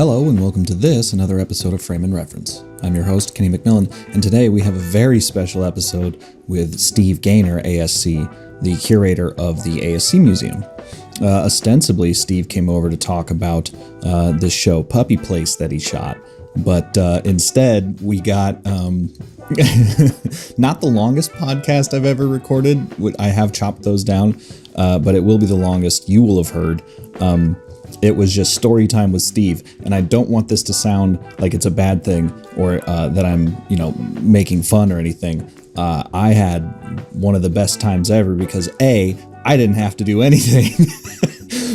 Hello and welcome to another episode of Frame and Reference. I'm your host, Kenny McMillan, and today we have a very special episode with Steve Gaynor, ASC, the curator of the ASC Museum. Ostensibly, Steve came over to talk about this show, Puppy Place, that he shot, but instead we got not the longest podcast I've ever recorded. I have chopped those down, but it will be the longest you will have heard. It was just story time with Steve, and I don't want this to sound like it's a bad thing or that I'm, making fun or anything. I had one of the best times ever because A, I didn't have to do anything,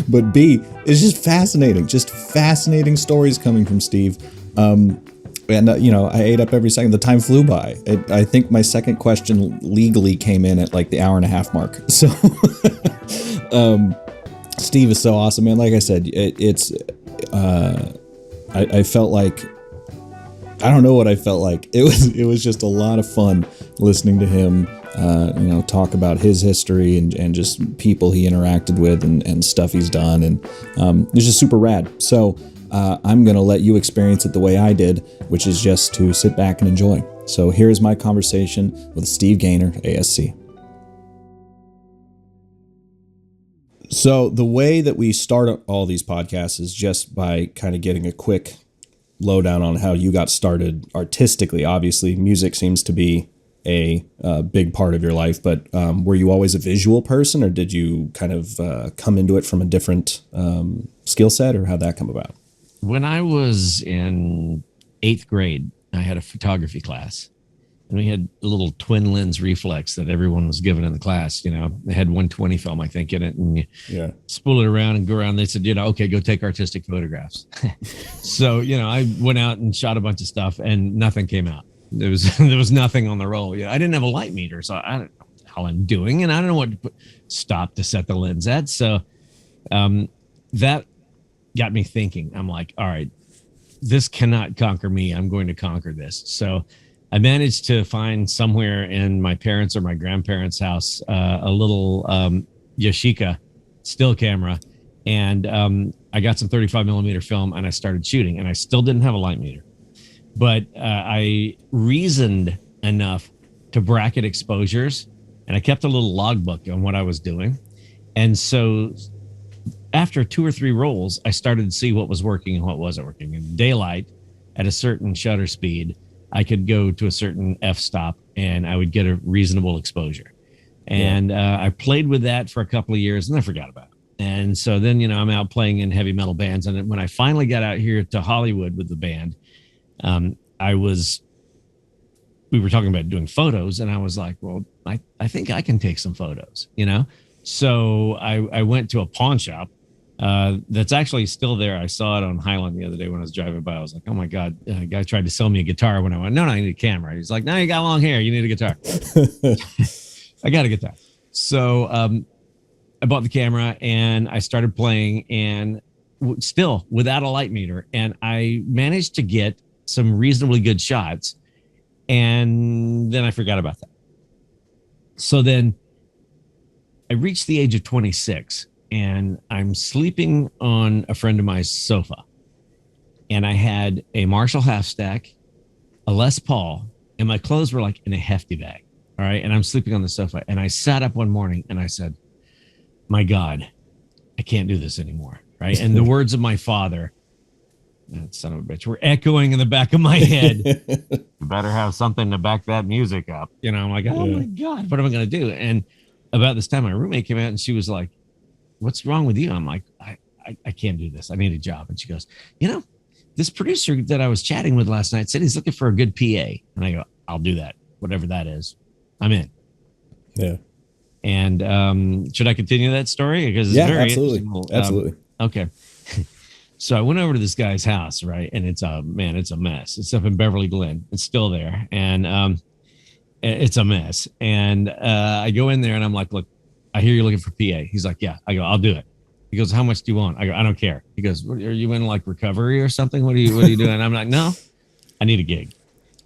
but B, it's just fascinating stories coming from Steve. I ate up every second. The time flew by. I think my second question legally came in at like the hour and a half mark. So, Steve is so awesome, man. Like I said, I felt like, I don't know what I felt like. It was just a lot of fun listening to him, talk about his history and just people he interacted with and stuff he's done. And it's just super rad. So I'm going to let you experience it the way I did, which is just to sit back and enjoy. So here's my conversation with Steve Gaynor, ASC. So the way that we start all these podcasts is just by kind of getting a quick lowdown on how you got started artistically. Obviously, music seems to be a big part of your life, but were you always a visual person, or did you kind of come into it from a different skill set, or how'd that come about? When I was in 8th grade, I had a photography class. And we had a little twin lens reflex that everyone was given in the class. They had 120 film, I think, in it. And you spool it around and go around. They said, okay, go take artistic photographs. So, I went out and shot a bunch of stuff and nothing came out. There was nothing on the roll. I didn't have a light meter, so I don't know how I'm doing. And I don't know what to stop to set the lens at. So that got me thinking. I'm like, all right, this cannot conquer me. I'm going to conquer this. So I managed to find somewhere in my parents' or my grandparents' house a little Yashica still camera, and I got some 35 millimeter film, and I started shooting, and I still didn't have a light meter, but I reasoned enough to bracket exposures, and I kept a little logbook on what I was doing, and so after 2 or 3 rolls, I started to see what was working and what wasn't working. In daylight, at a certain shutter speed, I could go to a certain f-stop and I would get a reasonable exposure. And I played with that for a couple of years and I forgot about it. And so then, I'm out playing in heavy metal bands. And when I finally got out here to Hollywood with the band, we were talking about doing photos, and I was like, well, I think I can take some photos, So I went to a pawn shop that's actually still there. I saw it on Highland the other day when I was driving by. I was like, oh my God, a guy tried to sell me a guitar when I went, no, I need a camera. He's like, no, you got long hair. You need a guitar. I got a guitar. So I bought the camera and I started playing, and still without a light meter. And I managed to get some reasonably good shots. And then I forgot about that. So then I reached the age of 26. And I'm sleeping on a friend of mine's sofa. And I had a Marshall half stack, a Les Paul, and my clothes were like in a hefty bag. All right. And I'm sleeping on the sofa. And I sat up one morning and I said, my God, I can't do this anymore. Right. And the words of my father, that son of a bitch, were echoing in the back of my head. You better have something to back that music up. I'm like, oh my God, what am I going to do? And about this time, my roommate came out and she was like, what's wrong with you? I'm like, I can't do this. I need a job. And she goes, this producer that I was chatting with last night said he's looking for a good PA. And I go, I'll do that. Whatever that is, I'm in. Yeah. And should I continue that story? Because it's very absolutely. Absolutely. Okay. So I went over to this guy's house, right? And it's a mess. It's up in Beverly Glen. It's still there. And it's a mess. And I go in there and I'm like, look, I hear you're looking for PA. He's like, yeah. I go, I'll do it. He goes, how much do you want? I go, I don't care. He goes, are you in like recovery or something? What are you doing? And I'm like, no, I need a gig.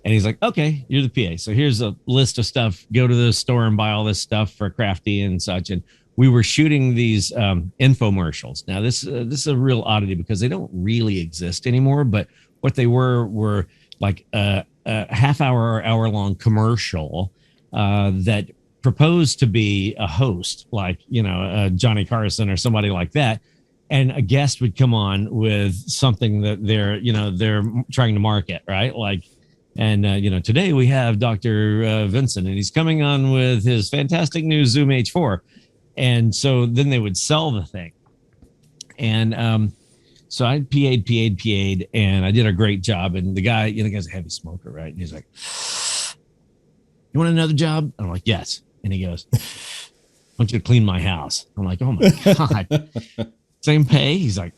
And he's like, okay, you're the PA. So here's a list of stuff. Go to the store and buy all this stuff for Crafty and such. And we were shooting these infomercials. Now this is a real oddity because they don't really exist anymore. But what they were like a half hour or hour long commercial that proposed to be a host, like Johnny Carson or somebody like that, and a guest would come on with something that they're trying to market, right? Like, and today we have Dr. Vincent, and he's coming on with his fantastic new Zoom H4. And so then they would sell the thing. And so I PA'd, and I did a great job. And the guy's a heavy smoker, right? And he's like, "You want another job?" And I'm like, "Yes." And he goes, "I want you to clean my house." I'm like, "Oh my God." Same pay? He's like,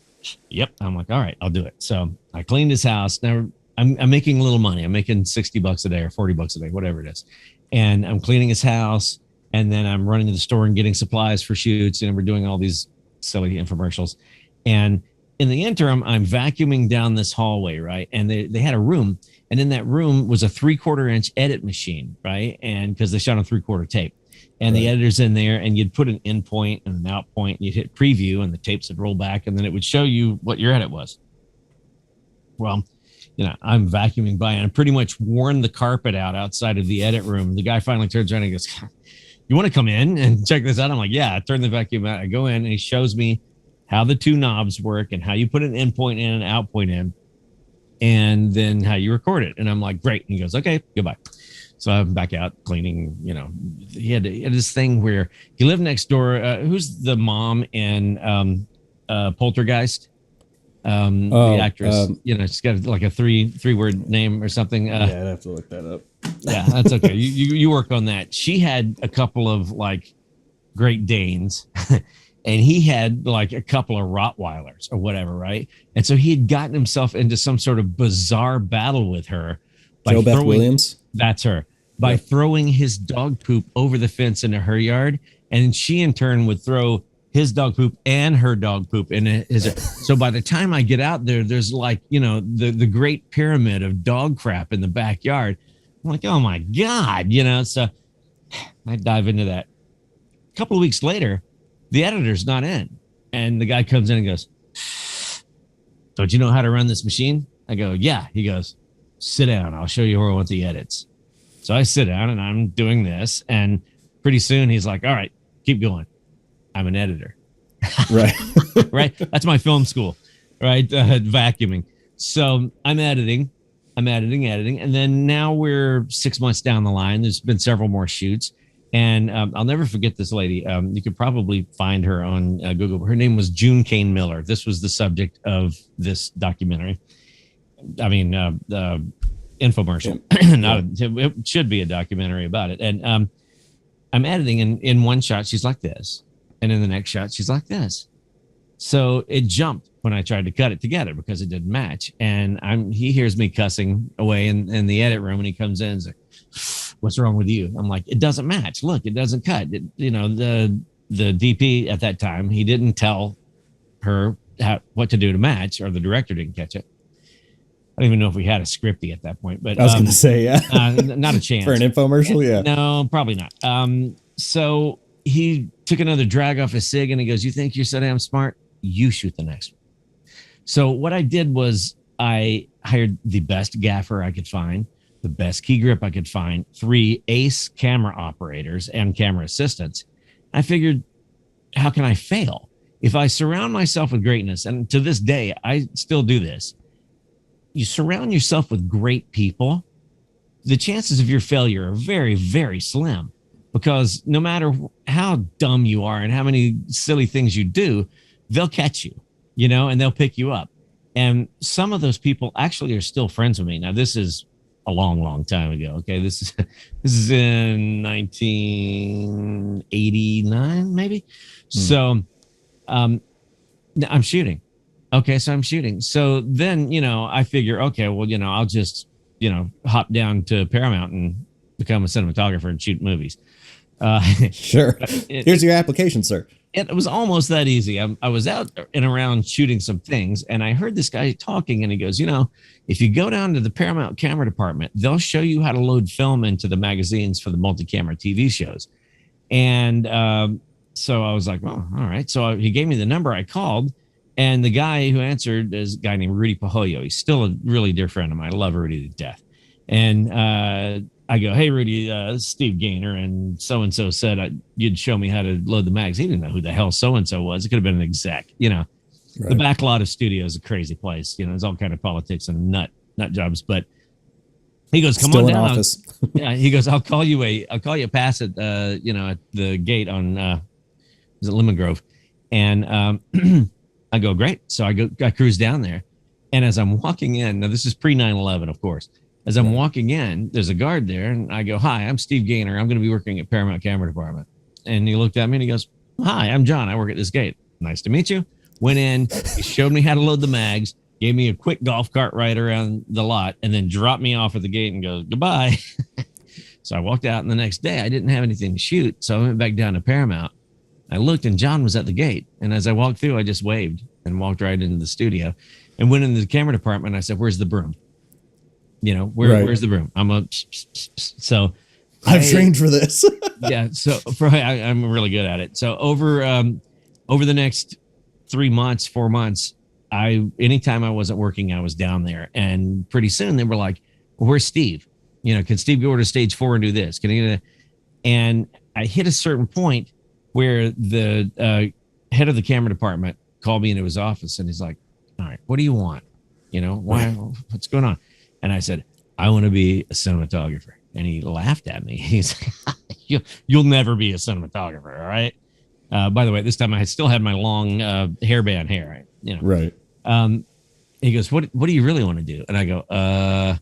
"Yep." I'm like, "All right, I'll do it." So I cleaned his house. Now I'm making a little money. I'm making $60 a day or $40 a day, whatever it is. And I'm cleaning his house. And then I'm running to the store and getting supplies for shoots. And we're doing all these silly infomercials. And in the interim, I'm vacuuming down this hallway, right? And they had a room. And in that room was a 3/4 inch edit machine, right? And because they shot on 3/4 tape. And the editor's in there, and you'd put an in point and an out point, and you'd hit preview, and the tapes would roll back, and then it would show you what your edit was. Well, I'm vacuuming by, and I pretty much worn the carpet out outside of the edit room. The guy finally turns around and goes, "You want to come in and check this out?" I'm like, "Yeah." I turn the vacuum out. I go in, and he shows me how the two knobs work and how you put an in point in and an out point in, and then how you record it. And I'm like, "Great." And he goes, "Okay, goodbye." So I'm back out cleaning. He had this thing where he lived next door. Who's the mom in Poltergeist? The actress. She's got like a three-word name or something. Yeah, I'd have to look that up. Yeah, that's okay. You work on that. She had a couple of like Great Danes, and he had like a couple of Rottweilers or whatever, right? And so he had gotten himself into some sort of bizarre battle with her. Joe Beth Williams? That's her. By throwing his dog poop over the fence into her yard, and she in turn would throw his dog poop and her dog poop in his. So by the time I get out there, there's like the Great Pyramid of dog crap in the backyard. I'm like, "Oh my God," So I dive into that. A couple of weeks later, the editor's not in, and the guy comes in and goes, "Don't you know how to run this machine?" I go, "Yeah." He goes, "Sit down. I'll show you where I want the edits." So I sit down and I'm doing this, and pretty soon he's like, "All right, keep going. I'm an editor." Right. Right. That's my film school, right? Vacuuming. So I'm editing. And then now we're 6 months down the line. There's been several more shoots. And I'll never forget this lady. You could probably find her on Google. Her name was June Kane Miller. This was the subject of this documentary. I mean, infomercial. It should be a documentary about it. And I'm editing, and in one shot, she's like this. And in the next shot, she's like this. So it jumped when I tried to cut it together because it didn't match. And he hears me cussing away in the edit room, and he comes in and says, "What's wrong with you?" I'm like, "It doesn't match. Look, it doesn't cut." The DP at that time, he didn't tell her what to do to match, or the director didn't catch it. I don't even know if we had a scripty at that point, but I was going to say, yeah, not a chance for an infomercial. Yeah, no, probably not. So he took another drag off his cig, and he goes, "You think you're so damn smart? You shoot the next one." So what I did was I hired the best gaffer I could find, the best key grip I could find, 3 ace camera operators and camera assistants. I figured, how can I fail? If I surround myself with greatness, and to this day, I still do this, you surround yourself with great people, the chances of your failure are very, very slim, because no matter how dumb you are and how many silly things you do, they'll catch you, and they'll pick you up. And some of those people actually are still friends with me. Now, this is a long, long time ago. Okay. This is in 1989, maybe. So, I'm shooting. Okay. So I'm shooting. So then, I figure, okay, well, I'll just, hop down to Paramount and become a cinematographer and shoot movies. Sure. Here's your application, sir. It was almost that easy. I was out and around shooting some things, and I heard this guy talking, and he goes, if you go down to the Paramount camera department, they'll show you how to load film into the magazines for the multi-camera TV shows. And So I was like, well, all right. So he gave me the number. I called, and the guy who answered is a guy named Rudy Pajoyo. He's still a really dear friend of mine. I love Rudy to death. And I go, hey, Rudy, this is Steve Gaynor, and so said you'd show me how to load the mags. He didn't know who the hell so-and-so was. It could have been an exec. The back lot of studio is a crazy place. There's all kind of politics and nut jobs. But he goes, come Still on in down. office. Yeah, he goes, I'll call you a pass at at the gate on is it Lemon Grove. And I go, great. So I cruise down there. And as I'm walking in, now this is pre 9/11, of course. As I'm walking in, there's a guard there, and I go, hi, I'm Steve Gaynor. I'm going to be working at Paramount Camera Department. And he looked at me and he goes, hi, I'm John. I work at this gate. Nice to meet you. Went in, he showed me how to load the mags, gave me a quick golf cart ride around the lot, and then dropped me off at the gate and goes, goodbye. So I walked out, and the next day I didn't have anything to shoot. So I went back down to Paramount. I looked, and John was at the gate. And as I walked through, I just waved and walked right into the studio and went into the camera department. I said, where's the broom? Where's the broom? So I've trained for this. Yeah. So I'm really good at it. So over the next 3 months, 4 months, anytime I wasn't working, I was down there. And pretty soon they were like, well, where's Steve? Can Steve go over to stage 4 and do this? Can he? And I hit a certain point where the head of the camera department called me into his office, and he's like, all right, what do you want? Why? What's going on? And I said, I want to be a cinematographer. And he laughed at me. He's like, you'll never be a cinematographer. All right. By the way, this time I still had my long hairband hair. Right. He goes, what do you really want to do? And I go, I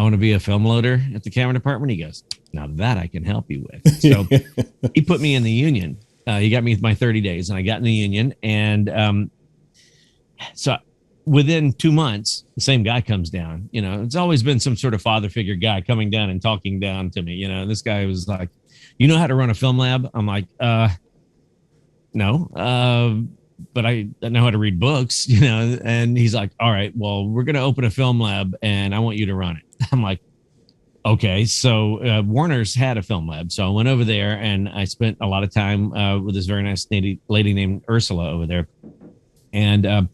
want to be a film loader at the camera department. He goes, now that I can help you with. So he put me in the union. He got me my 30 days, and I got in the union. And so within 2 months, the same guy comes down. It's always been some sort of father figure guy coming down and talking down to me. This guy was like, you know how to run a film lab? I'm like, no, but I know how to read books, and he's like, all right, well, we're going to open a film lab and I want you to run it. I'm like, okay. So Warner's had a film lab. So I went over there and I spent a lot of time with this very nice lady named Ursula over there. And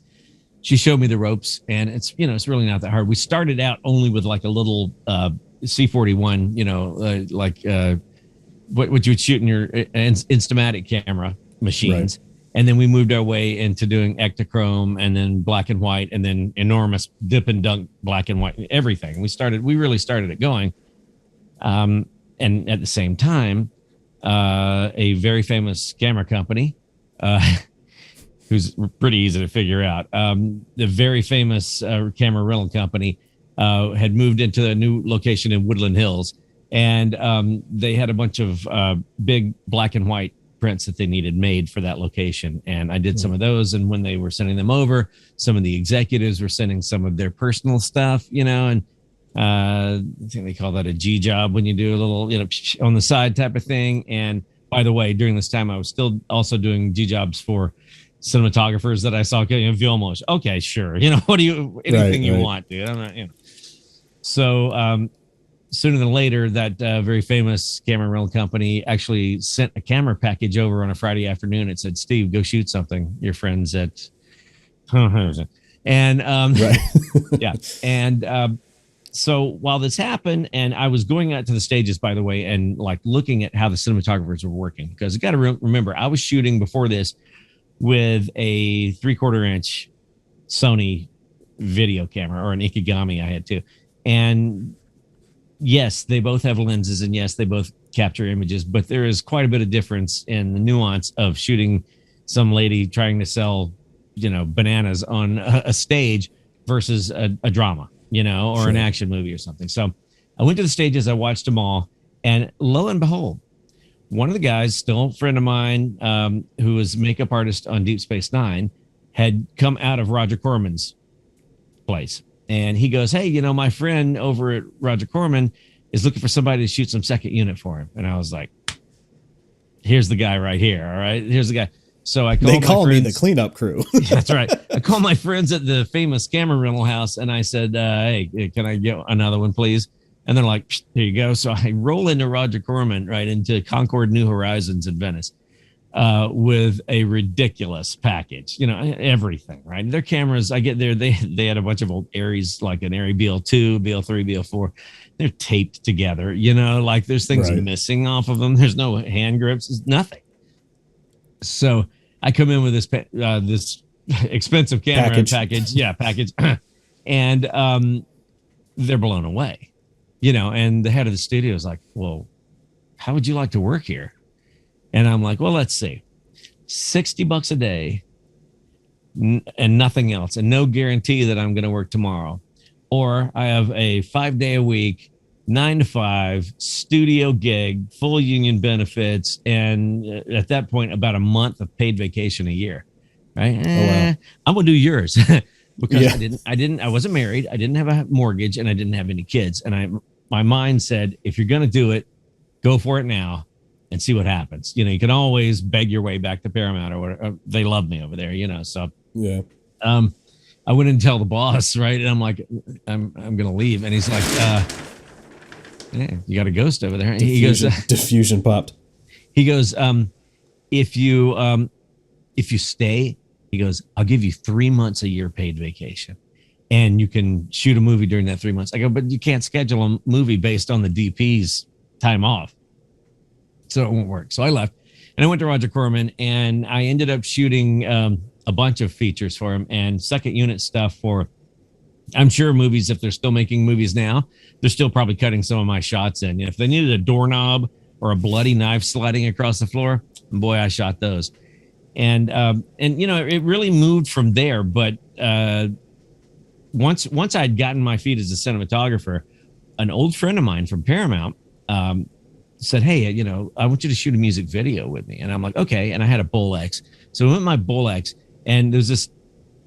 she showed me the ropes, and it's really not that hard. We started out only with like a little C41, what you would shoot in your Instamatic camera machines. Right. And then we moved our way into doing Ektachrome, and then black and white, and then enormous dip and dunk black and white, everything. We really started it going. And at the same time, a very famous camera company, who's pretty easy to figure out. The very famous camera rental company had moved into a new location in Woodland Hills, and they had a bunch of big black and white prints that they needed made for that location. And I did some of those. And when they were sending them over, some of the executives were sending some of their personal stuff, and I think they call that a G job when you do a little, on the side type of thing. And by the way, during this time, I was still also doing G jobs for cinematographers that I saw, Vilmos. Okay, sure. What do you, anything you want, dude. I'm not, So sooner than later, that very famous camera rental company actually sent a camera package over on a Friday afternoon. It said, Steve, go shoot something. Your friends at, and yeah. And so while this happened, and I was going out to the stages, by the way, and like looking at how the cinematographers were working, because you got to remember, I was shooting before this with a 3/4 inch Sony video camera, or an Ikegami I had too. And yes, they both have lenses, and yes, they both capture images, but there is quite a bit of difference in the nuance of shooting some lady trying to sell, bananas on a stage versus a drama, or an action movie or something. So I went to the stages, I watched them all, and lo and behold, one of the guys, still a friend of mine, who was makeup artist on Deep Space Nine, had come out of Roger Corman's place. And he goes, hey, my friend over at Roger Corman is looking for somebody to shoot some second unit for him. And I was like, here's the guy right here. All right, here's the guy. So I called. They call me the cleanup crew. That's right. I called my friends at the famous camera rental house, and I said, hey, can I get another one, please? And they're like, here you go. So I roll into Roger Corman, right into Concord New Horizons in Venice. with a ridiculous package, everything, right? Their cameras, I get there, they had a bunch of old Aries, like an Arri BL2, BL3, BL4. They're taped together, like there's things missing off of them. There's no hand grips, there's nothing. So I come in with this expensive camera package, and they're blown away, and the head of the studio is like, well, how would you like to work here? And I'm like, well, let's see, $60 a day and nothing else, and no guarantee that I'm going to work tomorrow. Or I have a 5-day a week, 9 to 5 studio gig, full union benefits. And at that point, about a month of paid vacation a year. Right. Wow. I'm going to do yours because I wasn't married. I didn't have a mortgage and I didn't have any kids. And my mind said, if you're going to do it, go for it now and see what happens. You can always beg your way back to Paramount or whatever. They love me over there, so yeah. I went and tell the boss, right? And I'm like, I'm gonna leave. And he's like, yeah, you got a ghost over there. He goes, diffusion popped. He goes, if you stay, he goes, I'll give you 3 months a year paid vacation. And you can shoot a movie during that 3 months. I go, but you can't schedule a movie based on the DP's time off. So it won't work. So I left and I went to Roger Corman and I ended up shooting a bunch of features for him and second unit stuff for, I'm sure, movies. If they're still making movies now, they're still probably cutting some of my shots in. If they needed a doorknob or a bloody knife sliding across the floor, boy, I shot those. And it really moved from there. But once I'd gotten my feet as a cinematographer, an old friend of mine from Paramount said, hey, I want you to shoot a music video with me. And I'm like, okay. And I had a Bull X. So I went with my Bull X and there's this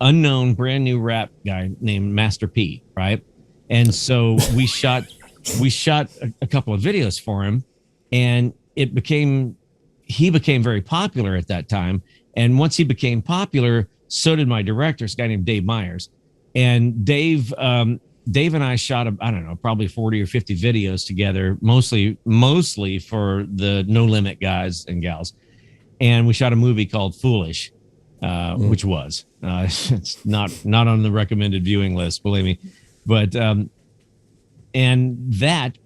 unknown brand new rap guy named Master P. Right. And so we shot a couple of videos for him and he became very popular at that time. And once he became popular, so did my director, this guy named Dave Myers. And Dave and I shot, probably 40 or 50 videos together, mostly for the No Limit guys and gals. And we shot a movie called Foolish, which was, it's not on the recommended viewing list, believe me. But, and that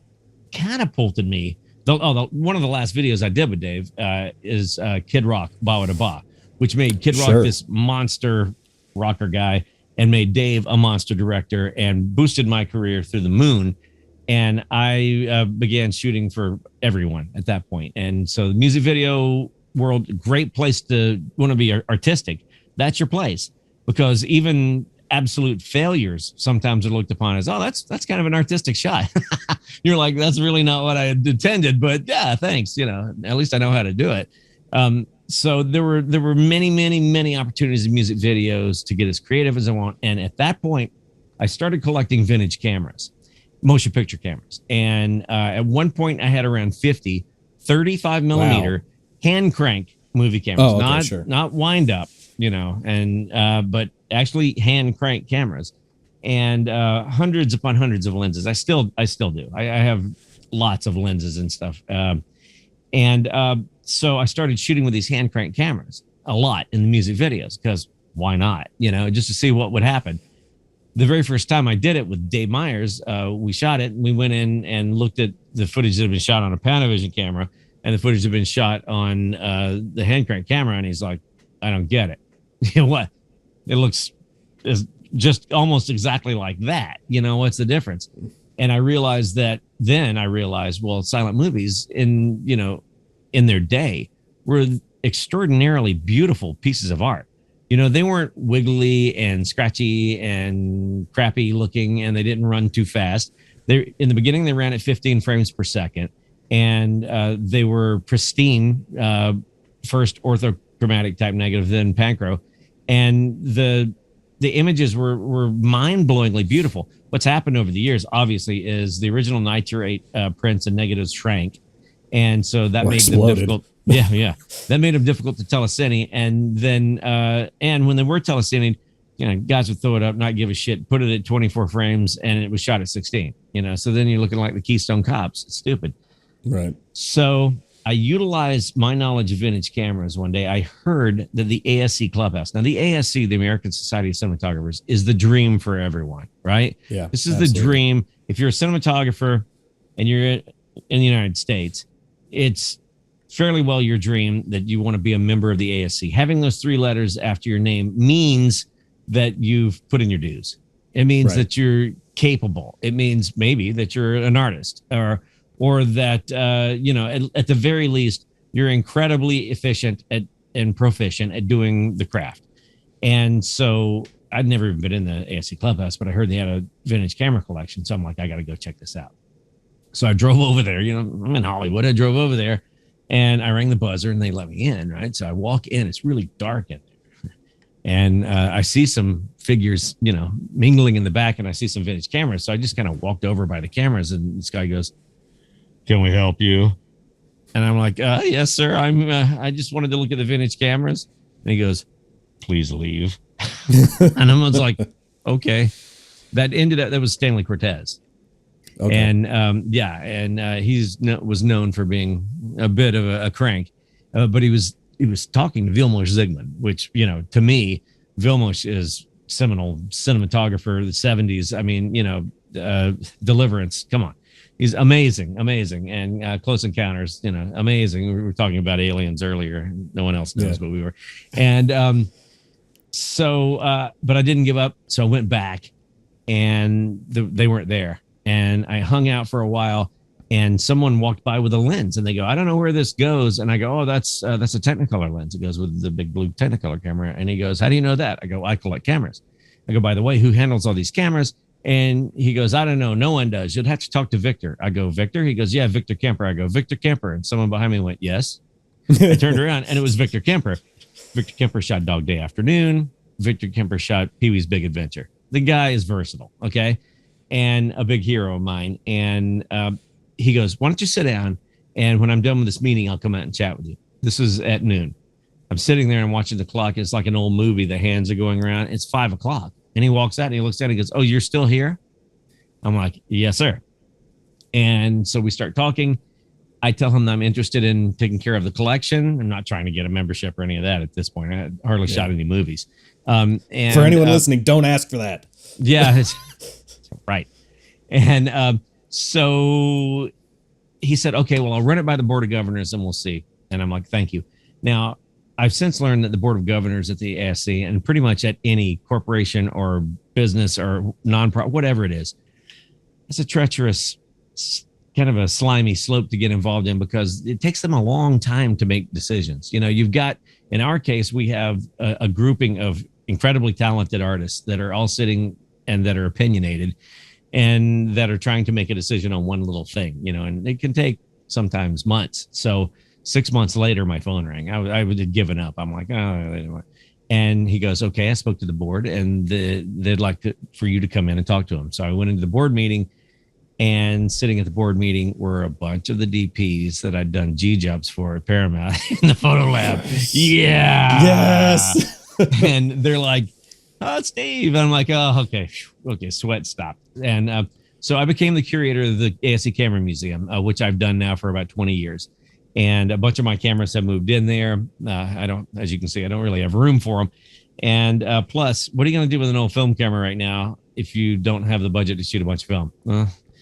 catapulted me. One of the last videos I did with Dave is Kid Rock, Bawa da Ba, which made Kid Rock this monster rocker guy and made Dave a monster director and boosted my career through the moon. And I began shooting for everyone at that point. And so the music video world, great place to want to be artistic. That's your place, because even absolute failures sometimes are looked upon as, oh, that's kind of an artistic shot. You're like, that's really not what I had intended, but yeah, thanks. At least I know how to do it. So there were many opportunities in music videos to get as creative as I want. And at that point, I started collecting vintage cameras, motion picture cameras. And at one point I had around 50 35 millimeter hand crank movie cameras, not wind up, but actually hand crank cameras, and hundreds upon hundreds of lenses. I still do. I have lots of lenses and stuff. So I started shooting with these hand crank cameras a lot in the music videos, because why not? Just to see what would happen. The very first time I did it with Dave Myers, we shot it and we went in and looked at the footage that had been shot on a Panavision camera and the footage that had been shot on the hand crank camera. And he's like, I don't get it. What? It looks just almost exactly like that. What's the difference? And I realized, well, silent movies in their day were extraordinarily beautiful pieces of art. They weren't wiggly and scratchy and crappy looking, and they didn't run too fast. In the beginning, they ran at 15 frames per second, and they were pristine, first orthochromatic type negative, then Pancro. And the images were mind-blowingly beautiful. What's happened over the years, obviously, is the original nitrate prints and negatives shrank. And so that made them difficult. Yeah. That made them difficult to telecine. And then, and when they were telecining, guys would throw it up, not give a shit, put it at 24 frames, and it was shot at 16. So then you're looking like the Keystone Cops. It's stupid. Right. So I utilized my knowledge of vintage cameras one day. I heard that the ASC Clubhouse, now the ASC, the American Society of Cinematographers, is the dream for everyone, right? Yeah, This is absolutely. the dream. If you're a cinematographer and you're in the United States, it's fairly well your dream that you want to be a member of the ASC. Having those 3 letters after your name means that you've put in your dues. It means Right. that you're capable. It means maybe that you're an artist, or that at the very least you're incredibly efficient and proficient at doing the craft. And so I'd never even been in the ASC Clubhouse, but I heard they had a vintage camera collection, so I'm like, I got to go check this out. So I drove over there. I'm in Hollywood. I drove over there, and I rang the buzzer, and they let me in. Right, so I walk in. It's really dark in there, and I see some figures, mingling in the back, and I see some vintage cameras. So I just kind of walked over by the cameras, and this guy goes, "Can we help you?" And I'm like, "Yes, sir. I just wanted to look at the vintage cameras." And he goes, "Please leave." And I was like, "Okay." That was Stanley Cortez. Okay. And he's was known for being a bit of a crank, but he was talking to Vilmos Zsigmond, which to me, Vilmos is seminal cinematographer of the 70s. I mean, Deliverance. Come on, he's amazing, and Close Encounters. Amazing. We were talking about Aliens earlier. No one else knows, but we were, and but I didn't give up, so I went back, and they weren't there. And I hung out for a while, and someone walked by with a lens, and they go, "I don't know where this goes." And I go, "Oh, that's a Technicolor lens. It goes with the big blue Technicolor camera." And he goes, "How do you know that?" I go, "I collect cameras." I go, "By the way, who handles all these cameras?" And he goes, "I don't know. No one does. You'd have to talk to Victor." I go, "Victor?" He goes, "Yeah, Victor Kemper." I go, "Victor Kemper." And someone behind me went, "Yes." I turned around, and it was Victor Kemper. Victor Kemper shot Dog Day Afternoon. Victor Kemper shot Pee-wee's Big Adventure. The guy is versatile, okay? And a big hero of mine. And he goes, "Why don't you sit down? And when I'm done with this meeting, I'll come out and chat with you." This was at noon. I'm sitting there and watching the clock. It's like an old movie. The hands are going around. It's 5:00. And he walks out and he looks at it and he goes, "Oh, you're still here?" I'm like, "Yes, sir." And so we start talking. I tell him that I'm interested in taking care of the collection. I'm not trying to get a membership or any of that at this point. I hardly shot any movies. And for anyone listening, don't ask for that. Yeah. Right. And so he said, "Okay, well, I'll run it by the Board of Governors and we'll see." And I'm like, "Thank you." Now, I've since learned that the Board of Governors at the ASC, and pretty much at any corporation or business or nonprofit, whatever it is, it's a treacherous, kind of a slimy slope to get involved in, because it takes them a long time to make decisions. You've got, in our case, we have a grouping of incredibly talented artists that are all sitting and that are opinionated and that are trying to make a decision on one little thing, and it can take sometimes months. So 6 months later, my phone rang. I had given up. I'm like, "Oh," anyway. And he goes, "Okay, I spoke to the board and they'd like for you to come in and talk to them." So I went into the board meeting, and sitting at the board meeting were a bunch of the DPs that I'd done G jobs for at Paramount in the photo lab. Yeah. Yes. And they're like, "Oh, Steve." And I'm like, "Oh, okay. Sweat stopped." And so I became the curator of the ASC Camera Museum, which I've done now for about 20 years. And a bunch of my cameras have moved in there. As you can see, I don't really have room for them. And plus, what are you going to do with an old film camera right now if you don't have the budget to shoot a bunch of film?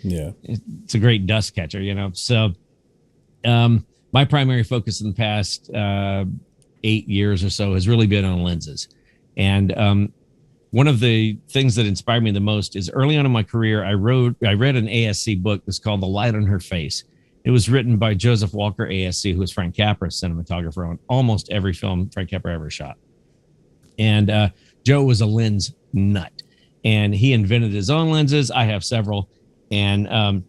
Yeah. It's a great dust catcher, So my primary focus in the past 8 years or so has really been on lenses. And one of the things that inspired me the most is early on in my career, I read an ASC book that's called The Light on Her Face. It was written by Joseph Walker, ASC, who was Frank Capra's cinematographer on almost every film Frank Capra ever shot. And Joe was a lens nut, and he invented his own lenses. I have several. And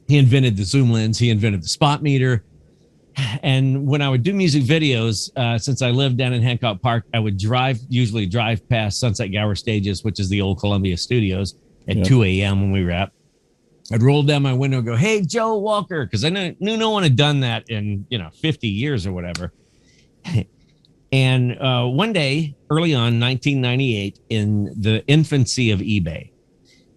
he invented the zoom lens. He invented the spot meter. And when I would do music videos, since I lived down in Hancock Park, I would usually drive past Sunset Gower Stages, which is the old Columbia Studios, at 2 a.m. when we wrap. I'd roll down my window and go, "Hey, Joe Walker," because I knew no one had done that in 50 years or whatever. And one day, early on, 1998, in the infancy of eBay,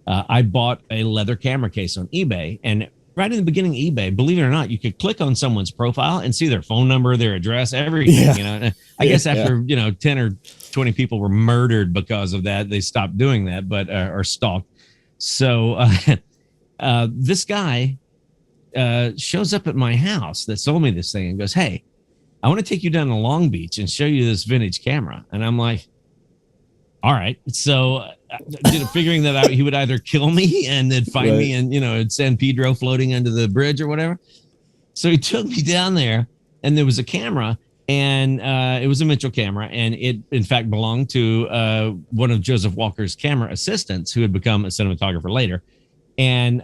I bought a leather camera case on eBay, and right in the beginning of eBay, believe it or not, you could click on someone's profile and see their phone number, their address, everything. Yeah. You know, and I guess after 10 or 20 people were murdered because of that, they stopped doing that, but or stalked. So this guy shows up at my house that sold me this thing and goes, "Hey, I want to take you down to Long Beach and show you this vintage camera." And I'm like, all right. So figuring that out, he would either kill me and then find me and, San Pedro floating under the bridge or whatever. So he took me down there and there was a camera and it was a Mitchell camera. And it, in fact, belonged to one of Joseph Walker's camera assistants who had become a cinematographer later. And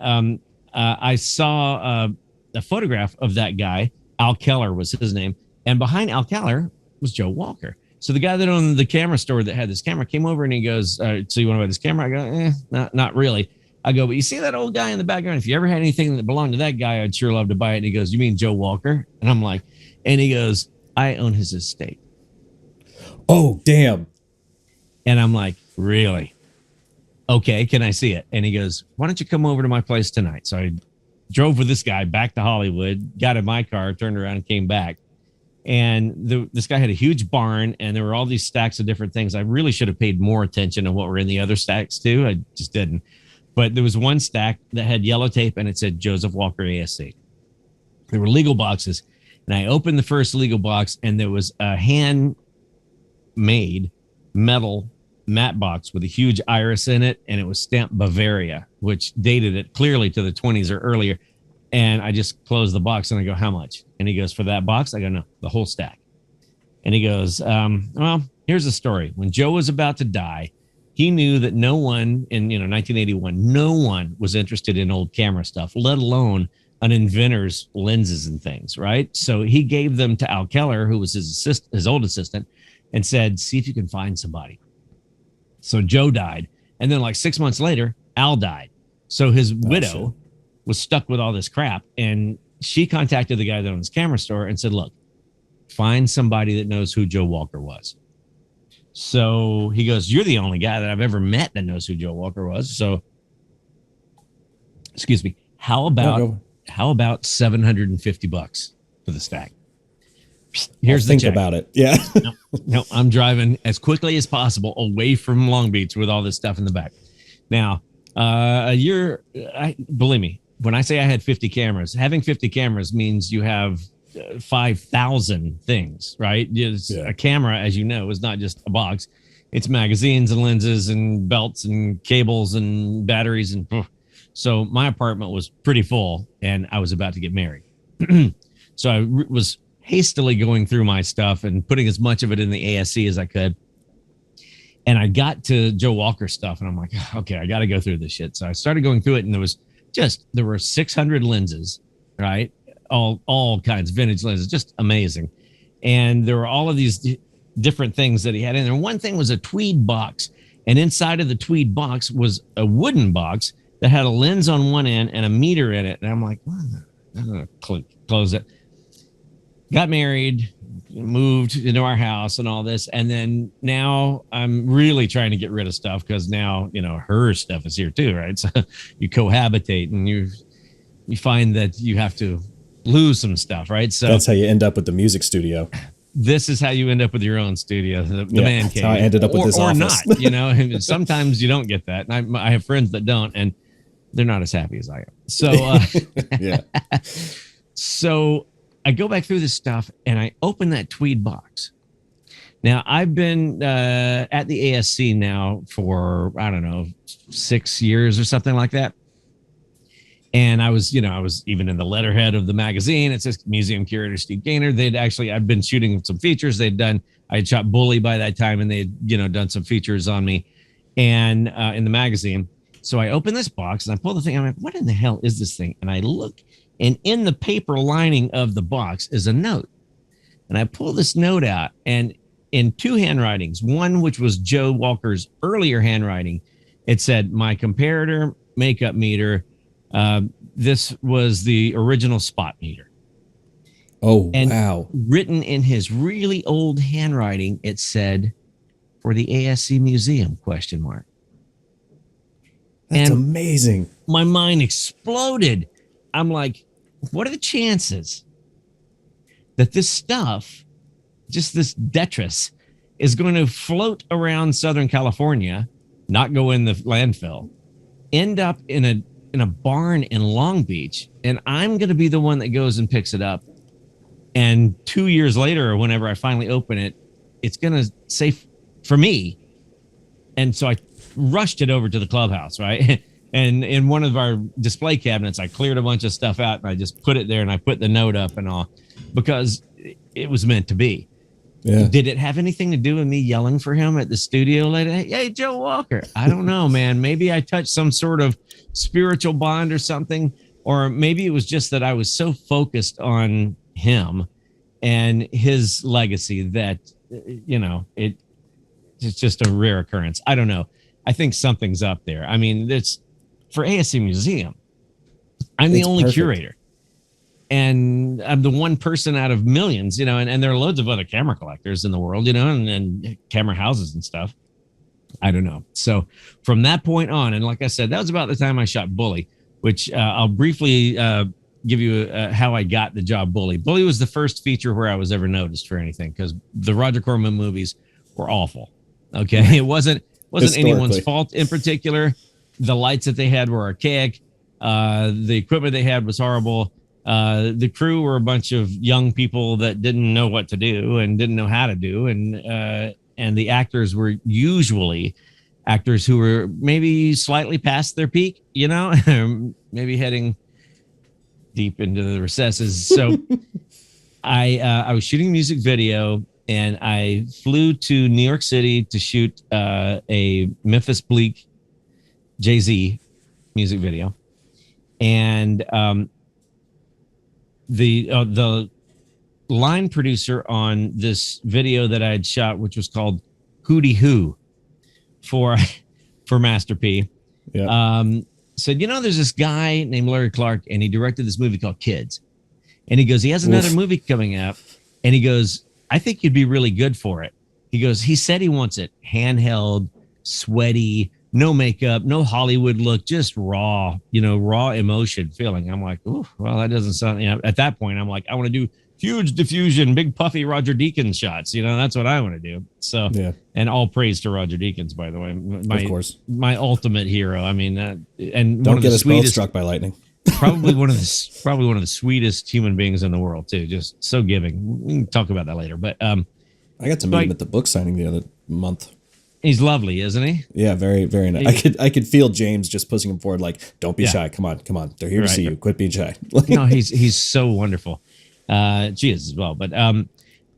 I saw a photograph of that guy. Al Keller was his name. And behind Al Keller was Joe Walker. So the guy that owned the camera store that had this camera came over and he goes, "So you want to buy this camera?" I go, not really. I go, "But you see that old guy in the background? If you ever had anything that belonged to that guy, I'd sure love to buy it." And he goes, "You mean Joe Walker?" And I'm like, and he goes, "I own his estate." Oh, damn. And I'm like, "Really? Okay, can I see it?" And he goes, "Why don't you come over to my place tonight?" So I drove with this guy back to Hollywood, got in my car, turned around and came back. And this guy had a huge barn and there were all these stacks of different things. I really should have paid more attention to what were in the other stacks too. I just didn't. But there was one stack that had yellow tape and it said Joseph Walker ASC. There were legal boxes. And I opened the first legal box and there was a handmade metal matte box with a huge iris in it. And it was stamped Bavaria, which dated it clearly to the 20s or earlier. And I just closed the box and I go, "How much?" And he goes, "For that box?" I go, "No, the whole stack." And he goes, "Well, here's the story. When Joe was about to die, he knew that no one in 1981, no one was interested in old camera stuff, let alone an inventor's lenses and things, right? So he gave them to Al Keller, who was his old assistant, and said, 'See if you can find somebody.'" So Joe died. And then like 6 months later, Al died. So his widow was stuck with all this crap. And she contacted the guy that owned his camera store and said, "Look, find somebody that knows who Joe Walker was." So he goes, "You're the only guy that I've ever met that knows who Joe Walker was. So, excuse me, how about $750 for the stack?" Here's the think check. about it. Yeah. No, I'm driving as quickly as possible away from Long Beach with all this stuff in the back. Now, believe me, when I say I had 50 cameras, having 50 cameras means you have 5,000 things, right? A camera, as you know, is not just a box. It's magazines and lenses and belts and cables and batteries. And so my apartment was pretty full and I was about to get married. So I was hastily going through my stuff and putting as much of it in the ASC as I could. And I got to Joe Walker stuff and I'm like, okay, I got to go through this shit. So I started going through it and there were 600 lenses, right? All kinds of vintage lenses, just amazing. And there were all of these different things that he had in there. One thing was a tweed box. And inside of the tweed box was a wooden box that had a lens on one end and a meter in it. And I'm like, I'm going to close it. Got married, moved into our house and all this. And then now I'm really trying to get rid of stuff because now, her stuff is here too, right? So you cohabitate and you find that you have to lose some stuff, right? So that's how you end up with the music studio. This is how you end up with your own studio, the man cave. How I ended up with this office. Or not, sometimes you don't get that. And I have friends that don't, and they're not as happy as I am. So, yeah. So I go back through this stuff and I open that tweed box. Now I've been at the ASC now for, 6 years or something like that. And I was even in the letterhead of the magazine. It says Museum Curator Steve Gaynor. I'd been shooting some features. I had shot Bully by that time and they'd, done some features on me and in the magazine. So I open this box and I pull the thing. I'm like, what in the hell is this thing? And I look, and in the paper lining of the box is a note. And I pull this note out and in two handwritings, one, which was Joe Walker's earlier handwriting, it said, "My comparator makeup meter. This was the original spot meter." Oh, and wow. Written in his really old handwriting, it said, "For the ASC Museum, ? That's amazing. My mind exploded. I'm like, what are the chances that this stuff, just this detritus, is going to float around Southern California, not go in the landfill, end up in a barn in Long Beach, and I'm going to be the one that goes and picks it up. And 2 years later, or whenever I finally open it, it's going to say for me. And so I rushed it over to the clubhouse, right? And in one of our display cabinets, I cleared a bunch of stuff out and I just put it there and I put the note up and all because it was meant to be. Yeah. Did it have anything to do with me yelling for him at the studio later? Hey, Joe Walker. I don't know, man. Maybe I touched some sort of spiritual bond or something. Or maybe it was just that I was so focused on him and his legacy that, it's just a rare occurrence. I don't know. I think something's up there. I mean, it's for ASC Museum. I'm the only curator. And I'm the one person out of millions, and there are loads of other camera collectors in the world, and camera houses and stuff. I don't know. So from that point on, and like I said, that was about the time I shot Bully, which I'll briefly give you how I got the job Bully. Bully was the first feature where I was ever noticed for anything because the Roger Corman movies were awful. Okay. It wasn't anyone's fault in particular. The lights that they had were archaic. The equipment they had was horrible. The crew were a bunch of young people that didn't know what to do and didn't know how to do. And the actors were usually actors who were maybe slightly past their peak, maybe heading deep into the recesses. So I was shooting a music video and I flew to New York City to shoot a Memphis Bleak Jay-Z music video. And the line producer on this video that I had shot, which was called Hootie Hoo for Master P, said, there's this guy named Larry Clark, and he directed this movie called Kids. And he goes, he has another movie coming up. And he goes, I think you'd be really good for it. He goes, he said he wants it handheld, sweaty, no makeup, no Hollywood look, just raw, raw emotion feeling. I'm like, oh, well, that doesn't sound, at that point, I'm like, I want to do huge diffusion, big puffy Roger Deakins shots. That's what I want to do. So, and all praise to Roger Deakins, by the way, of course, my ultimate hero. I mean, and don't get us both struck by lightning. probably one of the sweetest human beings in the world too. Just so giving. We can talk about that later. But I got to meet him at the book signing the other month. He's lovely, isn't he? Yeah, very, very nice. I could feel James just pushing him forward, like, "Don't be shy. Come on. They're here to see you. Quit being shy." No, he's so wonderful. She is as well. But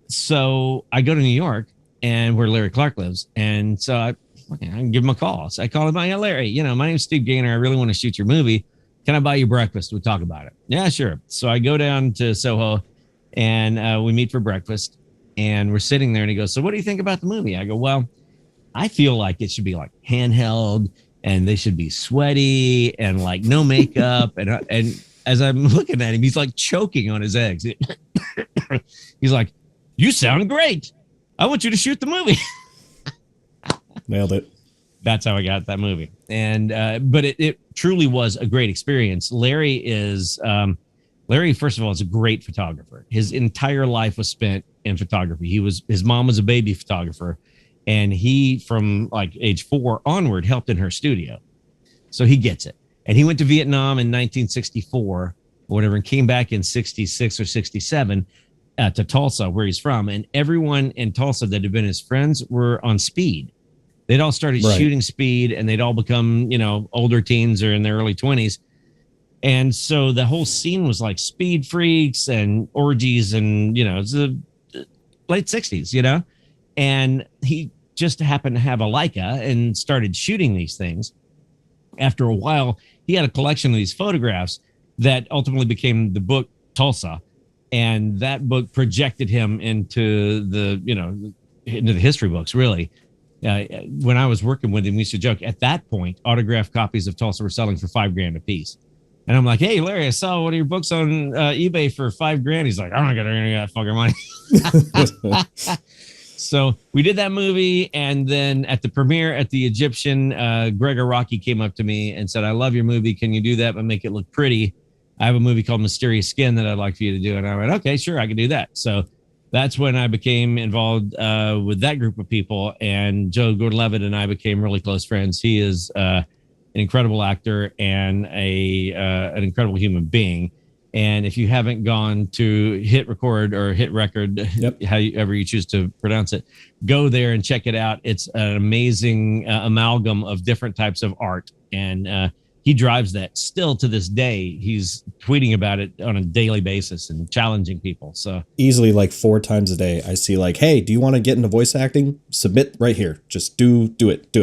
so I go to New York, and where Larry Clark lives, and so I can give him a call. So I call him, "Yeah, Larry, my name's Steve Gaynor. I really want to shoot your movie. Can I buy you breakfast? We'll talk about it." Yeah, sure. So I go down to Soho, and we meet for breakfast, and we're sitting there, and he goes, "So what do you think about the movie?" I go, "Well, I feel like it should be like handheld and they should be sweaty and like no makeup." And as I'm looking at him, he's like choking on his eggs. He's like, "You sound great. I want you to shoot the movie." Nailed it. That's how I got that movie. And, but it truly was a great experience. Larry, first of all, is a great photographer. His entire life was spent in photography. His mom was a baby photographer. And he, from like age 4 onward, helped in her studio. So he gets it. And he went to Vietnam in 1964 or whatever, and came back in 66 or 67 to Tulsa, where he's from. And everyone in Tulsa that had been his friends were on speed. They'd all started shooting speed, and they'd all become, older teens or in their early 20s. And so the whole scene was like speed freaks and orgies and, it's the late 60s, And he just happened to have a Leica and started shooting these things. After a while, he had a collection of these photographs that ultimately became the book Tulsa. And that book projected him into the history books, really. When I was working with him, we used to joke, at that point, autographed copies of Tulsa were selling for $5,000 a piece. And I'm like, "Hey, Larry, I saw one of your books on eBay for $5,000. He's like, "I'm not going to any of that fucking money." So we did that movie. And then at the premiere at the Egyptian, Gregor Rocky came up to me and said, "I love your movie. Can you do that, but make it look pretty?" I have a movie called Mysterious Skin that I'd like for you to do. And I went, okay, sure, I can do that. So that's when I became involved with that group of people. And Joe Gordon-Levitt and I became really close friends. He is an incredible actor and an incredible human being. And if you haven't gone to Hit Record or Hit Record, however you choose to pronounce it, go there and check it out. It's an amazing amalgam of different types of art. And he drives that still to this day. He's tweeting about it on a daily basis and challenging people. So easily like 4 times a day, I see like, hey, do you want to get into voice acting? Submit right here. Just do it.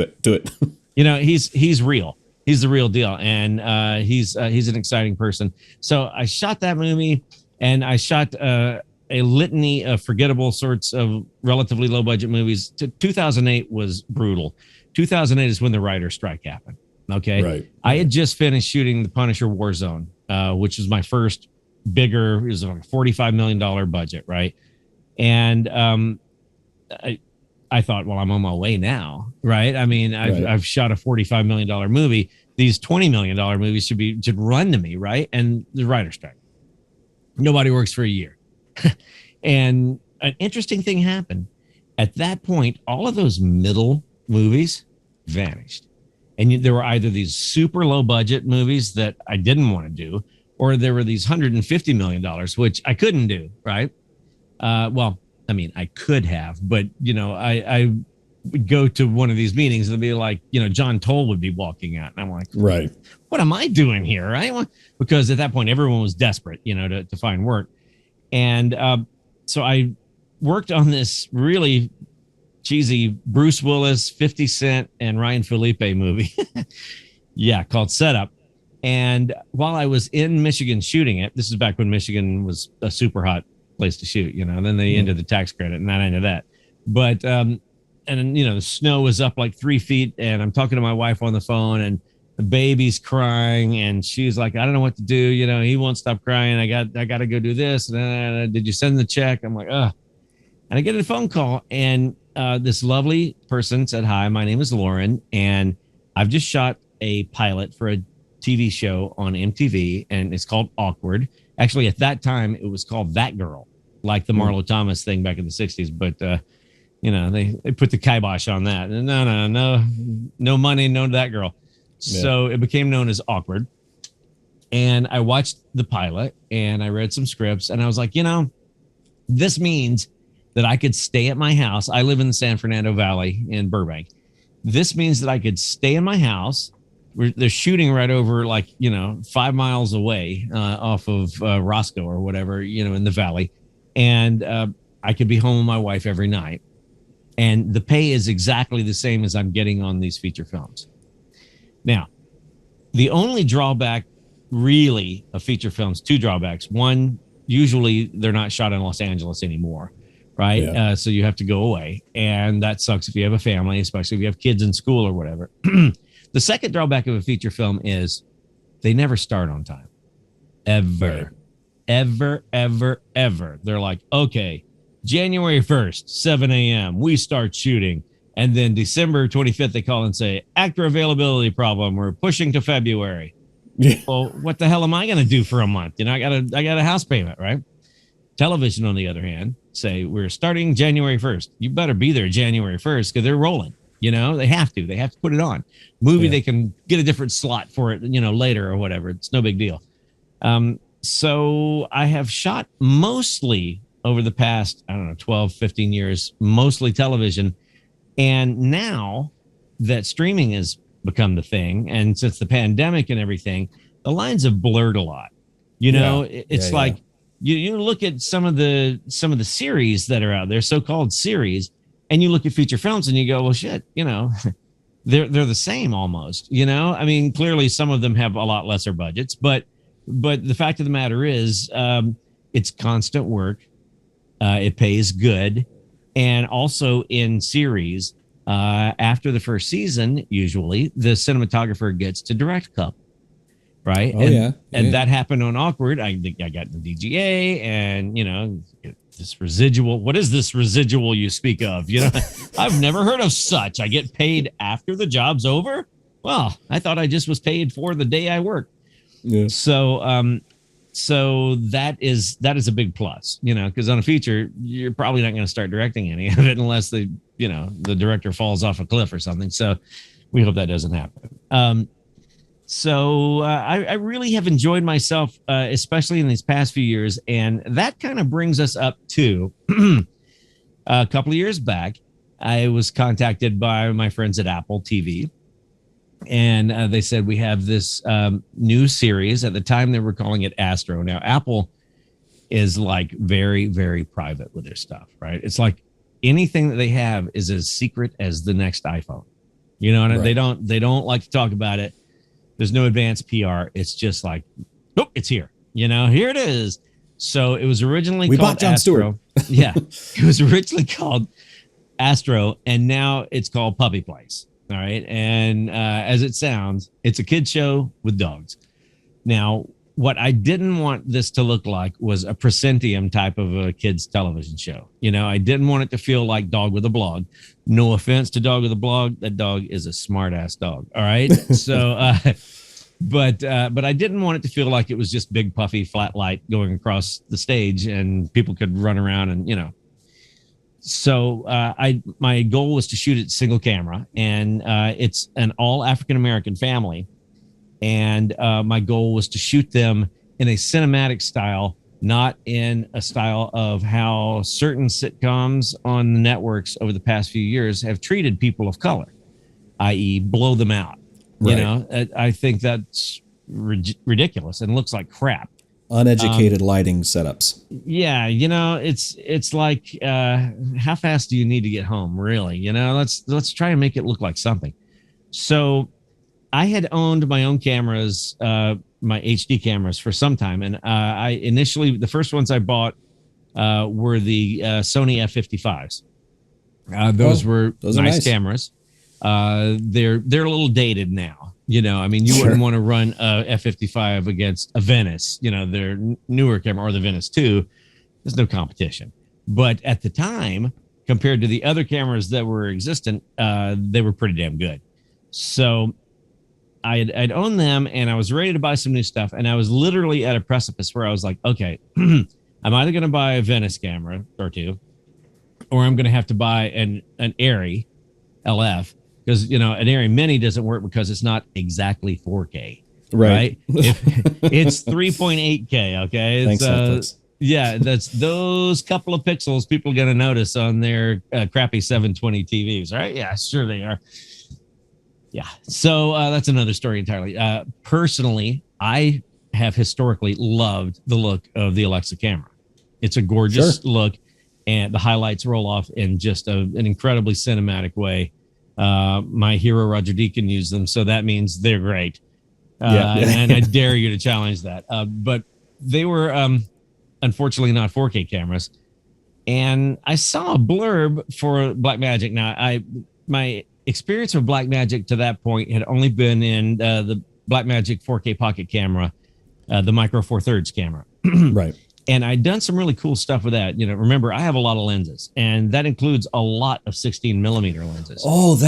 You know, he's real. He's the real deal, and he's an exciting person. So I shot that movie, and I shot a litany of forgettable sorts of relatively low budget movies. 2008 was brutal. 2008 is when the writer's strike happened. Okay, right. I had just finished shooting The Punisher Warzone, which was my first bigger. It was a $45 million budget, right? And I thought, well, I'm on my way now, right? I mean, I've shot a $45 million movie. These $20 million movies should run to me, right? And the writer's strike. Nobody works for a year. And an interesting thing happened. At that point, all of those middle movies vanished. And there were either these super low budget movies that I didn't want to do, or there were these $150 million, which I couldn't do, right? Well, I mean, I could have, but, you know, I would go to one of these meetings and it'd be like, you know, John Toll would be walking out. And I'm like, right, what am I doing here? Right? Because at that point, everyone was desperate, you know, to find work. And so I worked on this really cheesy Bruce Willis, 50 Cent, and Ryan Felipe movie. Yeah, called Setup. And while I was in Michigan shooting it, this is back when Michigan was a super hot place to shoot, you know, and then they ended the tax credit and that ended that. But, and you know, the snow was up like 3 feet and I'm talking to my wife on the phone and the baby's crying and she's like, I don't know what to do. You know, he won't stop crying. I got to go do this. And did you send the check? I'm like, ugh. And I get a phone call and this lovely person said, hi, my name is Lauren. And I've just shot a pilot for a TV show on MTV and it's called Awkward. Actually, at that time, it was called That Girl, like the Marlo Thomas thing back in the 60s. But, you know, they put the kibosh on that. No money, no That Girl. Yeah. So it became known as Awkward. And I watched the pilot and I read some scripts and I was like, you know, this means that I could stay at my house. I live in the San Fernando Valley in Burbank. This means that I could stay in my house. They're shooting right over, like, you know, 5 miles away off of Roscoe or whatever, you know, in the valley. And I could be home with my wife every night. And the pay is exactly the same as I'm getting on these feature films. Now, the only drawback really of feature films, 2 drawbacks. One, usually they're not shot in Los Angeles anymore, right? Yeah. So you have to go away. And that sucks if you have a family, especially if you have kids in school or whatever. The second drawback of a feature film is they never start on time. Ever. They're like, okay, January 1st, 7 a.m., we start shooting. And then December 25th, they call and say, actor availability problem. We're pushing to February. Yeah. Well, what the hell am I going to do for a month? You know, I got a house payment, right? Television, on the other hand, say we're starting January 1st. You better be there January 1st because they're rolling. You know, they have to put it on. Movie, They can get a different slot for it, you know, later or whatever. It's no big deal. So I have shot mostly over the past, 12, 15 years, mostly television. And now that streaming has become the thing, and since the pandemic and everything, the lines have blurred a lot. You know, it's like you look at some of the series that are out there, so-called series, and you look at feature films and you go, well, shit, you know, they're the same almost, you know? I mean, clearly some of them have a lot lesser budgets, but the fact of the matter is it's constant work. It pays good. And also in series, after the first season, usually the cinematographer gets to direct a couple. Right. Oh, and that happened on Awkward. I think I got the DGA and, you know, this residual. What is this residual you speak of? You know, I've never heard of such. I get paid after the job's over. Well, I thought I just was paid for the day I worked. Yeah. So So that is a big plus, because on a feature, you're probably not going to start directing any of it unless the director falls off a cliff or something. So we hope that doesn't happen. I really have enjoyed myself, especially in these past few years. And that kind of brings us up to a couple of years back. I was contacted by my friends at Apple TV. And they said, we have this new series. At the time, they were calling it Astro. Now, Apple is like very, very private with their stuff, right? It's like anything that they have is as secret as the next iPhone. And right. They don't like to talk about it. There's no advanced PR. It's just like, oh, it's here. Here it is. So it was originally called bought Jon Astro. Stewart. Yeah, it was originally called Astro, and now it's called Puppy Place. All right. And as it sounds, it's a kid show with dogs. Now, what I didn't want this to look like was a proscenium type of a kid's television show. I didn't want it to feel like Dog with a Blog. No offense to Dog with a Blog. That dog is a smart ass dog. All right. So, but I didn't want it to feel like it was just big, puffy, flat light going across the stage and people could run around and, So my goal was to shoot it single camera, and it's an all African-American family. And my goal was to shoot them in a cinematic style, not in a style of how certain sitcoms on the networks over the past few years have treated people of color, i.e. blow them out. Right. I think that's ridiculous and looks like crap. Uneducated lighting setups. Yeah, it's like how fast do you need to get home, really? Let's try and make it look like something. So I had owned my own cameras, my HD cameras for some time, and I initially the first ones I bought were the Sony F55s. Those were nice cameras. They're a little dated now. You wouldn't want to run a F55 against a Venice, their newer camera, or the Venice 2. There's no competition. But at the time, compared to the other cameras that were existent, they were pretty damn good. So I'd owned them, and I was ready to buy some new stuff. And I was literally at a precipice where I was like, okay, I'm either going to buy a Venice camera or two, or I'm going to have to buy an Arri LF. Because, an Arri Mini doesn't work because it's not exactly 4K. Right? It's 3.8K, okay? Thanks, Netflix. Yeah, that's those couple of pixels people are going to notice on their crappy 720 TVs, right? Yeah, sure they are. Yeah, so that's another story entirely. Personally, I have historically loved the look of the Alexa camera. It's a gorgeous look, and the highlights roll off in just an incredibly cinematic way. My hero Roger Deakins used them, so that means they're great. And I dare you to challenge that. But they were unfortunately not 4K cameras. And I saw a blurb for Blackmagic. Now, my experience with Blackmagic to that point had only been in the Blackmagic 4K pocket camera, the Micro Four Thirds camera. Right. And I'd done some really cool stuff with that. Remember, I have a lot of lenses, and that includes a lot of 16 millimeter lenses. Oh,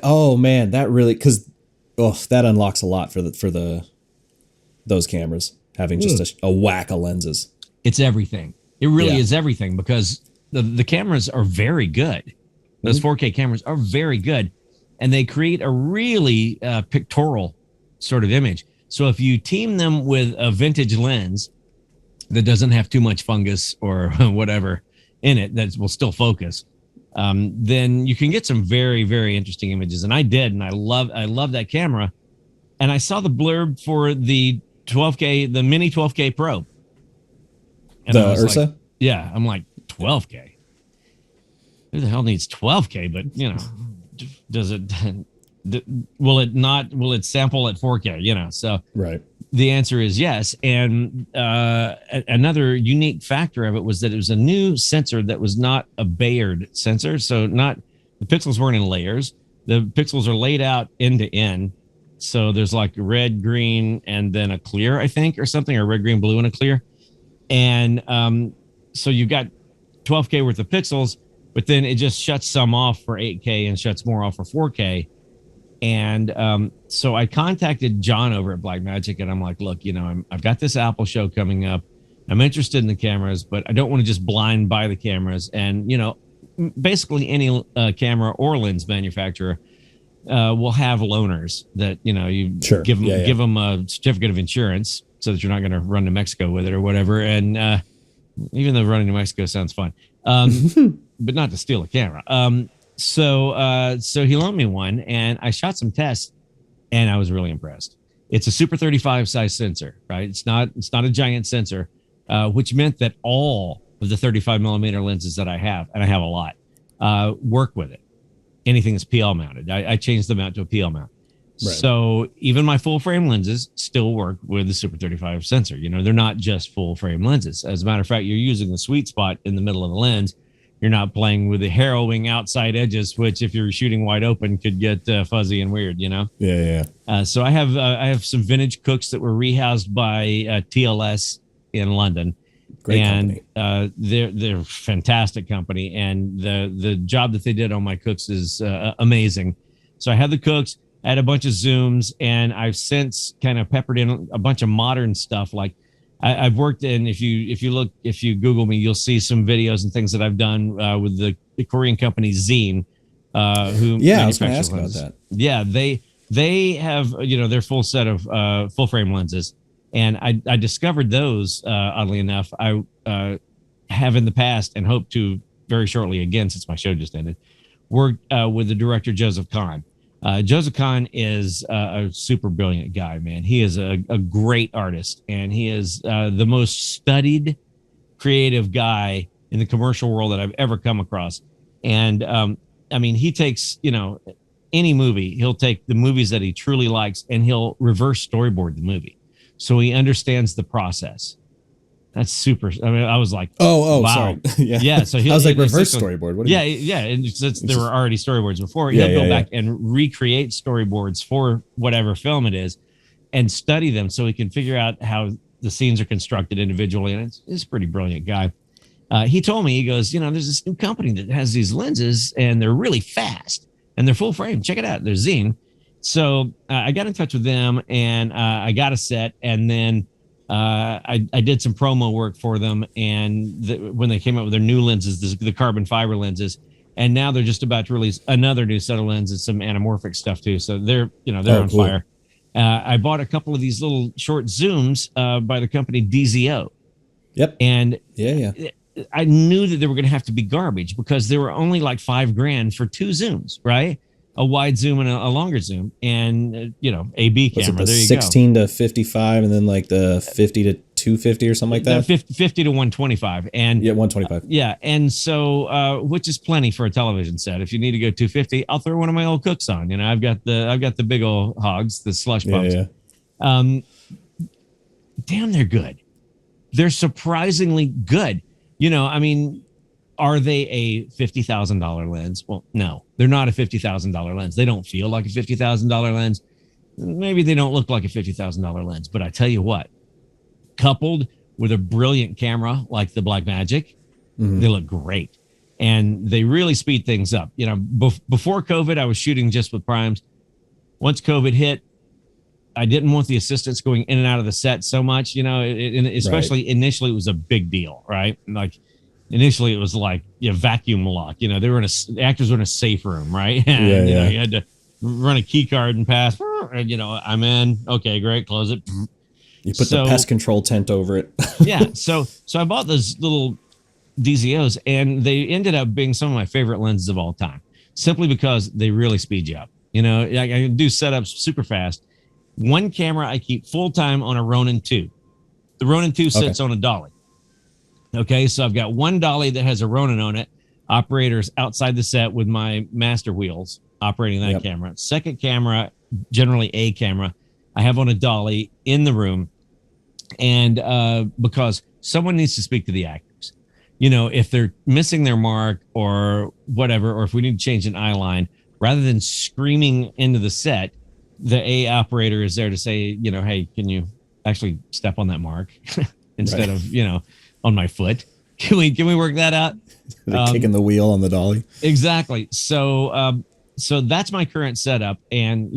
oh man, that really, because that unlocks a lot for those cameras, having just a whack of lenses. It's everything. It really is everything, because the cameras are very good. Those 4K cameras are very good, and they create a really pictorial sort of image. So if you team them with a vintage lens that doesn't have too much fungus or whatever in it that will still focus, then you can get some very, very interesting images. And I did, and I love that camera. And I saw the blurb for the 12K, the Mini 12K Pro. And the Ursa? Like, yeah, I'm like, 12K? Who the hell needs 12K? But, does it, will it sample at 4K? So right. The answer is yes. And another unique factor of it was that it was a new sensor that was not a Bayard sensor. So the pixels weren't in layers. The pixels are laid out end to end. So there's like red, green, and then a clear, I think, or something, or red, green, blue, and a clear. And so you've got 12K worth of pixels, but then it just shuts some off for 8K and shuts more off for 4K. And so I contacted John over at Blackmagic, and I'm like, look, I've got this Apple show coming up. I'm interested in the cameras, but I don't want to just blind buy the cameras. And, basically any camera or lens manufacturer will have loaners that, you Sure. give them a certificate of insurance so that you're not going to run to Mexico with it or whatever. And even though running to Mexico sounds fun, but not to steal a camera. So he loaned me one, and I shot some tests, and I was really impressed. It's a Super 35 size sensor, right? It's not a giant sensor, which meant that all of the 35 millimeter lenses that I have, and I have a lot, work with it. Anything that's PL mounted, I changed them out to a PL mount. Right. So even my full frame lenses still work with the Super 35 sensor. They're not just full frame lenses. As a matter of fact, you're using the sweet spot in the middle of the lens. You're not playing with the harrowing outside edges, which if you're shooting wide open could get fuzzy and weird, Yeah. So I have some vintage Cooks that were rehoused by TLS in London. Great company. They're a fantastic company, and the job that they did on my Cooks is amazing. So I had the Cooks, I had a bunch of zooms, and I've since kind of peppered in a bunch of modern stuff. Like I've worked in, if you Google me, you'll see some videos and things that I've done with the Korean company Zine. I was going to ask about that. Yeah, they have their full set of full frame lenses. And I discovered those, oddly enough, I have in the past and hope to very shortly again, since my show just ended, worked with the director, Joseph Kahn. Joseph Kahn is a super brilliant guy, man. He is a great artist, and he is the most studied creative guy in the commercial world that I've ever come across. And he takes, any movie, he'll take the movies that he truly likes and he'll reverse storyboard the movie. So he understands the process. That's super. I was like, wow. Sorry. Yeah. So I was like, reverse storyboard. What yeah. And since there were already storyboards before, he'll go back and recreate storyboards for whatever film it is and study them so he can figure out how the scenes are constructed individually. And it's a pretty brilliant guy. He told me, he goes, there's this new company that has these lenses and they're really fast and they're full frame. Check it out. They're Zine. So I got in touch with them, and I got a set, and then I did some promo work for them. And when they came out with their new lenses, the carbon fiber lenses, and now they're just about to release another new set of lenses, some anamorphic stuff too. So they're on fire. I bought a couple of these little short zooms by the company DZO. Yep. And I knew that they were going to have to be garbage because they were only like $5,000 for two zooms, right? A wide zoom and a longer zoom, and AB camera. There you 16 to 55, and then like the 50 to 250 or something like that. 50 to 125, and 125. Yeah, and so which is plenty for a television set. If you need to go 250, I'll throw one of my old Cooks on. I've got the big old hogs, the slush pumps. Damn, they're good. They're surprisingly good. Are they a $50,000 lens? Well, no, they're not a $50,000 lens. They don't feel like a $50,000 lens. Maybe they don't look like a $50,000 lens, but I tell you what, coupled with a brilliant camera like the Blackmagic, they look great. And they really speed things up. Before COVID, I was shooting just with primes. Once COVID hit, I didn't want the assistants going in and out of the set so much, especially initially it was a big deal, right? Like, initially, it was like vacuum lock. The actors were in a safe room, right? And you had to run a key card and pass. And I'm in. Okay, great. Close it. You put the pest control tent over it. So I bought those little DZOs, and they ended up being some of my favorite lenses of all time, simply because they really speed you up. I can do setups super fast. One camera I keep full time on a Ronin 2. The Ronin 2 sits on a dolly. Okay, so I've got one dolly that has a Ronin on it. Operators outside the set with my master wheels operating that camera. Second camera, generally a camera, I have on a dolly in the room. And because someone needs to speak to the actors. If they're missing their mark or whatever, or if we need to change an eye line, rather than screaming into the set, the A operator is there to say, hey, can you actually step on that mark instead of, on my foot? Can we work that out? Kicking the wheel on the dolly. Exactly. So so that's my current setup. And,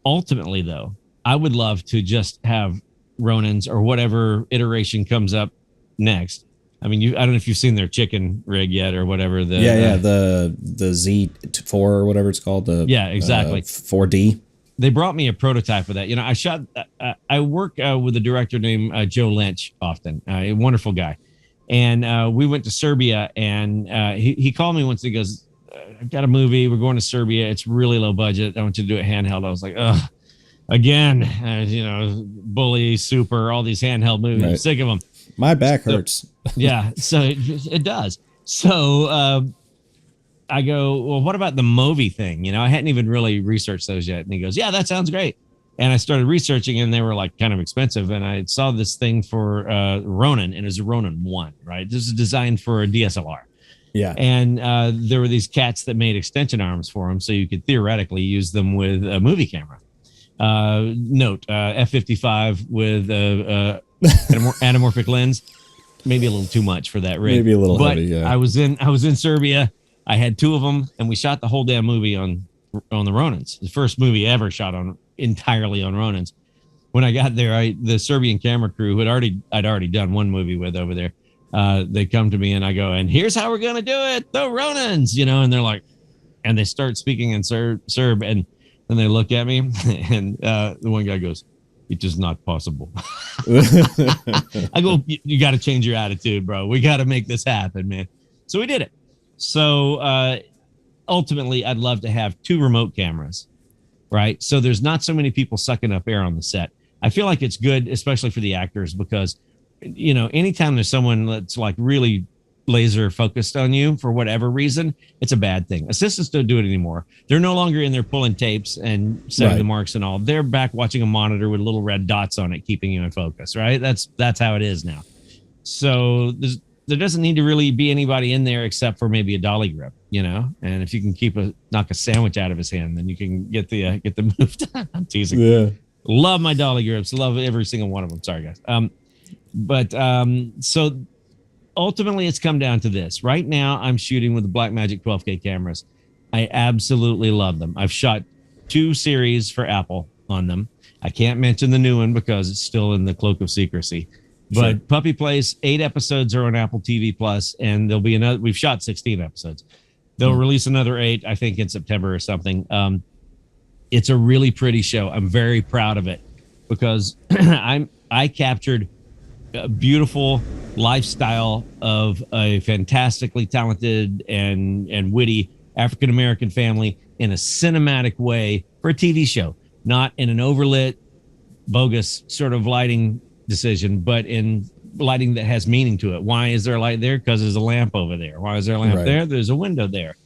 ultimately though, I would love to just have Ronins or whatever iteration comes up next. I mean, I don't know if you've seen their chicken rig yet or whatever. The Z4 or whatever it's called. Exactly. 4D. They brought me a prototype of that. I work with a director named Joe Lynch often, a wonderful guy. And we went to Serbia, and he called me once. He goes, I've got a movie. We're going to Serbia. It's really low budget. I want you to do it handheld. I was like, ugh, again, Bully, Super, all these handheld movies. Right. I'm sick of them. My back hurts. Yeah, so it does. So I go, well, what about the Movi thing? I hadn't even really researched those yet. And he goes, yeah, that sounds great. And I started researching, and they were like kind of expensive. And I saw this thing for Ronin, and it was a Ronin 1, right? This is designed for a DSLR. Yeah. And there were these cats that made extension arms for them, so you could theoretically use them with a movie camera. Note, F55 with anamorphic lens. Maybe a little too much for that rig. Maybe a little heavy, yeah. I was in Serbia. I had 2 of them, and we shot the whole damn movie on the Ronins. The first movie ever shot entirely on Ronins. When I got there, the Serbian camera crew who I'd already done one movie with over there. They come to me and I go, and here's how we're gonna do it, the Ronins, and they're like, and they start speaking in Serb, and then they look at me, and the one guy goes, it is not possible. I go, you got to change your attitude, bro. We got to make this happen, man. So we did it. So ultimately, I'd love to have 2 remote cameras, right? So there's not so many people sucking up air on the set. I feel like it's good, especially for the actors, because, anytime there's someone that's like really laser focused on you for whatever reason, it's a bad thing. Assistants don't do it anymore. They're no longer in there pulling tapes and setting the marks and all. They're back watching a monitor with little red dots on it, keeping you in focus, right? That's how it is now. So there doesn't need to really be anybody in there except for maybe a dolly grip, and if you can knock a sandwich out of his hand, then you can get the move done. I'm teasing. Yeah. Love my dolly grips. Love every single one of them. Sorry, guys. So ultimately, it's come down to this. Right now, I'm shooting with the Blackmagic 12K cameras. I absolutely love them. I've shot 2 series for Apple on them. I can't mention the new one because it's still in the cloak of secrecy. But sure. Puppy Place, 8 episodes are on Apple TV Plus, and there'll be another. We've shot 16 episodes. They'll release another 8, I think, in September or something. It's a really pretty show. I'm very proud of it because I captured a beautiful lifestyle of a fantastically talented and witty African-American family in a cinematic way for a TV show, not in an overlit, bogus sort of lighting decision, but in lighting that has meaning to it. Why is there a light there? Because there's a lamp over there. Why is there a lamp there? There's a window there.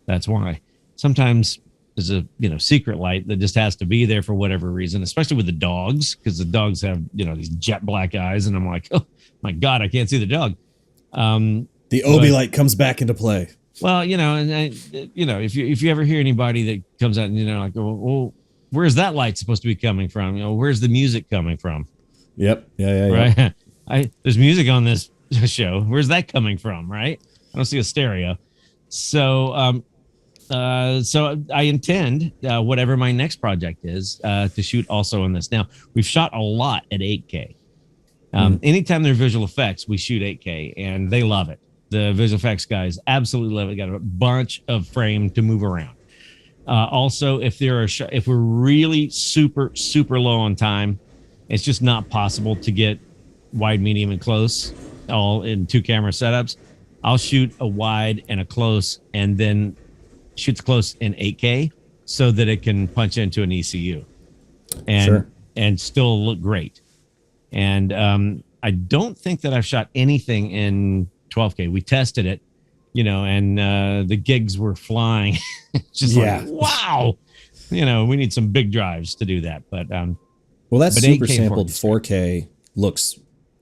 That's why. Sometimes there's a secret light that just has to be there for whatever reason, especially with the dogs, because the dogs have these jet black eyes, and I'm like, oh my god, I can't see the dog. The Obi light comes back into play. Well, if you ever hear anybody that comes out and like, well, where's that light supposed to be coming from? Where's the music coming from? Yep. Yeah. Right. There's music on this show. Where's that coming from? Right. I don't see a stereo. So I intend, whatever my next project is, to shoot also on this. Now, we've shot a lot at 8K. Anytime there are visual effects, we shoot 8K, and they love it. The visual effects guys absolutely love it. Got a bunch of frame to move around. Also, if we're really super, super low on time, it's just not possible to get wide, medium, and close all in 2 camera setups. I'll shoot a wide and a close, and then shoots close in 8K so that it can punch into an ECU and still look great. And I don't think that I've shot anything in 12K. We tested it, and the gigs were flying. It's just like, wow, we need some big drives to do that. But that super sampled 4K looks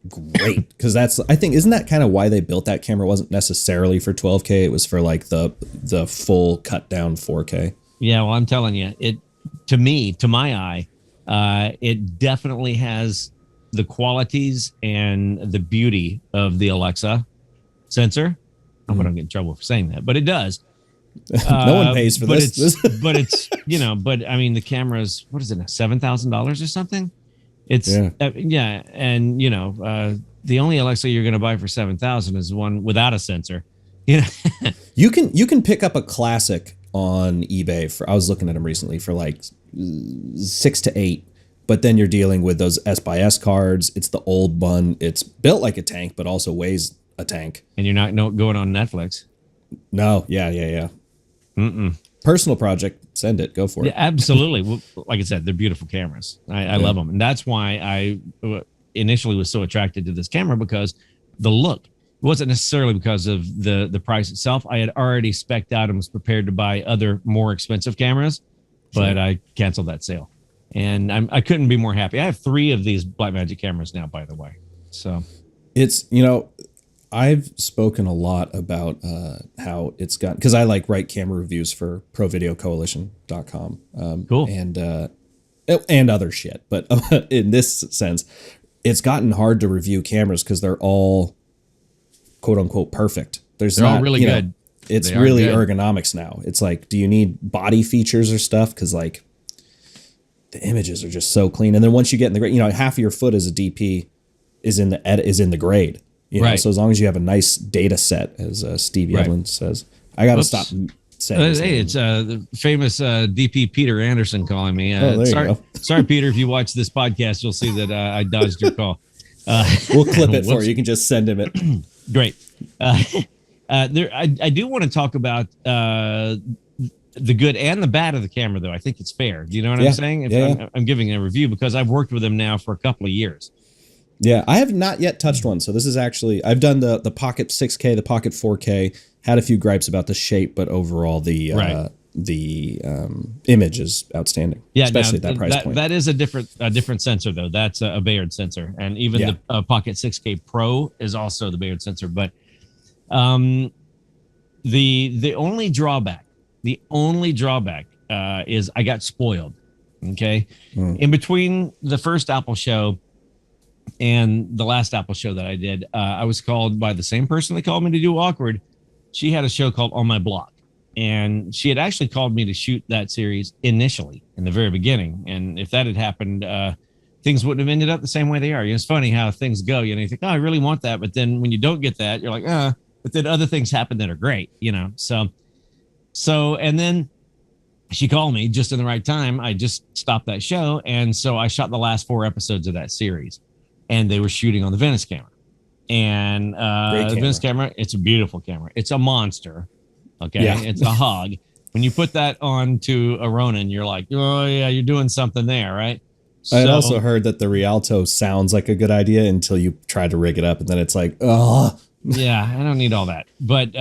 great, because I think isn't that kind of why they built that camera? It wasn't necessarily for 12K, it was for like the full cut down 4K. Yeah, well, I'm telling you, to my eye, it definitely has the qualities and the beauty of the Alexa sensor. I hope I don't get in trouble for saying that, but it does. No one pays for but this. but it's, but I mean, the camera's, what is it, $7,000 or something? It's yeah. And the only Alexa you're going to buy for 7,000 is one without a sensor. You can pick up a classic on eBay for, I was looking at them recently, for like 6 to 8, but then you're dealing with those S/S cards. It's the old bun. It's built like a tank, but also weighs a tank. And you're not going on Netflix. No, yeah. Personal project, send it, go for it. Yeah, absolutely. Well, like I said, they're beautiful cameras. I love them, and that's why I initially was so attracted to this camera, because the look. It wasn't necessarily because of the price itself. I had already spec'd out and was prepared to buy other more expensive cameras, but I canceled that sale, and I couldn't be more happy. I have 3 of these Blackmagic cameras now, by the way. So it's, I've spoken a lot about how it's got, because I write camera reviews for provideocoalition.com. Cool. And other shit. But in this sense, it's gotten hard to review cameras because they're all quote unquote perfect. They're all really good. It's really good. Ergonomics now. It's like, do you need body features or stuff? Because the images are just so clean. And then once you get in the grade, half of your foot as a DP is in the grade. Right. So as long as you have a nice data set, as Steve Yedlin says, I got to stop saying hey, it's the famous DP Peter Anderson calling me. Sorry, Peter, if you watch this podcast, you'll see that I dodged your call. We'll clip it for you. You can just send him it. Great. I do want to talk about the good and the bad of the camera, though. I think it's fair. Do you know what I'm saying? I'm giving a review because I've worked with them now for a couple of years. Yeah, I have not yet touched one. So this is actually, I've done the Pocket 6K, the Pocket 4K, had a few gripes about the shape, but overall the image is outstanding. Yeah, especially at that price point. That is a different sensor, though. That's a Bayard sensor, and even the Pocket 6K Pro is also the Bayard sensor. But the only drawback is I got spoiled. Okay, in between the first Apple show and the last Apple show that I did, I was called by the same person that called me to do Awkward. She had a show called On My Block, and she had actually called me to shoot that series initially in the very beginning. And if that had happened, things wouldn't have ended up the same way they are. It's funny how things go. You think, oh, I really want that. But then when you don't get that, you're like, but then other things happen that are great, So, and then she called me just in the right time. I just stopped that show. And so I shot the last 4 episodes of that series, and they were shooting on the Venice camera. And the Venice camera, it's a beautiful camera. It's a monster. Okay. Yeah. It's a hog. When you put that onto a Ronin, you're like, oh yeah, you're doing something there, right? I had also heard that the Rialto sounds like a good idea until you try to rig it up, and then it's like, oh. Yeah, I don't need all that. But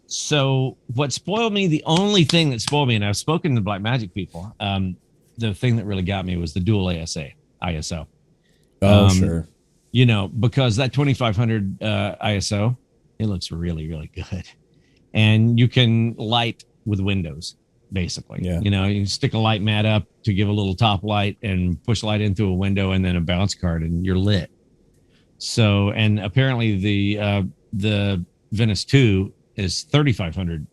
so what spoiled me, the only thing that spoiled me, and I've spoken to Blackmagic people, the thing that really got me was the dual ISO. Oh, sure. Because that 2500 ISO, it looks really, really good. And you can light with windows, basically. Yeah. You stick a light mat up to give a little top light and push light into a window and then a bounce card, and you're lit. So, and apparently the Venice 2 is 3500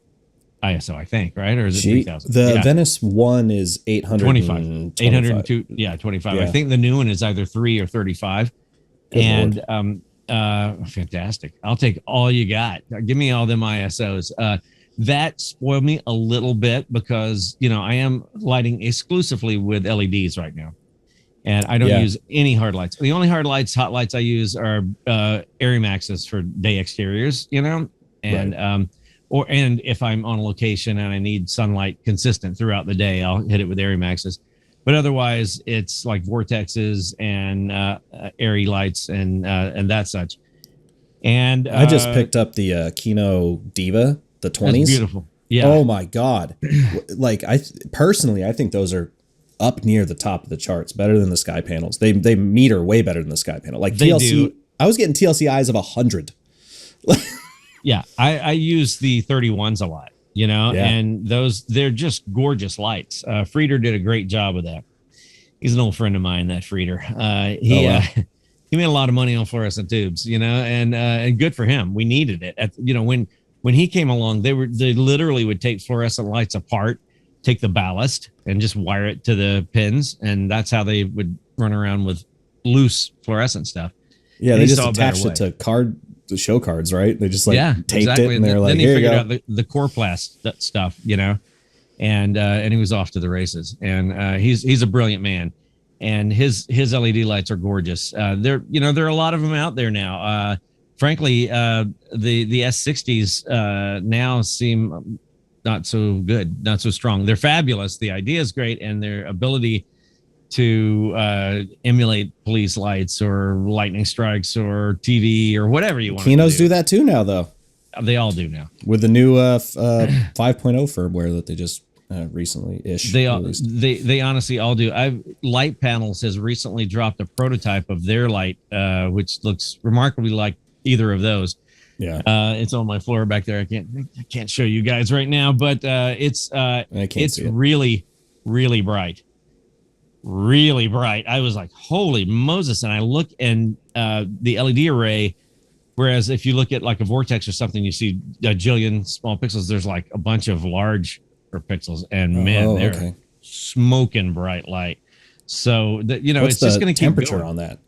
ISO, I think, right? Or is it 3000? The Venice 1 is 825. 802. Yeah, 25. Yeah. I think the new one is either 3 or 35. Good Lord. Fantastic. I'll take all you got. Give me all them ISOs. That spoiled me a little bit because, I am lighting exclusively with LEDs right now. And I don't use any hard lights. The only hot lights I use are Arimaxes for day exteriors, and right. And if I'm on a location and I need sunlight consistent throughout the day, I'll hit it with Arimaxes. But otherwise, it's like vortexes and airy lights and that such. And I just picked up the Kino Diva, the 20s. That's beautiful. Yeah. Oh my God. I think those are up near the top of the charts, better than the Sky panels. They meter way better than the Sky panel. Like TLC, do. I was getting TLC eyes of 100. Yeah, I use the 31s a lot, and they're just gorgeous lights. Frieder did a great job with that. He's an old friend of mine, that Frieder. He made a lot of money on fluorescent tubes, and good for him. We needed it. When when he came along, they literally would take fluorescent lights apart, take the ballast, and just wire it to the pins, and that's how they would run around with loose fluorescent stuff. Yeah, And they he just saw a better attached it to show cards, right? They just taped exactly. it, and they're like, then he here you figured go. out the Coroplast stuff, and he was off to the races. And he's a brilliant man, and his LED lights are gorgeous. There are a lot of them out there now. Frankly, the S60s now seem not so good, not so strong. They're fabulous. The idea is great, and their ability to emulate police lights or lightning strikes or TV or whatever you want. Kinos do that too now, though. They all do now with the new 5.0 firmware that they just recently released. They honestly all do. Light Panels has recently dropped a prototype of their light, which looks remarkably like either of those. Yeah, it's on my floor back there. I can't show you guys right now, but it's really, really bright. Really bright. I was like, holy Moses. And I look, and the LED array, whereas if you look at like a Vortex or something, you see a jillion small pixels. There's like a bunch of larger pixels, and they're smoking bright light. So what's it's just going to keep temperature going. On that?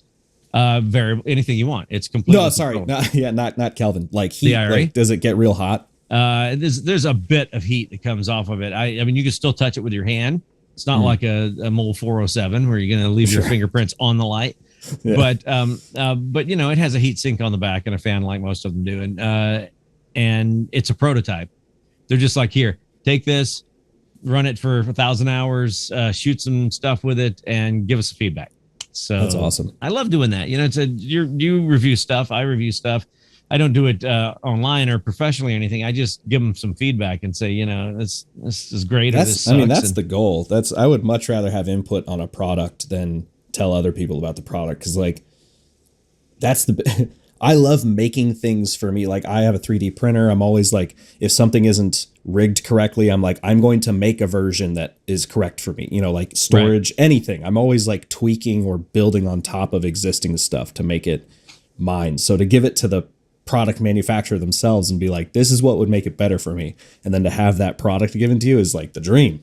Variable, anything you want. It's completely. No, sorry, not Kelvin. Like heat. The IRA? Like, does it get real hot? There's a bit of heat that comes off of it. I mean, you can still touch it with your hand. It's not like a Mole 407 where you're going to leave your fingerprints on the light. Yeah. But it has a heat sink on the back and a fan like most of them do. And it's a prototype. They're just like, here, take this, run it for 1,000 hours, shoot some stuff with it, and give us feedback. So that's awesome. I love doing that. You review stuff. I review stuff. I don't do it online or professionally or anything. I just give them some feedback and say, this is great. That's the goal. I would much rather have input on a product than tell other people about the product. Cause I love making things for me. Like I have a 3D printer. I'm always like, if something isn't rigged correctly, I'm like, I'm going to make a version that is correct for me, like storage, anything. I'm always like tweaking or building on top of existing stuff to make it mine. So to give it to the product manufacturer themselves and be like, this is what would make it better for me, and then to have that product given to you is like the dream.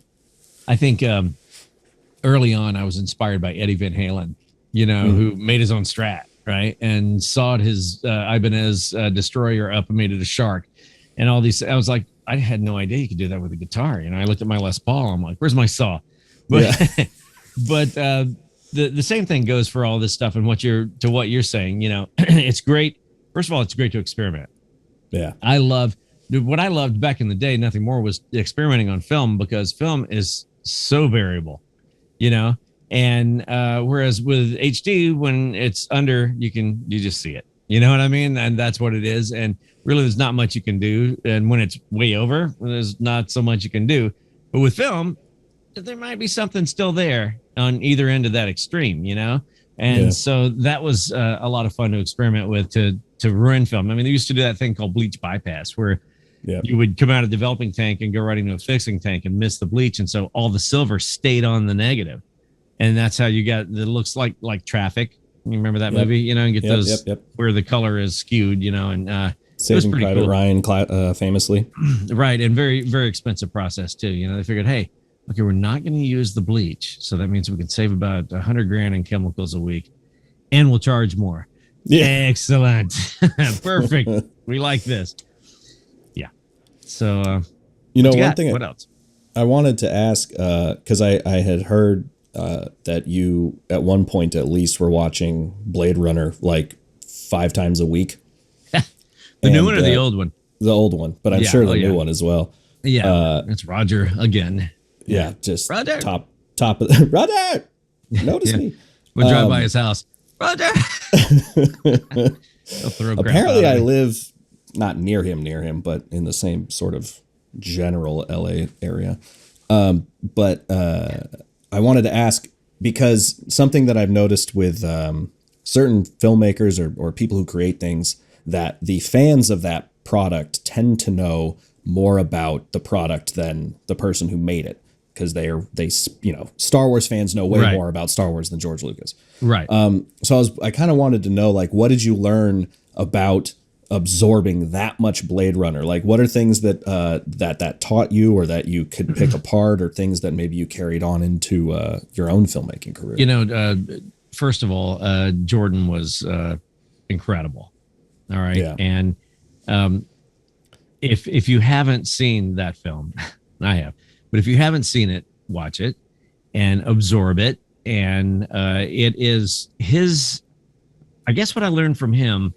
I think early on I was inspired by Eddie Van Halen, who made his own Strat, right, and sawed his Ibanez Destroyer up and made it a Shark, and all these. I was like, I had no idea you could do that with a guitar. I looked at my Les Paul. I'm like, where's my saw? But but the same thing goes for all this stuff and what you're saying. It's great. First of all, it's great to experiment. Yeah. What I loved back in the day, nothing more, was experimenting on film, because film is so variable, and whereas with HD, when it's under, you just see it, you know what I mean? And that's what it is. And really there's not much you can do. And when it's way over, there's not so much you can do. But with film, there might be something still there on either end of that extreme, And so that was a lot of fun to experiment with to ruin film. I mean, they used to do that thing called bleach bypass, where you would come out of developing tank and go right into a fixing tank and miss the bleach. And so all the silver stayed on the negative. And that's how you got, it looks like Traffic. You remember that movie, and get those where the color is skewed, and Saving Private Ryan famously. Right. And very, very expensive process too. They figured, hey, okay, we're not going to use the bleach. So that means we can save about $100,000 in chemicals a week, and we'll charge more. Yeah. Excellent. Perfect. We like this. Yeah. So, one thing. What else? I wanted to ask, because I had heard that you, at one point at least, were watching Blade Runner like 5 times a week. The new one or the old one? The old one, but I'm sure the new one as well. Yeah. It's Roger again. Yeah, just Roger. top of the Roger. Notice me. We'll drive by his house. Roger. Apparently, I live not near him, but in the same sort of general LA area. But I wanted to ask, because something that I've noticed with certain filmmakers or people who create things, that the fans of that product tend to know more about the product than the person who made it, because Star Wars fans know way more about Star Wars than George Lucas. Right. So I kind of wanted to know, like, what did you learn about absorbing that much Blade Runner? Like, what are things that that taught you, or that you could pick apart, or things that maybe you carried on into your own filmmaking career? You know, first of all, Jordan was incredible. All right. Yeah. And if you haven't seen that film, I have, but if you haven't seen it, watch it and absorb it. And it is his, I guess what I learned from him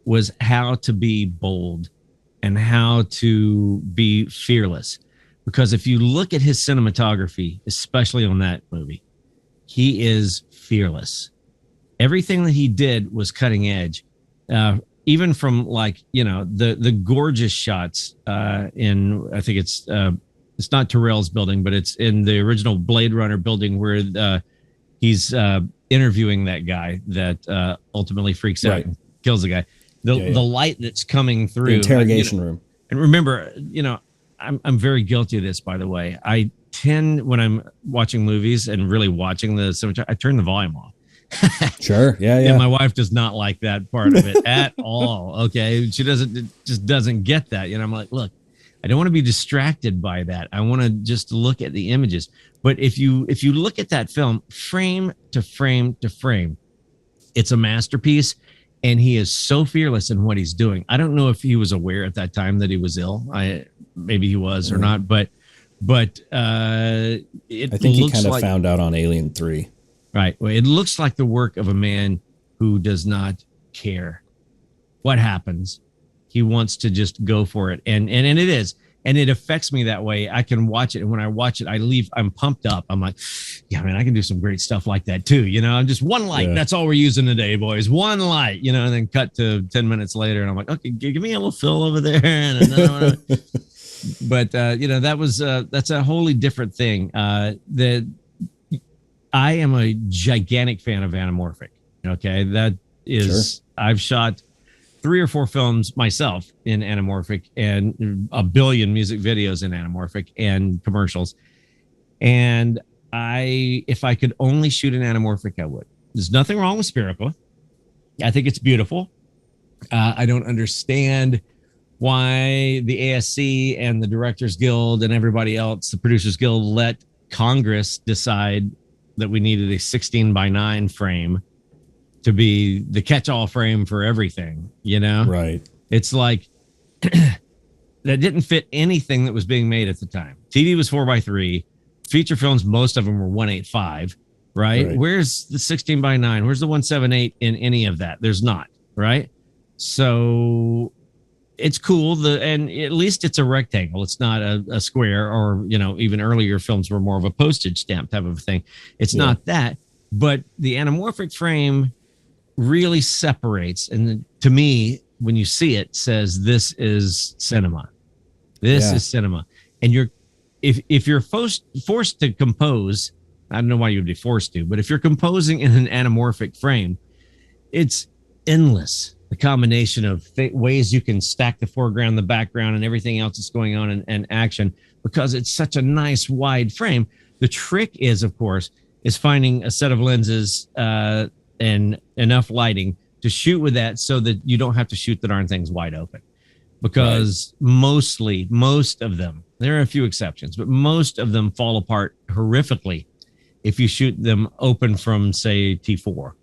was how to be bold and how to be fearless. Because if you look at his cinematography, especially on that movie, he is fearless. Everything that he did was cutting edge. Even from, like, you know, the gorgeous shots in, I think it's not Terrell's building, but it's in the original Blade Runner building where he's interviewing that guy that ultimately freaks out and kills the guy. The light that's coming through the interrogation room. And remember, you know, I'm very guilty of this, by the way. I tend, when I'm watching movies and really watching the cinematography, I turn the volume off. Sure. Yeah. And my wife does not like that part of it at all. Okay. She just doesn't get that. You know, I'm like, look, I don't want to be distracted by that. I want to just look at the images. But if you look at that film frame to frame to frame, it's a masterpiece. And he is so fearless in what he's doing. I don't know if he was aware at that time that he was ill. Maybe he was or not, but I think he kind of found out on Alien 3. Right. Well, it looks like the work of a man who does not care what happens. He wants to just go for it. And it is. And it affects me that way. I can watch it. And when I watch it, I'm pumped up. I'm like, yeah, man, I can do some great stuff like that too. You know, I'm just one light. Yeah. That's all we're using today, boys. One light, you know, and then cut to 10 minutes later. And I'm like, okay, give me a little fill over there. And another one. But, you know, that's a wholly different thing. I am a gigantic fan of anamorphic. Okay. That is, sure. I've shot 3 or 4 films myself in anamorphic and a billion music videos in anamorphic and commercials. And if I could only shoot in anamorphic, I would. There's nothing wrong with spherical. I think it's beautiful. I don't understand why the ASC and the Directors Guild and everybody else, the Producers Guild, let Congress decide that we needed a 16:9 frame to be the catch-all frame for everything, you know? Right. It's like that didn't fit anything that was being made at the time. TV was 4:3. Feature films, most of them were 1.85, right? Where's the 16:9? Where's the 1.78 in any of that? There's not, right? So it's cool. And at least it's a rectangle. It's not a square, or, you know, even earlier films were more of a postage stamp type of thing. It's not that, but the anamorphic frame really separates, and to me, when you see it, says this is cinema. This is cinema. And if you're forced to compose, I don't know why you would be forced to, but if you're composing in an anamorphic frame, it's endless. The combination of ways you can stack the foreground, the background, and everything else that's going on in action, because it's such a nice wide frame. The trick is, of course, is finding a set of lenses and enough lighting to shoot with that, so that you don't have to shoot the darn things wide open. Because most of them, there are a few exceptions, but most of them fall apart horrifically if you shoot them open from, say, T4.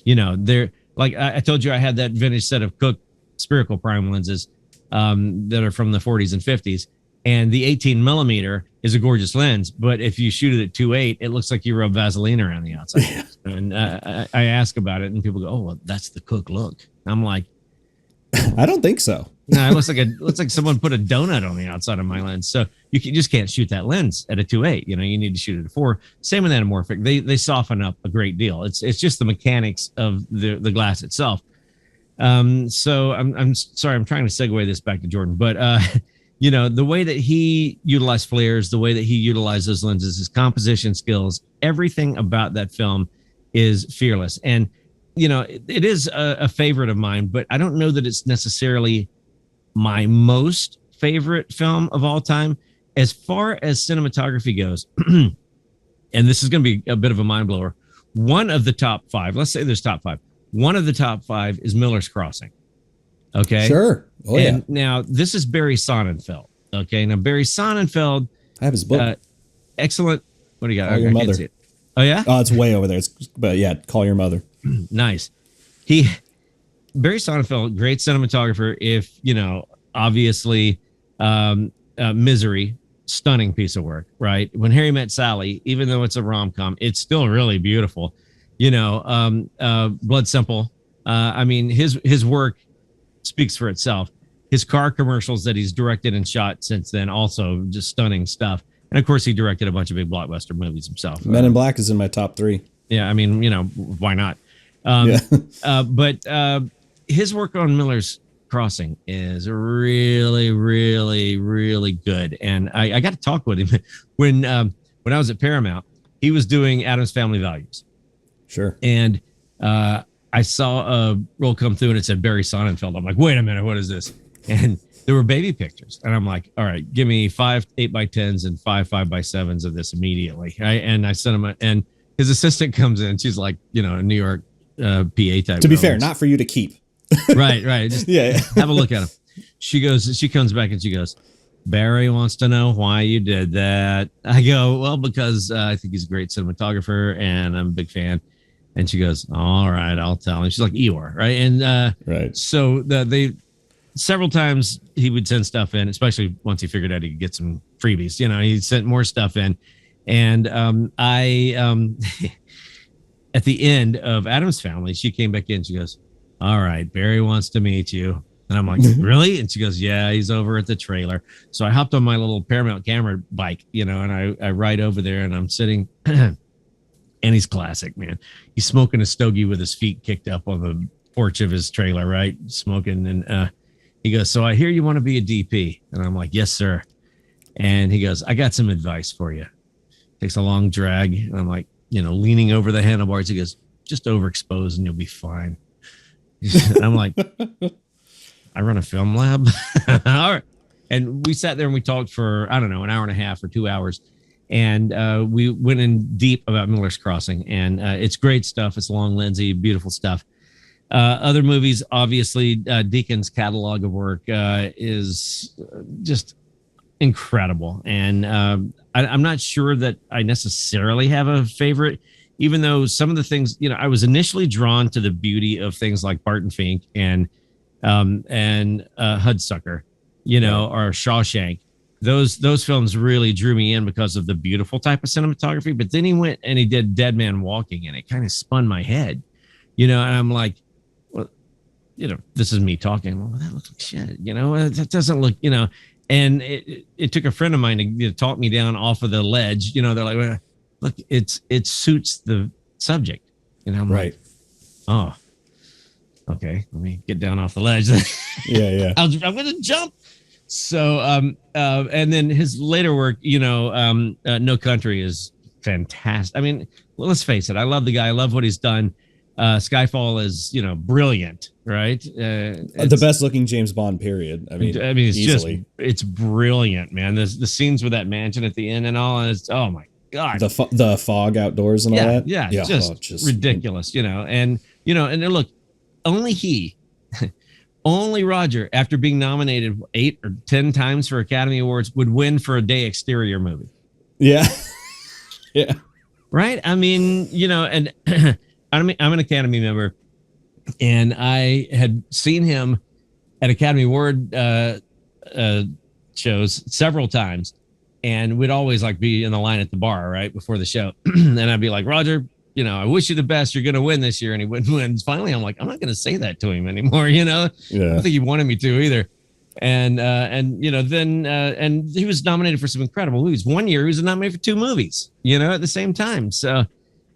You know, they're like, I told you I had that vintage set of Cooke spherical prime lenses that are from the 40s and 50s. And the 18mm is a gorgeous lens, but if you shoot it at 2.8, it looks like you rub Vaseline around the outside. And I ask about it, and people go, "Oh, well, that's the Cooke look." I'm like, I don't think so. No, it looks like someone put a donut on the outside of my lens. So you just can't shoot that lens at a 2.8. You know, you need to shoot it at 4. Same with anamorphic. They soften up a great deal. It's just the mechanics of the glass itself. So I'm sorry, I'm trying to segue this back to Jordan, but you know, the way that he utilized flares, the way that he utilized those lenses, his composition skills, everything about that film is fearless. And, you know, it is a favorite of mine, but I don't know that it's necessarily my most favorite film of all time. As far as cinematography goes, and this is going to be a bit of a mind blower, one of the top 5, let's say there's top 5. One of the top 5 is Miller's Crossing. Okay. Sure. Oh, and yeah. now this is Barry Sonnenfeld. Okay. Now, Barry Sonnenfeld, I have his book. excellent. What do you got? Call Your I Mother. can't see it. Oh, yeah. Oh, it's way over there. But yeah, Call Your Mother. Nice. Barry Sonnenfeld, great cinematographer. If obviously, Misery, stunning piece of work, right? When Harry Met Sally, even though it's a rom-com, it's still really beautiful. Blood Simple. I mean, his work speaks for itself. His car commercials that he's directed and shot since then, also just stunning stuff. And of course, he directed a bunch of big blockbuster movies himself. Men in Black is in my top 3. Yeah, I mean, why not? Yeah. But his work on Miller's Crossing is really, really, really good. And I got to talk with him when I was at Paramount. He was doing Addams Family Values. Sure. And I saw a roll come through and it said Barry Sonnenfeld. I'm like, wait a minute, what is this? And there were baby pictures. And I'm like, all right, give me 5 8x10s and 5 5x7s of this immediately. And I sent him and his assistant comes in. She's like, a New York PA type. To be fair, not for you to keep. Right. Just have a look at him. She comes back and she goes, Barry wants to know why you did that. I go, well, because I think he's a great cinematographer and I'm a big fan. And she goes, all right, I'll tell him. She's like Eeyore, right? And right. So they several times he would send stuff in, especially once he figured out he could get some freebies. He sent more stuff in. And I at the end of Addams Family, she came back in. She goes, all right, Barry wants to meet you. And I'm like, really? And she goes, yeah, he's over at the trailer. So I hopped on my little Paramount camera bike, and I ride over there and I'm sitting and he's classic, man. He's smoking a stogie with his feet kicked up on the porch of his trailer, right? Smoking. And he goes, so I hear you want to be a DP. And I'm like, yes, sir. And he goes, I got some advice for you. Takes a long drag. And I'm like, leaning over the handlebars. He goes, just overexpose and you'll be fine. And I'm like, I run a film lab. All right. And we sat there and we talked for, I don't know, an hour and a half or 2 hours. And we went in deep about Miller's Crossing. And it's great stuff. It's long Lindsay, beautiful stuff. Other movies, obviously, Deacon's catalog of work is just incredible. And I'm not sure that I necessarily have a favorite, even though some of the things, I was initially drawn to the beauty of things like Barton Fink and Hudsucker, or Shawshank. Those films really drew me in because of the beautiful type of cinematography. But then he went and he did Dead Man Walking, and it kind of spun my head, and I'm like, well, this is me talking. Well, that looks like shit, that doesn't look, and it took a friend of mine to talk me down off of the ledge. They're like, well, look, it suits the subject. And I'm right. Like, oh, okay, let me get down off the ledge. Yeah. I'm going to jump. So, and then his later work, No Country is fantastic. I mean, let's face it. I love the guy. I love what he's done. Skyfall is, brilliant, right? The best looking James Bond period. I mean, it's easily. it's brilliant, man. The scenes with that mansion at the end and all, and it's, oh my God. The fog outdoors and all that. Yeah. Just ridiculous, and and look, only Roger, after being nominated 8 or 10 times for Academy Awards, would win for a Day Exterior movie. Yeah. Yeah. Right. I mean, and I'm an Academy member, and I had seen him at Academy Award shows several times, and we'd always be in the line at the bar right before the show, and I'd be like, Roger, I wish you the best. You're going to win this year, and he wouldn't win. Finally, I'm like, I'm not going to say that to him anymore. Yeah. I don't think he wanted me to either. And then he was nominated for some incredible movies. One year he was nominated for 2 movies, at the same time. So,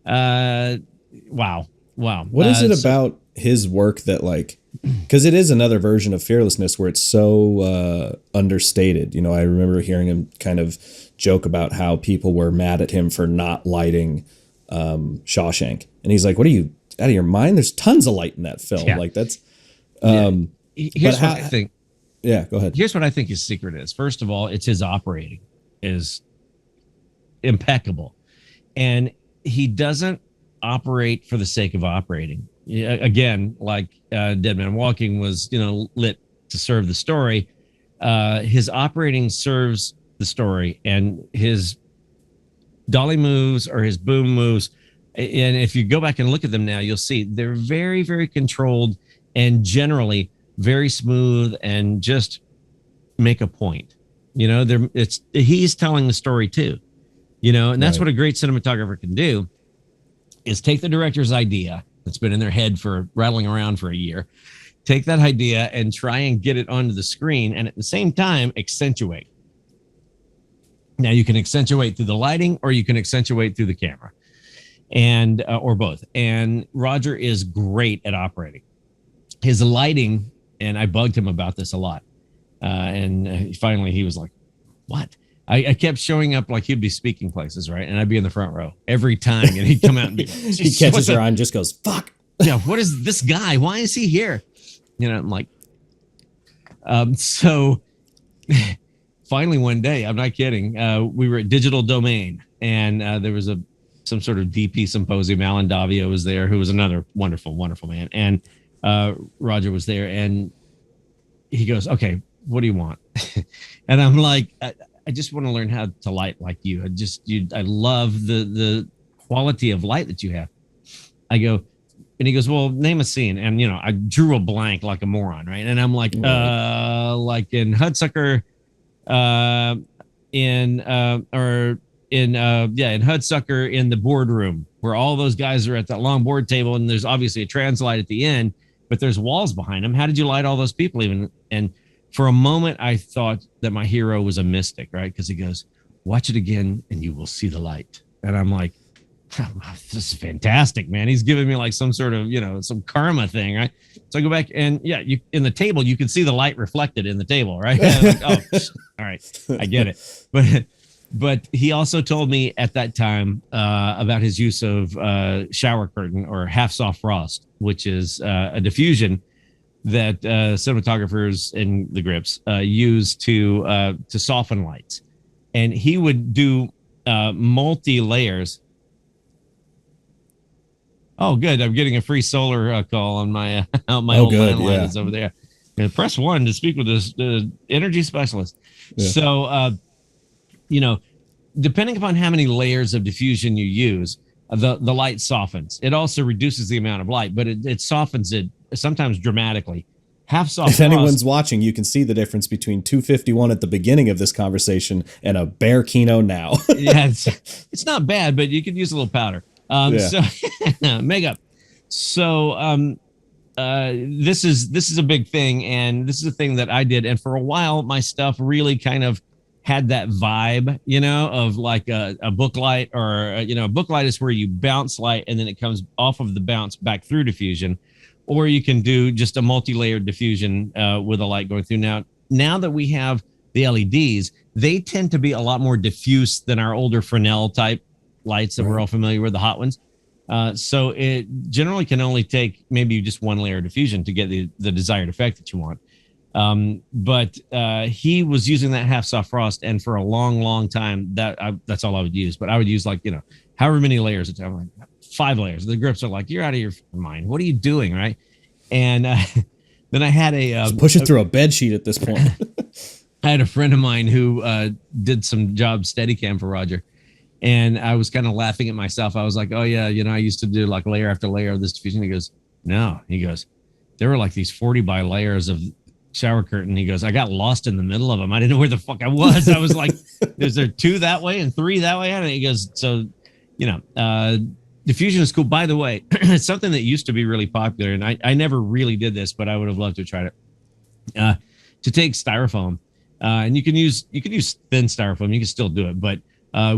wow. What is it about his work that because it is another version of Fearlessness where it's so understated. I remember hearing him kind of joke about how people were mad at him for not lighting Shawshank, and he's like, "What are you, out of your mind? There's tons of light in that film." Yeah. That's. Here's what I think. Yeah, go ahead. Here's what I think his secret is. First of all, it's his operating is impeccable, and he doesn't operate for the sake of operating. again, like Dead Man Walking was, lit to serve the story. His operating serves the story, and his dolly moves or his boom moves. And if you go back and look at them now, you'll see they're very, very controlled and generally very smooth and just make a point. He's telling the story too, and that's what a great cinematographer can do is take the director's idea that's been in their head for rattling around for a year, take that idea and try and get it onto the screen, and at the same time accentuate. Now you can accentuate through the lighting, or you can accentuate through the camera, and or both. And Roger is great at operating his lighting, and I bugged him about this a lot. And finally he was like, what? I kept showing up like he'd be speaking places, right? And I'd be in the front row every time, and he'd come out and be he catches your eye and just goes, fuck. Yeah, what is this guy? Why is he here? I'm like, so finally one day, I'm not kidding, we were at Digital Domain, and there was some sort of DP symposium. Alan Davio was there, who was another wonderful, wonderful man. And Roger was there, and he goes, okay, what do you want? And I'm like, I just want to learn how to light like you. I love the quality of light that you have. I go, and he goes, well, name a scene. And, I drew a blank like a moron, right? And I'm like, like in Hudsucker, in Hudsucker, in the boardroom where all those guys are at that long board table, and there's obviously a translight at the end, but there's walls behind them. How did you light all those people even? And for a moment, I thought that my hero was a mystic, right? Because he goes, watch it again and you will see the light. And I'm like, this is fantastic, man. He's giving me like some sort of, some karma thing, right? So I go back, and in the table, you can see the light reflected in the table, right? Like, oh, all right, I get it. But he also told me at that time about his use of shower curtain or half soft frost, which is a diffusion that cinematographers in the grips use to soften lights. And he would do multi layers. Oh, good. I'm getting a free solar call on my old landline that's over there. Press 1 to speak with the energy specialist. Yeah. So, depending upon how many layers of diffusion you use, the light softens. It also reduces the amount of light, but it softens it sometimes dramatically. Half soft. If anyone's watching, you can see the difference between 251 at the beginning of this conversation and a bare Kino now. Yeah, it's not bad, but you could use a little powder. So makeup. So this is a big thing, and this is a thing that I did. And for a while, my stuff really kind of had that vibe, of like a book light, or a book light is where you bounce light and then it comes off of the bounce back through diffusion, or you can do just a multi-layered diffusion with a light going through. Now that we have the LEDs, they tend to be a lot more diffuse than our older Fresnel type lights that we're all familiar with, the hot ones. So it generally can only take maybe just one layer of diffusion to get the desired effect that you want. But he was using that half soft frost, and for a long, long time, that's all I would use. But I would use however many layers at a time, like 5 layers. The grips are like, you're out of your mind. What are you doing, right? And then I had just push it through a bed sheet at this point. I had a friend of mine who did some job Steadicam for Roger, and I was kind of laughing at myself. I was like, oh yeah, I used to do like layer after layer of this diffusion. He goes, no. He goes, there were like these 40 by layers of shower curtain. He goes, I got lost in the middle of them. I didn't know where the fuck I was. I was like, is there 2 that way and 3 that way? And he goes, so, diffusion is cool. By the way, it's something that used to be really popular, and I never really did this, but I would have loved to try it. To take styrofoam, and you can use thin styrofoam. You can still do it, but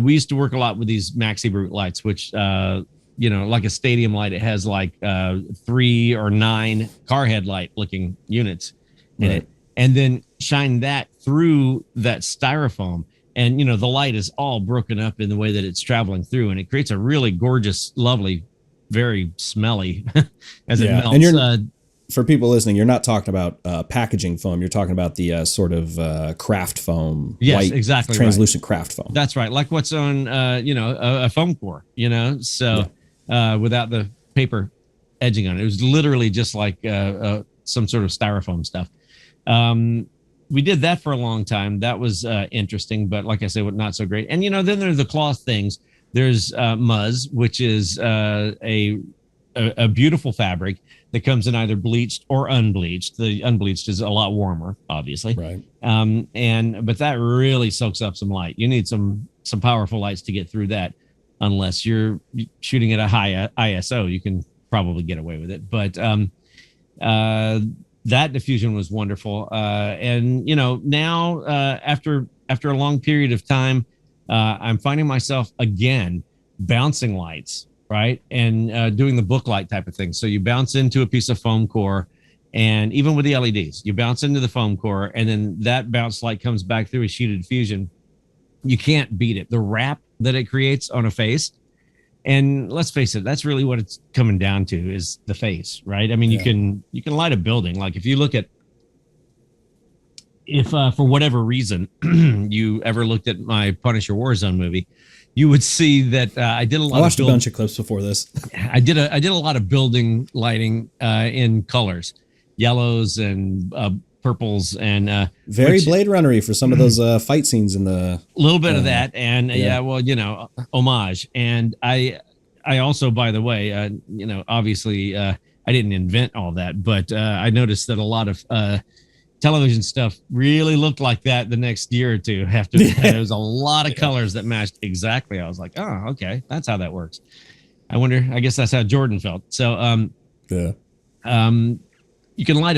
we used to work a lot with these Maxi Brute lights, which like a stadium light. It has like 3 or 9 car headlight looking units in it, and then shine that through that styrofoam, and the light is all broken up in the way that it's traveling through, and it creates a really gorgeous, lovely, very smelly as it melts. And for people listening, you're not talking about packaging foam. You're talking about the sort of craft foam. Yes, white, exactly. Translucent craft foam. That's right. Like what's on, a foam core, so without the paper edging on it. It was literally just like some sort of styrofoam stuff. We did that for a long time. That was interesting, but like I said, not so great. And then there's the cloth things. There's Muzz, which is a beautiful fabric that comes in either bleached or unbleached. The unbleached is a lot warmer, obviously. Right. But that really soaks up some light. You need some powerful lights to get through that. Unless you're shooting at a high ISO, you can probably get away with it. But that diffusion was wonderful. And now after a long period of time, I'm finding myself again bouncing lights, right? And doing the book light type of thing. So you bounce into a piece of foam core, and even with the LEDs, you bounce into the foam core, and then that bounce light comes back through a sheet of diffusion. You can't beat it. The wrap that it creates on a face. And let's face it, that's really what it's coming down to, is the face, right? I mean, you can light a building. Like if you look at, if for whatever reason you ever looked at my Punisher Warzone movie, you would see that I did a lot. I watched a bunch of clips before this. I did a lot of building lighting in colors, yellows and purples, and very Blade Runner-y for some of those fight scenes in the little bit of that, and homage. And I also, by the way, obviously I didn't invent all that, but I noticed that a lot of television stuff really looked like that the next year or two after that. There was a lot of colors that matched exactly. I was like, oh, okay, that's how that works. I guess that's how Jordan felt. So you can light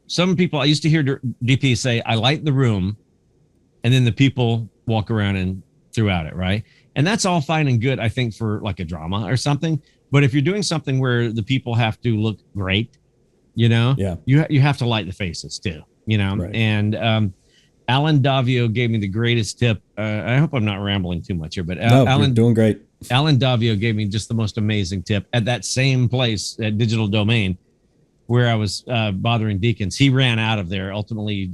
some people, I used to hear DP say, I light the room, and then the people walk around and throughout it, right? And that's all fine and good, I think, for like a drama or something. But if you're doing something where the people have to look great, you have to light the faces too, Right. And Alan Davio gave me the greatest tip. I hope I'm not rambling too much here, but Alan, you're doing great. Alan Davio gave me just the most amazing tip at that same place at Digital Domain, where I was bothering Deacons. He ran out of there, ultimately,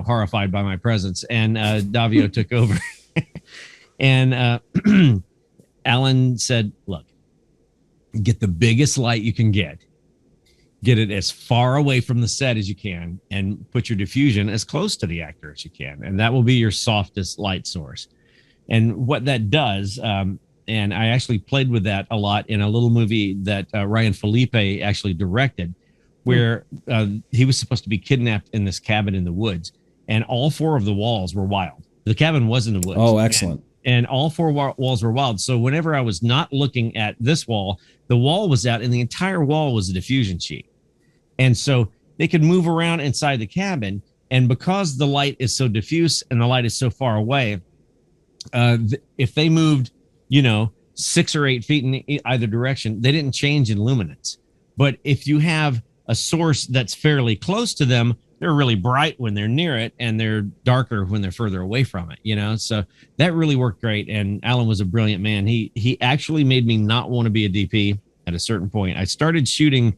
horrified by my presence, and Davio took over. And Alan said, look, get the biggest light you can get it as far away from the set as you can, and put your diffusion as close to the actor as you can. And that will be your softest light source. And what that does, and I actually played with that a lot in a little movie that Ryan Felipe actually directed, where he was supposed to be kidnapped in this cabin in the woods, and all 4 of the walls were wild. The cabin was in the woods. Oh, excellent. And all 4 walls were wild. So whenever I was not looking at this wall, the wall was out, and the entire wall was a diffusion sheet. And so they could move around inside the cabin. And because the light is so diffuse and the light is so far away, if they moved, 6 or 8 feet in either direction, they didn't change in luminance. But if you have a source that's fairly close to them, they're really bright when they're near it, and they're darker when they're further away from it, so that really worked great. And Alan was a brilliant man. He actually made me not want to be a DP at a certain point. I started shooting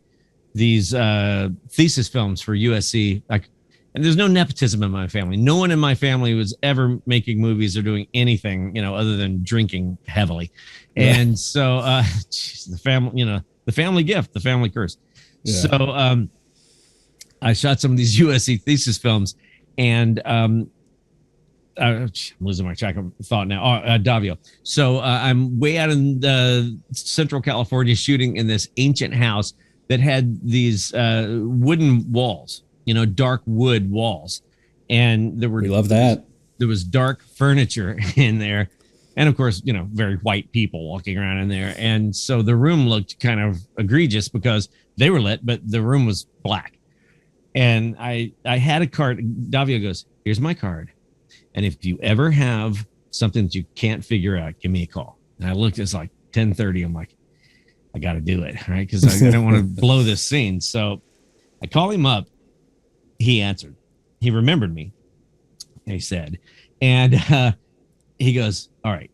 these thesis films for USC, and there's no nepotism in my family. No one in my family was ever making movies or doing anything, other than drinking heavily. And so the family gift, the family curse. Yeah. So I shot some of these USC thesis films, and I'm losing my track of thought now. Davio. So I'm way out in Central California shooting in this ancient house that had these wooden walls, dark wood walls. And we love that. There was dark furniture in there. And of course, very white people walking around in there. And so the room looked kind of egregious because they were lit, but the room was black. And I had a card. Davio goes, here's my card. And if you ever have something that you can't figure out, give me a call. And I looked, it's like 10:30. I'm like, I got to do it, right? Because I don't want to blow this scene. So I call him up. He answered. He remembered me, he said. And he goes, all right,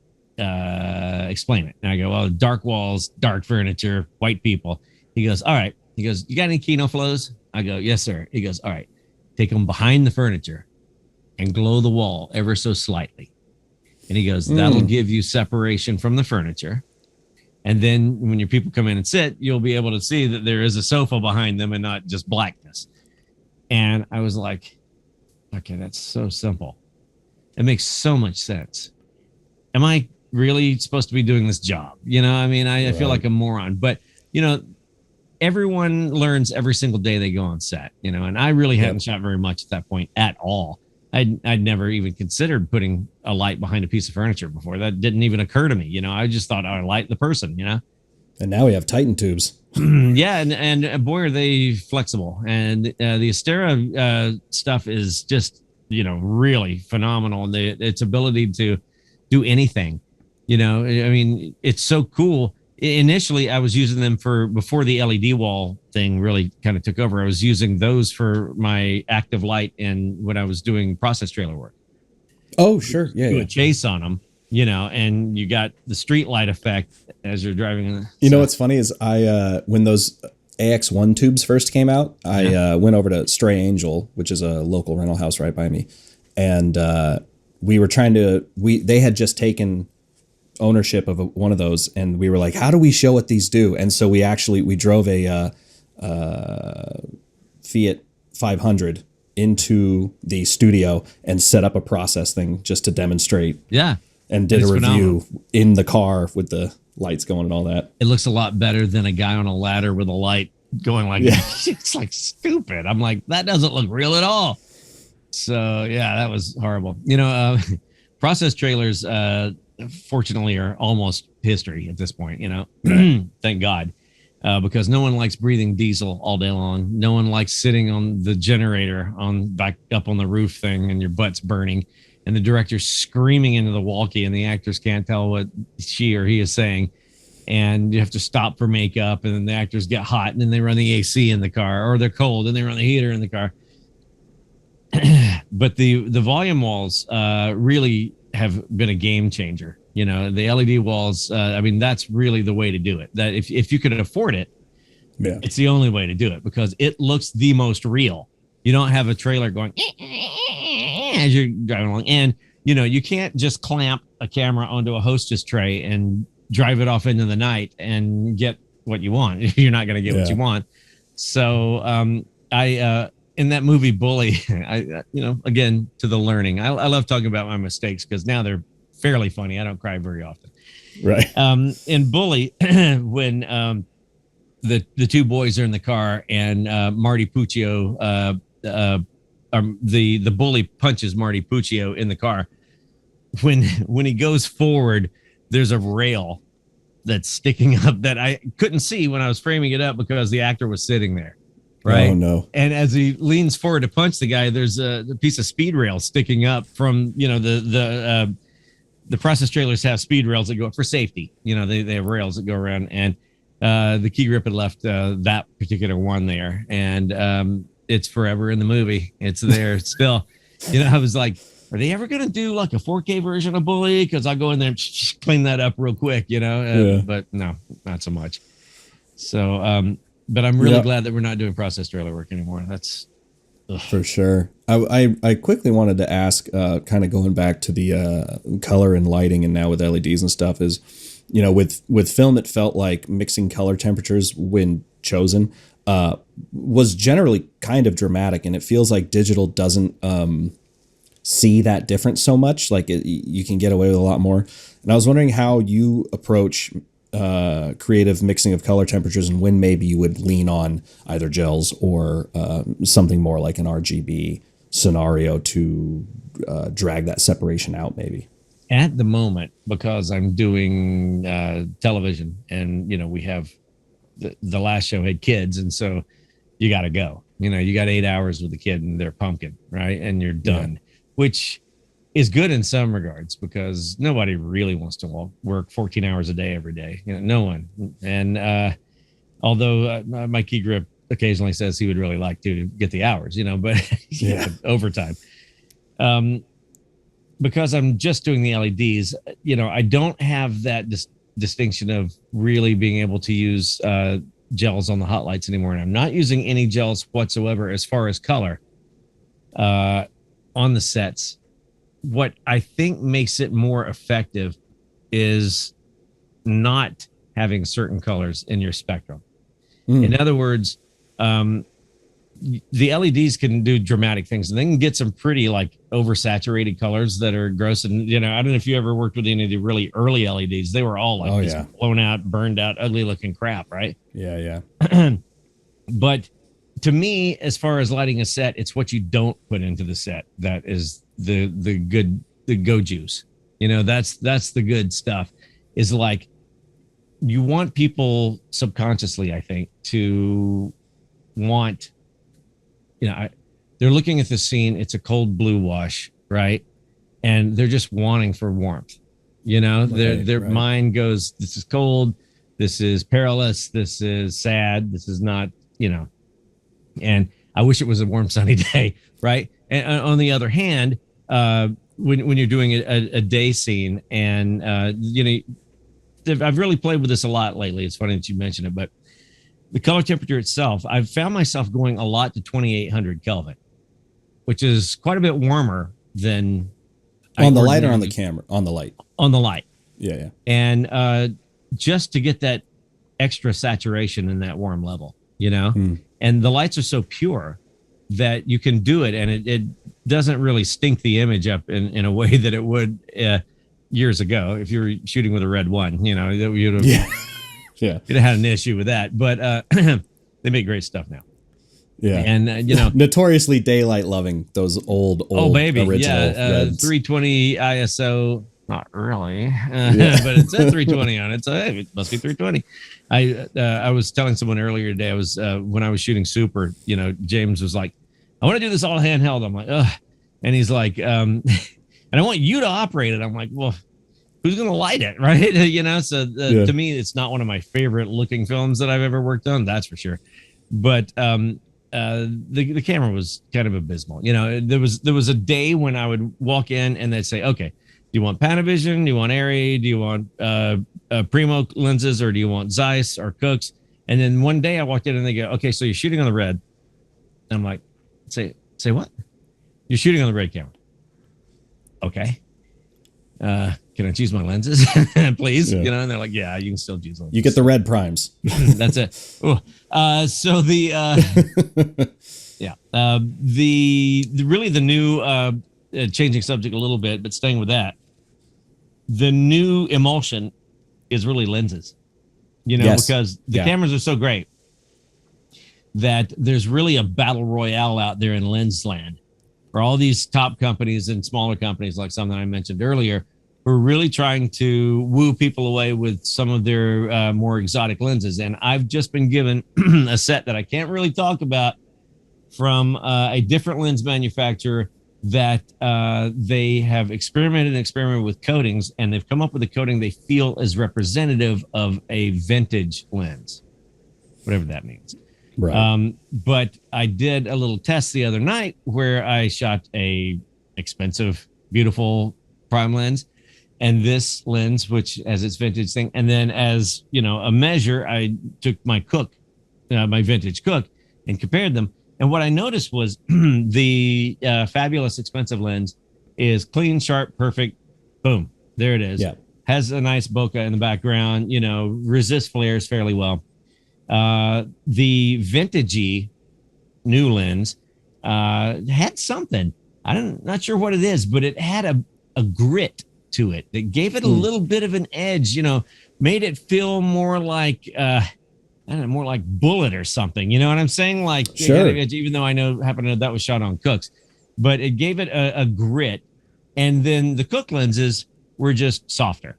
explain it. And I go, well, dark walls, dark furniture, white people. He goes, all right. He goes, you got any Kino flows? I go, yes, sir. He goes, all right, take them behind the furniture and glow the wall ever so slightly. And he goes, that'll give you separation from the furniture. And then when your people come in and sit, you'll be able to see that there is a sofa behind them and not just blackness. And I was like, okay, that's so simple. It makes so much sense. Am I really supposed to be doing this job? I mean, I feel like a moron, but everyone learns every single day they go on set, and I really hadn't shot very much at that point at all. I'd never even considered putting a light behind a piece of furniture before. That didn't even occur to me. I just thought I would light the person, And now we have Titan tubes. Yeah. And boy, are they flexible. And the Astera stuff is just, really phenomenal. And its ability to do anything, I mean, it's so cool. Initially, I was using them before the LED wall thing really kind of took over. I was using those for my active light and when I was doing process trailer work. Oh, sure. Yeah. Do a chase on them, and you got the street light effect as you're driving. You know what's funny is when those AX1 tubes first came out, I went over to Stray Angel, which is a local rental house right by me, and we were they had just taken ownership of one of those, and we were like, how do we show what these do? And so we drove a Fiat 500 into the studio and set up a process thing just to demonstrate. Yeah. And did a review in the car with the lights going and all that. It looks a lot better than a guy on a ladder with a light going like that. It's like stupid. I'm like, that doesn't look real at all. So yeah, that was horrible. Process trailers, fortunately, are almost history at this point, thank God. Because no one likes breathing diesel all day long. No one likes sitting on the generator back up on the roof thing and your butt's burning and the director's screaming into the walkie and the actors can't tell what she or he is saying. And you have to stop for makeup and then the actors get hot and then they run the AC in the car, or they're cold and they run the heater in the car. But the volume walls really have been a game changer. The LED walls, I mean, that's really the way to do it. That if you could afford it, it's the only way to do it because it looks the most real. You don't have a trailer going as you're driving along. And, you can't just clamp a camera onto a Hostess tray and drive it off into the night and get what you want. You're not going to get what you want. So in that movie Bully, again, to the learning, I love talking about my mistakes because now they're fairly funny. I don't cry very often. Right. In Bully, when the two boys are in the car and Marty Puccio, the bully punches Marty Puccio in the car. When he goes forward, there's a rail that's sticking up that I couldn't see when I was framing it up because the actor was sitting there. Right. Oh no. And as he leans forward to punch the guy, there's a piece of speed rail sticking up from, the process trailers have speed rails that go up for safety. They have rails that go around, and the key grip had left that particular one there, and it's forever in the movie. It's there still. I was like, are they ever going to do like a 4K version of Bully? Because I'll go in there and clean that up real quick, but no, not so much. So, but I'm really glad that we're not doing process trailer work anymore. That's for sure. I quickly wanted to ask, kind of going back to the color and lighting, and now with LEDs and stuff, is with film, it felt like mixing color temperatures when chosen was generally kind of dramatic, and it feels like digital doesn't see that difference so much. Like you can get away with a lot more. And I was wondering how you approach creative mixing of color temperatures, and when maybe you would lean on either gels or something more like an RGB scenario to drag that separation out maybe. At the moment, because I'm doing television, and we have the last show had kids, and so you got to go. You got 8 hours with the kid and they're pumpkin, right? And you're done, which is good in some regards because nobody really wants to work 14 hours a day every day. No one. And although my key grip occasionally says he would really like to get the hours, but overtime. Because I'm just doing the LEDs, I don't have that distinction of really being able to use gels on the hot lights anymore. And I'm not using any gels whatsoever as far as color on the sets. What I think makes it more effective is not having certain colors in your spectrum. In other words, the LEDs can do dramatic things, and they can get some pretty like oversaturated colors that are gross. And I don't know if you ever worked with any of the really early LEDs. They were all like blown out, burned out, ugly looking crap, right? Yeah. But to me, as far as lighting a set, it's what you don't put into the set that is the go juice. That's the good stuff. Is like, you want people subconsciously, I think, to want, they're looking at the scene. It's a cold blue wash, right? And they're just wanting for warmth. Their mind goes, this is cold. This is perilous. This is sad. This is not, and I wish it was a warm, sunny day, right? And on the other hand, when you're doing a day scene, and I've really played with this a lot lately. It's funny that you mentioned it, but the color temperature itself, I've found myself going a lot to 2800 Kelvin, which is quite a bit warmer than on the light or on the camera? On the light. On the light. Yeah. And just to get that extra saturation in that warm level, and the lights are so pure that you can do it, and it doesn't really stink the image up in a way that it would years ago if you were shooting with a red one. That you'd have, you'd have had an issue with that. But they make great stuff now. Yeah, and notoriously daylight loving those old original reds. 320 ISO. Not really, but it said 320 on it, so hey, it must be 320. I was telling someone earlier today, I was when I was shooting Super, James was like, I want to do this all handheld. I'm like, ugh. And he's like, and I want you to operate it. I'm like, well, who's going to light it? Right. So to me, it's not one of my favorite looking films that I've ever worked on. That's for sure. But the camera was kind of abysmal. There was a day when I would walk in and they'd say, okay, do you want Panavision? Do you want Arri? Do you want Primo lenses, or do you want Zeiss or Cooks? And then one day I walked in and they go, okay, so you're shooting on the red. And I'm like, say what? You're shooting on the red camera. Okay. Can I choose my lenses, please? And they're like, yeah, you can still choose lenses. You get the red primes. That's it. So the new changing subject a little bit, but staying with that, the new emulsion is really lenses, because the cameras are so great that there's really a battle royale out there in lens land for all these top companies and smaller companies like some that I mentioned earlier, who are really trying to woo people away with some of their more exotic lenses. And I've just been given a set that I can't really talk about from a different lens manufacturer that they have experimented with coatings, and they've come up with a coating they feel is representative of a vintage lens, whatever that means. Right. But I did a little test the other night where I shot a expensive, beautiful prime lens, and this lens, which has its vintage thing. And then as a measure, I took my my vintage Cook, and compared them. And what I noticed was the fabulous expensive lens is clean, sharp, perfect. Boom. There it is. Yeah. Has a nice bokeh in the background, resists flares fairly well. The vintagey new lens had something. Not sure what it is, but it had a grit to it that gave it a little bit of an edge, made it feel more like more like Bullet or something. You know what I'm saying? Like, sure. Even though I happen to know that was shot on Cooks, but it gave it a grit. And then the Cook lenses were just softer.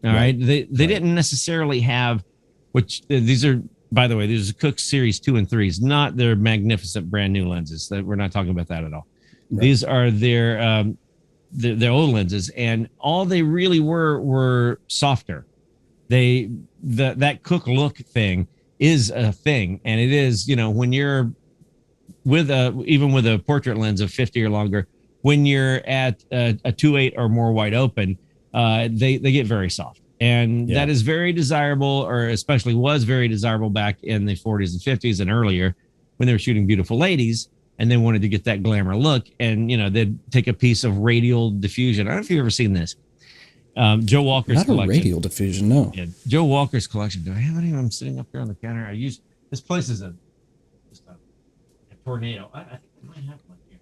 All right. They didn't necessarily have, which these are, by the way, these are Cook Series 2 and 3s, not their magnificent brand new lenses. That we're not talking about that at all. Right. These are their old lenses, and all they really were softer. That Cook look thing is a thing, and it is, when you're even with a portrait lens of 50 or longer, when you're at a 2.8 or more wide open, they get very soft, and that is very desirable, or especially was very desirable back in the 40s and 50s and earlier, when they were shooting beautiful ladies and they wanted to get that glamour look. And they'd take a piece of radial diffusion. I don't know if you've ever seen this. Joe Walker's Not a collection. radial diffusion, no. Yeah, Joe Walker's collection. Do I have any of them sitting up here on the counter? I use this place is just a tornado. I think I might have one here.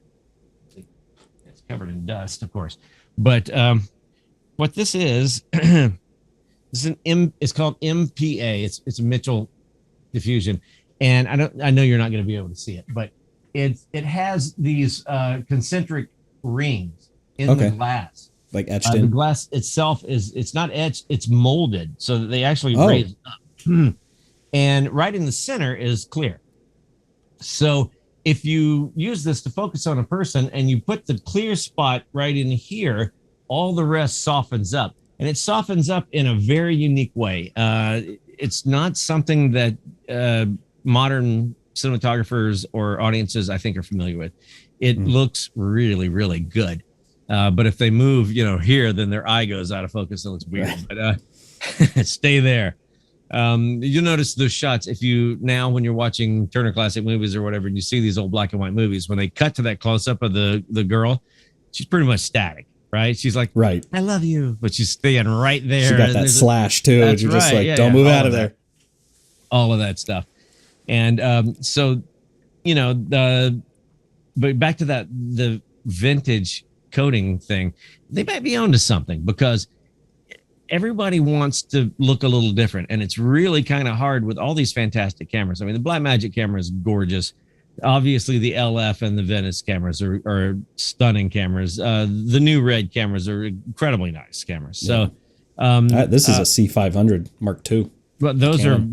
See, it's covered in dust, of course. But what this is, this is it's called MPA. It's a Mitchell diffusion, and I know you're not going to be able to see it, but it has these concentric rings in the glass. Like etched The in. glass itself it's not etched, it's molded so that they actually raise up. And right in the center is clear. So if you use this to focus on a person and you put the clear spot right in here, all the rest softens up. And it softens up in a very unique way. It's not something that modern cinematographers or audiences, I think, are familiar with. It looks really, really good. But if they move, here, then their eye goes out of focus. It looks weird. But stay there. You'll notice those shots. If you now, when you're watching Turner Classic Movies or whatever, and you see these old black and white movies, when they cut to that close up of the girl, she's pretty much static, right? She's like, right, I love you, but she's staying right there. She got that slash too. And you're just like, don't move out of there. All of that stuff. And so, but back to the vintage coding thing, they might be onto something because everybody wants to look a little different, and it's really kind of hard with all these fantastic cameras. I mean, the Blackmagic camera is gorgeous. Obviously, the LF and the Venice cameras are stunning cameras. The new Red cameras are incredibly nice cameras. So, this is a C500 Mark II. But those are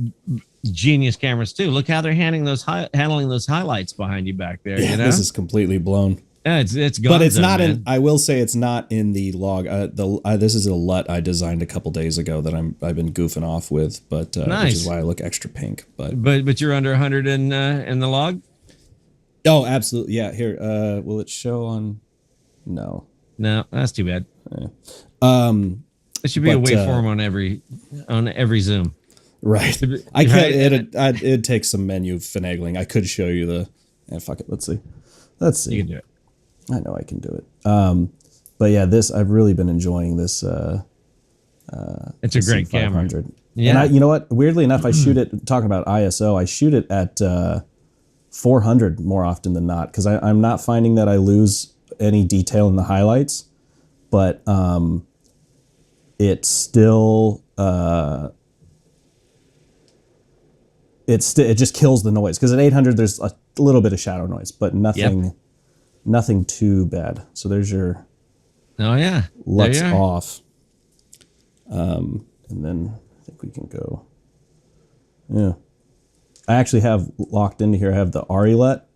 genius cameras too. Look how they're handling those highlights behind you back there. Yeah, this is completely blown. Yeah, it's gone. But it's not in. I will say it's not in the log. This is a LUT I designed a couple days ago that I've been goofing off with, but nice. Which is why I look extra pink. But you're under 100 in the log. Oh, absolutely. Yeah. Here, will it show on? No, that's too bad. Yeah. It should be a waveform on every zoom. Right. I can't. It takes some menu finagling. I could show you the. Fuck it. Let's see. You can do it. I know I can do it. But yeah, I've really been enjoying this. It's a great camera. Yeah. And you know what? Weirdly enough, I shoot it, talking about ISO, I shoot it at 400 more often than not, because I'm not finding that I lose any detail in the highlights, but it's still, it just kills the noise. Because at 800, there's a little bit of shadow noise, but nothing too bad. So there's your LUTs off. And then I think we can go. Yeah. I actually have locked into here, I have the ARRI LUT.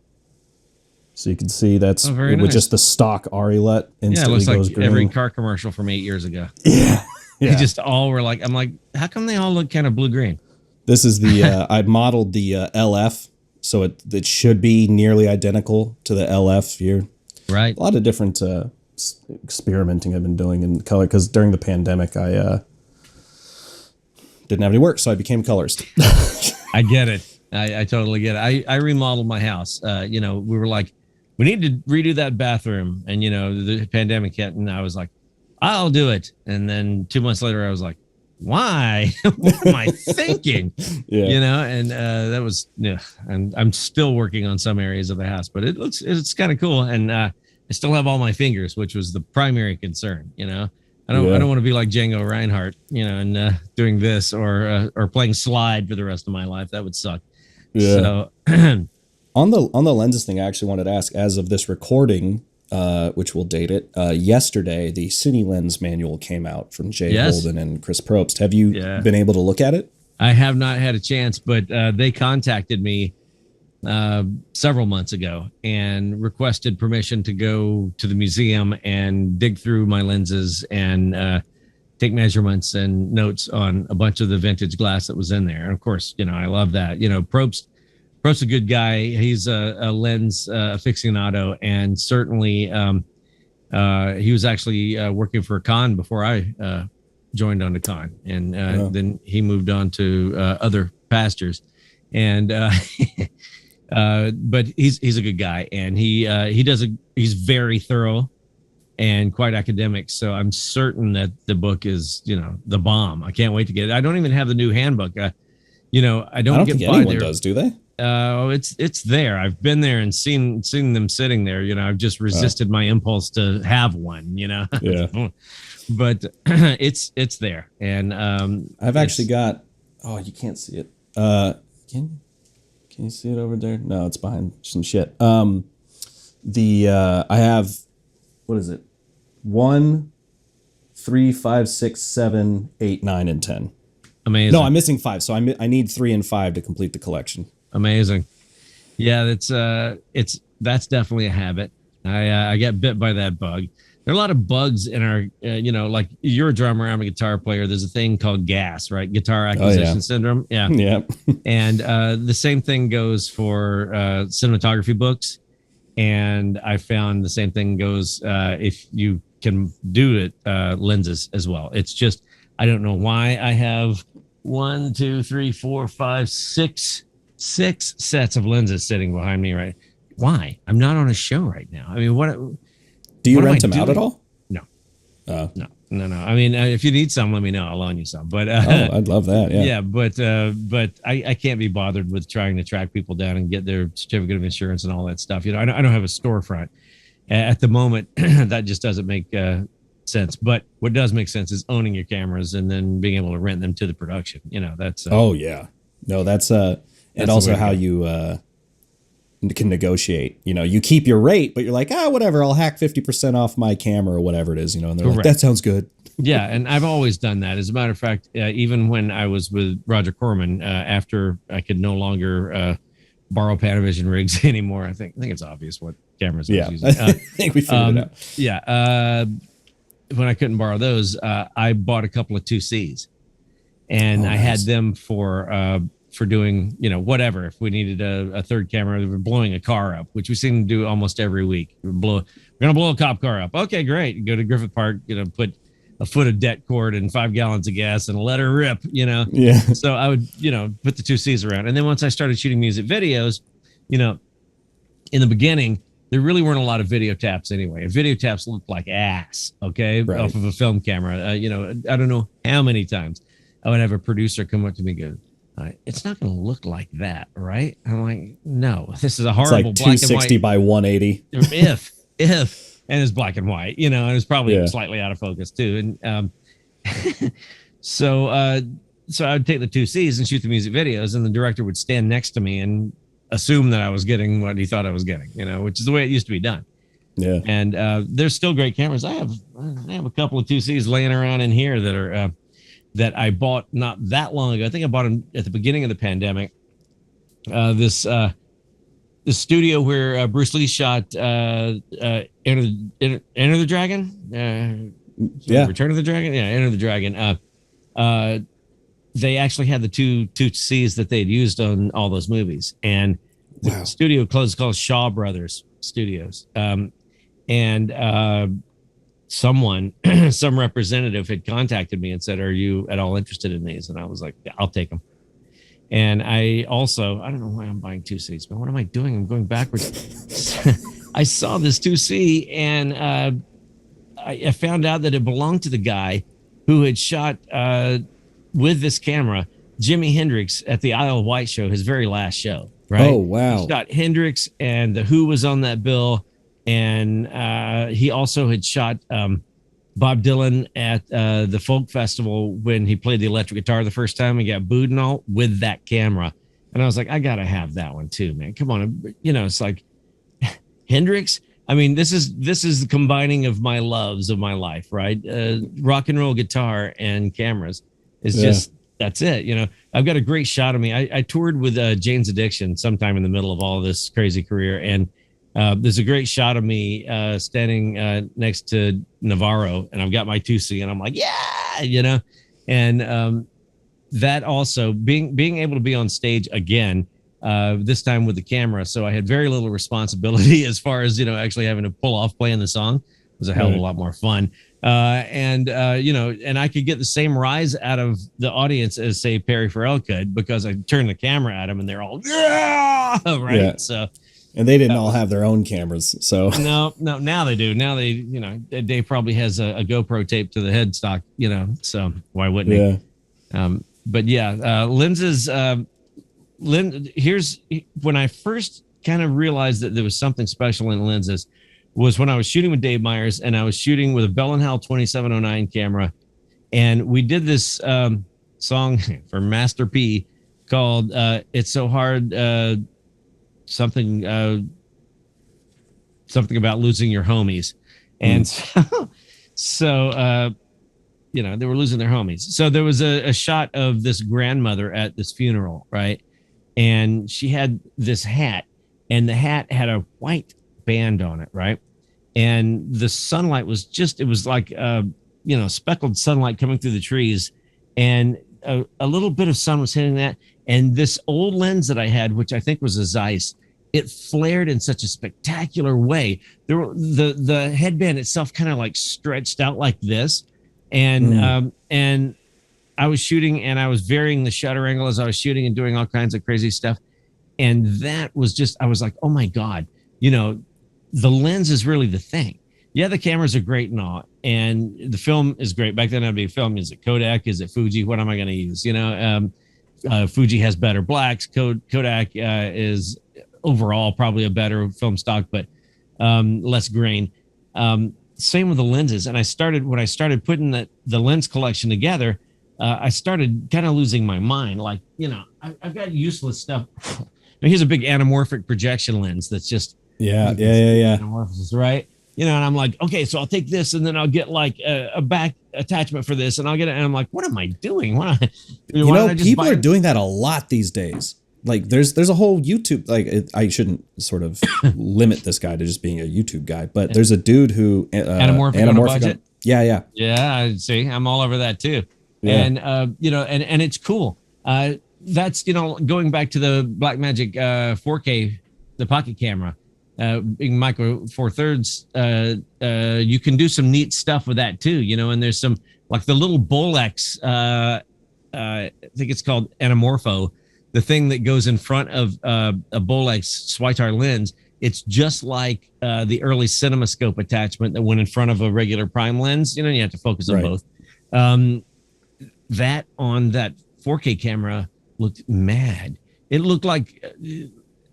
So you can see that's with just the stock ARRI LUT instantly it looks goes like green. every car commercial from 8 years ago. Yeah. They just all were like, I'm like, how come they all look kind of blue-green? This is the, I modeled the LF, so it should be nearly identical to the LF here. Right. A lot of different experimenting I've been doing in color, because during the pandemic, I didn't have any work, so I became a colorist. I get it. I totally get it. I remodeled my house. We were like, we need to redo that bathroom. And, the pandemic hit, and I was like, I'll do it. And then 2 months later, I was like, why? What am I thinking? And that was, and I'm still working on some areas of the house, but it's kind of cool. And I still have all my fingers, which was the primary concern. I don't want to be like Django Reinhardt, and doing this or playing slide for the rest of my life. That would suck. Yeah. So on the lenses thing, I actually wanted to ask, as of this recording, which will date it, yesterday, the Cine Lens manual came out from Jay Holden and Chris Probst. Have you been able to look at it? I have not had a chance, but they contacted me several months ago and requested permission to go to the museum and dig through my lenses and take measurements and notes on a bunch of the vintage glass that was in there. And of course, I love that. Prost's a good guy. He's a lens aficionado, and certainly he was actually working for Con before I joined on to Con, and then he moved on to other pastures. And but he's a good guy, and he's very thorough, and quite academic. So I'm certain that the book is, the bomb. I can't wait to get it. I don't even have the new handbook. I don't get think by anyone there. does, do they? It's there. I've been there and seen them sitting there. I've just resisted my impulse to have one. Yeah. But it's there, and I've actually got. Oh, you can't see it. Can you see it over there? No, it's behind some shit. I have, what is it? 1, 3, 5, 6, 7, 8, 9, and 10. Amazing. No, I'm missing 5, so I need 3 and 5 to complete the collection. Amazing. Yeah, that's definitely a habit. I get bit by that bug. There are a lot of bugs in our, like you're a drummer, I'm a guitar player. There's a thing called GAS, right? Guitar acquisition syndrome. Yeah. Yeah. And the same thing goes for cinematography books. And I found the same thing goes if you can do it, lenses as well. It's just, I don't know why I have 1, 2, 3, 4, 5, 6 sets of lenses sitting behind me, right? Why? I'm not on a show right now. I mean, what? Do you rent them out at all? No. No. I mean, if you need some, let me know. I'll loan you some. But I'd love that. Yeah. Yeah, but I can't be bothered with trying to track people down and get their certificate of insurance and all that stuff. I don't have a storefront at the moment. That just doesn't make sense. But what does make sense is owning your cameras and then being able to rent them to the production. That's. Oh yeah. No, that's and also how you can negotiate. You keep your rate, but you're like, whatever, I'll hack 50% off my camera or whatever it is, and they're like, that sounds good. Yeah, and I've always done that. As a matter of fact, even when I was with Roger Corman, after I could no longer borrow Panavision rigs anymore, I think it's obvious what cameras I was using. I think we figured it out. Yeah, when I couldn't borrow those, I bought a couple of 2Cs, and I had them for doing, whatever. If we needed a third camera, we were blowing a car up, which we seem to do almost every week. We're going to blow a cop car up. Okay, great. Go to Griffith Park, put a foot of det cord and 5 gallons of gas and let her rip, Yeah. So I would, put the 2Cs around. And then once I started shooting music videos, in the beginning, there really weren't a lot of video taps anyway. Video taps looked like ass, okay, right, off of a film camera. I don't know how many times I would have a producer come up to me and go, it's not going to look like that, right? I'm like, no, this is a horrible it's like 260 by 180. If, and it's black and white, and it's probably slightly out of focus too. And so I would take the 2Cs and shoot the music videos, and the director would stand next to me and assume that I was getting what he thought I was getting, which is the way it used to be done. Yeah. And there's still great cameras. I have a couple of 2Cs laying around in here that are that I bought not that long ago. I think I bought them at the beginning of the pandemic. This studio where Bruce Lee shot Enter the Dragon. Return of the Dragon. Yeah, Enter the Dragon. They actually had the two Cs that they'd used on all those movies, and the studio is called Shaw Brothers Studios. Some representative had contacted me and said, "Are you at all interested in these?" And I was like, yeah, "I'll take them." And I don't know why I'm buying 2Cs, but what am I doing? I'm going backwards. I saw this 2C, and I found out that it belonged to the guy who had shot with this camera Jimi Hendrix at the Isle of Wight show, his very last show. Right? Oh wow! He shot Hendrix, and the Who was on that bill. And he also had shot Bob Dylan at the folk festival when he played the electric guitar the first time and got booed and all with that camera. And I was like, I got to have that one too, man. Come on. It's like Hendrix. I mean, this is the combining of my loves of my life, right? Rock and roll guitar and cameras is just, that's it. I've got a great shot of me. I toured with Jane's Addiction sometime in the middle of all of this crazy career. And there's a great shot of me standing next to Navarro, and I've got my 2C, and I'm like, yeah, and that also being able to be on stage again, this time with the camera. So I had very little responsibility as far as, actually having to pull off playing the song. It was a hell of a lot more fun. And I could get the same rise out of the audience as say Perry Farrell could, because I turned the camera at them and they're all, right. Yeah. So And they didn't all have their own cameras, so No, now they do. Now they, Dave probably has a GoPro taped to the headstock, so why wouldn't he? But yeah, lenses. Here's when I first kind of realized that there was something special in lenses was when I was shooting with Dave Myers, and I was shooting with a Bell & Howell 2709 camera, and we did this song for Master P called "It's So Hard." Something about losing your homies, and so they were losing their homies. So there was a shot of this grandmother at this funeral, right? And she had this hat, and the hat had a white band on it, right? And the sunlight was it was like speckled sunlight coming through the trees, and a little bit of sun was hitting that. And this old lens that I had, which I think was a Zeiss, it flared in such a spectacular way. The headband itself kind of like stretched out like this, and I was shooting, and I was varying the shutter angle as I was shooting and doing all kinds of crazy stuff. And that was I was like, oh my God, the lens is really the thing. Yeah, the cameras are great and all, and the film is great. Back then, I'd be film. Is it Kodak? Is it Fuji? What am I going to use? Fuji has better blacks. Kodak is overall probably a better film stock, but less grain. Same with the lenses. And when I started putting the lens collection together, I started kind of losing my mind. Like, I've got useless stuff. Now, here's a big anamorphic projection lens that's just anamorphosis, right? And I'm like, okay, so I'll take this, and then I'll get like a back attachment for this, and I'll get it. And I'm like, what am I doing? People are doing that a lot these days. Like there's a whole YouTube, I shouldn't sort of limit this guy to just being a YouTube guy, but there's a dude who anamorphic on a budget. Yeah. I see. I'm all over that too. Yeah. And and it's cool. That's going back to the Blackmagic 4K, the pocket camera, being micro 4/3. You can do some neat stuff with that too. And there's some like the little Bolex. I think it's called Anamorpho. The thing that goes in front of a Bolex Switar lens, it's just like the early CinemaScope attachment that went in front of a regular prime lens. You have to focus on both. That on that 4K camera looked mad. It looked like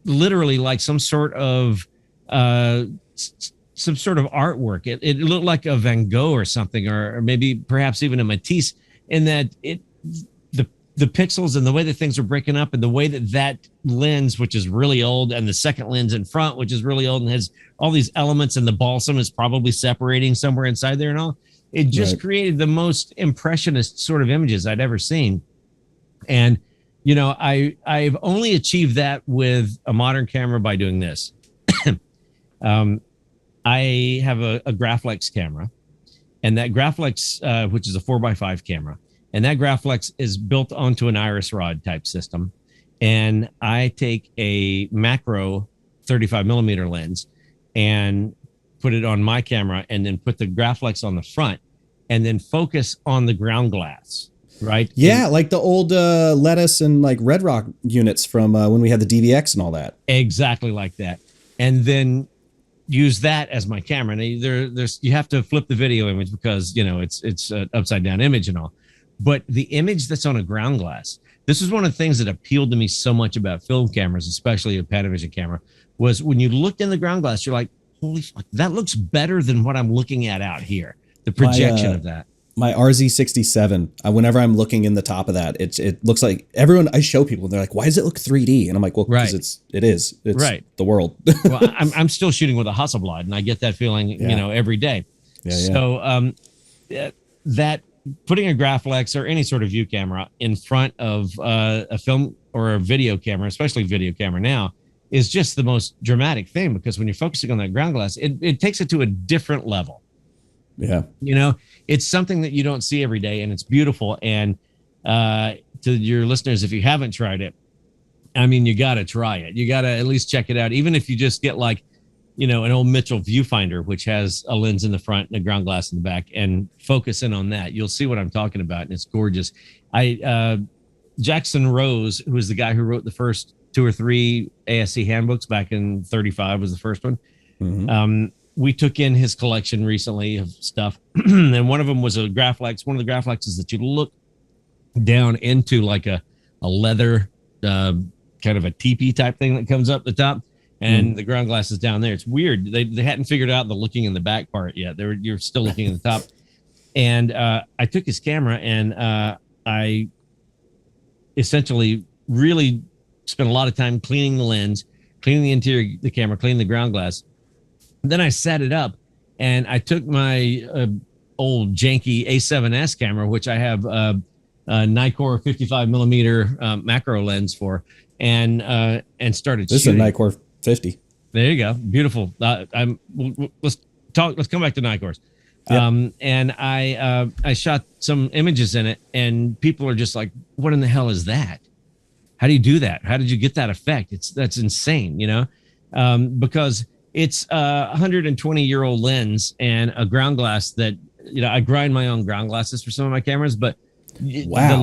literally like some sort of artwork. It looked like a Van Gogh or something, or maybe perhaps even a Matisse, in that the pixels and the way that things are breaking up, and the way that lens, which is really old, and the second lens in front, which is really old and has all these elements, and the balsam is probably separating somewhere inside there and all. It just created the most impressionist sort of images I'd ever seen. And, I've only achieved that with a modern camera by doing this. I have a Graflex camera, and that Graflex, which is a 4x5 camera, and that Graflex is built onto an iris rod type system. And I take a macro 35 millimeter lens and put it on my camera, and then put the Graflex on the front, and then focus on the ground glass. Right. Yeah. And like the old Lettuce and like Red Rock units from when we had the DVX and all that. Exactly like that. And then use that as my camera. And there's you have to flip the video image because, it's an upside down image and all. But the image that's on a ground glass, this is one of the things that appealed to me so much about film cameras, especially a Panavision camera, was when you looked in the ground glass, you're like, holy fuck, that looks better than what I'm looking at out here. The projection of that. My RZ67, whenever I'm looking in the top of that, it looks like I show people, they're like, why does it look 3D? And I'm like, well, because it is the world. Well, I'm still shooting with a Hasselblad, and I get that feeling, every day. Yeah, so that putting a Graflex or any sort of view camera in front of a film or a video camera, especially video camera now, is just the most dramatic thing, because when you're focusing on that ground glass, it takes it to a different level. Yeah. It's something that you don't see every day, and it's beautiful. And to your listeners, if you haven't tried it, you got to try it. You got to at least check it out. Even if you just get like, an old Mitchell viewfinder, which has a lens in the front and a ground glass in the back, and focus in on that, you'll see what I'm talking about. And it's gorgeous. Jackson Rose, who was the guy who wrote the first 2 or 3 ASC handbooks back in 35 was the first one. We took in his collection recently of stuff, and one of them was a Graflex. One of the Graflexes that you look down into like a leather kind of a teepee type thing that comes up the top, and the ground glass is down there. It's weird. They hadn't figured out the looking in the back part yet. You're still looking in the top. And I took his camera and I essentially really spent a lot of time cleaning the lens, cleaning the interior of the camera, cleaning the ground glass. Then I set it up and I took my old janky A7S camera, which I have a Nikkor 55 millimeter macro lens for, and started this shooting. This is a Nikkor 50. There you go. Beautiful. Let's come back to Nikkors. Yep. And I shot some images in it, and people are just like, what in the hell is that? How do you do that? How did you get that effect? That's insane, because it's a 120-year-old lens and a ground glass that, I grind my own ground glasses for some of my cameras, but wow,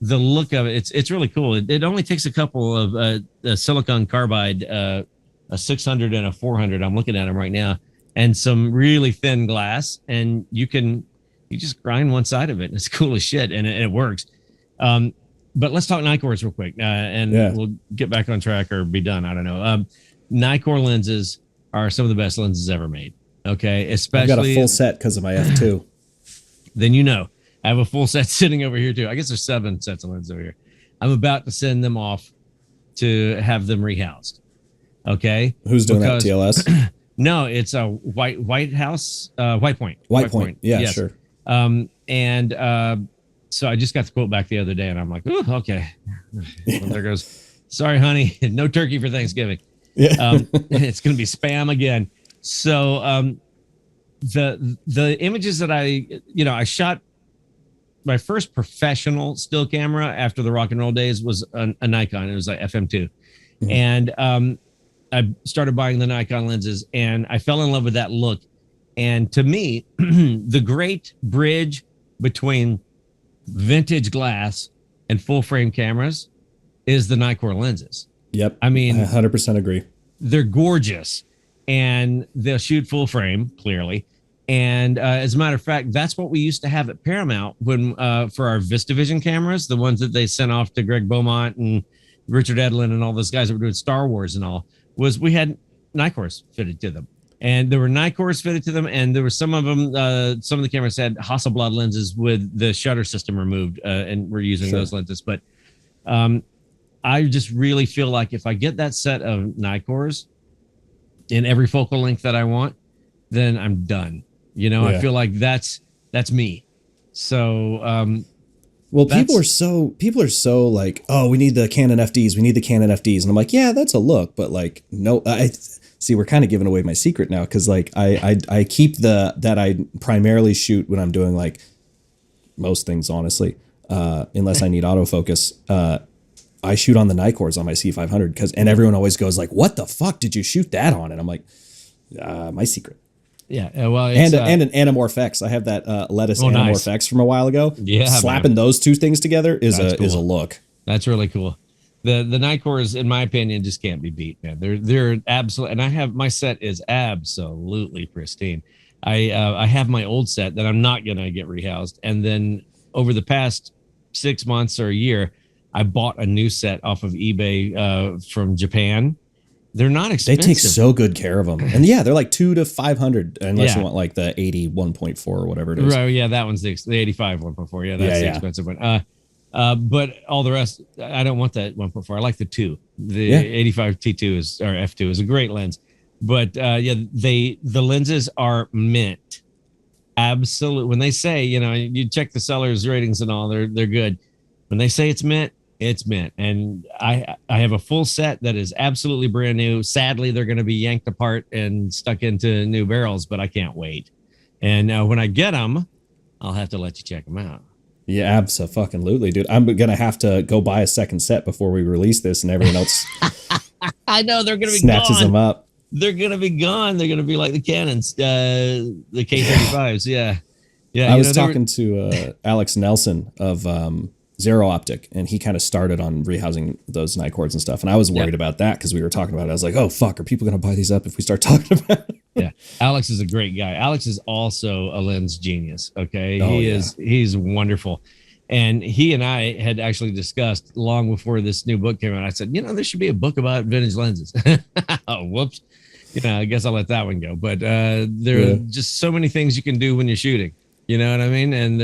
the look of it, it's really cool. It only takes a couple of silicon carbide, a 600 and a 400. I'm looking at them right now. And some really thin glass, and you just grind one side of it. And it's cool as shit, and it works. But let's talk Nikkors real quick, and we'll get back on track or be done. I don't know. Nikkor lenses are some of the best lenses ever made. Okay, especially I've got a full set because of my f2. Then I have a full set sitting over here too. I guess there's 7 sets of lenses over here. I'm about to send them off to have them rehoused. Okay, who's doing that? TLS. No, it's a White House, White Point. White Point. Yeah, yes. Sure. So I just got the quote back the other day, and I'm like, oh, okay. Well, there goes. Sorry, honey, no turkey for Thanksgiving. Yeah. It's going to be spam again. So the images that I shot, my first professional still camera after the rock and roll days was a Nikon. It was like FM2, and I started buying the Nikon lenses, and I fell in love with that look. And to me, the great bridge between vintage glass and full frame cameras is the Nikkor lenses. Yep. I mean, 100% agree. They're gorgeous, and they'll shoot full frame clearly. And as a matter of fact, that's what we used to have at Paramount when for our VistaVision cameras, the ones that they sent off to Greg Beaumont and Richard Edlin and all those guys that were doing Star Wars and all. Was we had Nikkors fitted to them, and there were Nikkors fitted to them, and there were some of them. Some of the cameras had Hasselblad lenses with the shutter system removed, and we're using those lenses. But I just really feel like if I get that set of Nikkors in every focal length that I want, then I'm done. I feel like that's me. So. Well, people are so like, oh, we need the Canon FDs. We need the Canon FDs. And I'm like, yeah, that's a look. But like, no, I see we're kind of giving away my secret now. Cause like I keep that I primarily shoot when I'm doing like most things, honestly, unless I need autofocus. I shoot on the Nikkors on my C500 and everyone always goes like, what the fuck did you shoot that on? And I'm like, my secret. Yeah, well, it's, and an Anamorph X. I have that lettuce Anamorph X from a while ago. Yeah, slapping those two things together is a look. That's really cool. The Nikkors, in my opinion, just can't be beat, man. They're absolutely, and I have my set is absolutely pristine. I have my old set that I'm not gonna get rehoused, and then over the past 6 months or a year, I bought a new set off of eBay from Japan. They're not expensive. They take so good care of them. And yeah, they're like $200 to $500 unless you want like the 80 1.4 or whatever it is. Right, yeah, that one's the 85 1.4. Yeah, that's the expensive one. But all the rest, I don't want that 1.4. I like the 2. The 85 T2 or F2 is a great lens. But the lenses are mint. Absolutely. When they say, you check the seller's ratings and all, they're good. When they say it's mint, it's mint. And I have a full set that is absolutely brand new. Sadly, they're going to be yanked apart and stuck into new barrels, but I can't wait. And when I get them, I'll have to let you check them out. Yeah, absolutely, dude. I'm going to have to go buy a second set before we release this and everyone else I know they're going to be snatches them up. They're going to be gone. They're going to be like the Canons, the K35s. Yeah. I was talking to Alex Nelson of Zero optic, and he kind of started on rehousing those Nicords and stuff. And I was worried about that because we were talking about it. I was like, oh fuck, are people going to buy these up if we start talking about it? Yeah. Alex is a great guy. Alex is also a lens genius. Okay. Oh, He's wonderful. And he and I had actually discussed long before this new book came out. I said, there should be a book about vintage lenses. Oh, whoops. I guess I'll let that one go. But there are just so many things you can do when you're shooting. You know what I mean? And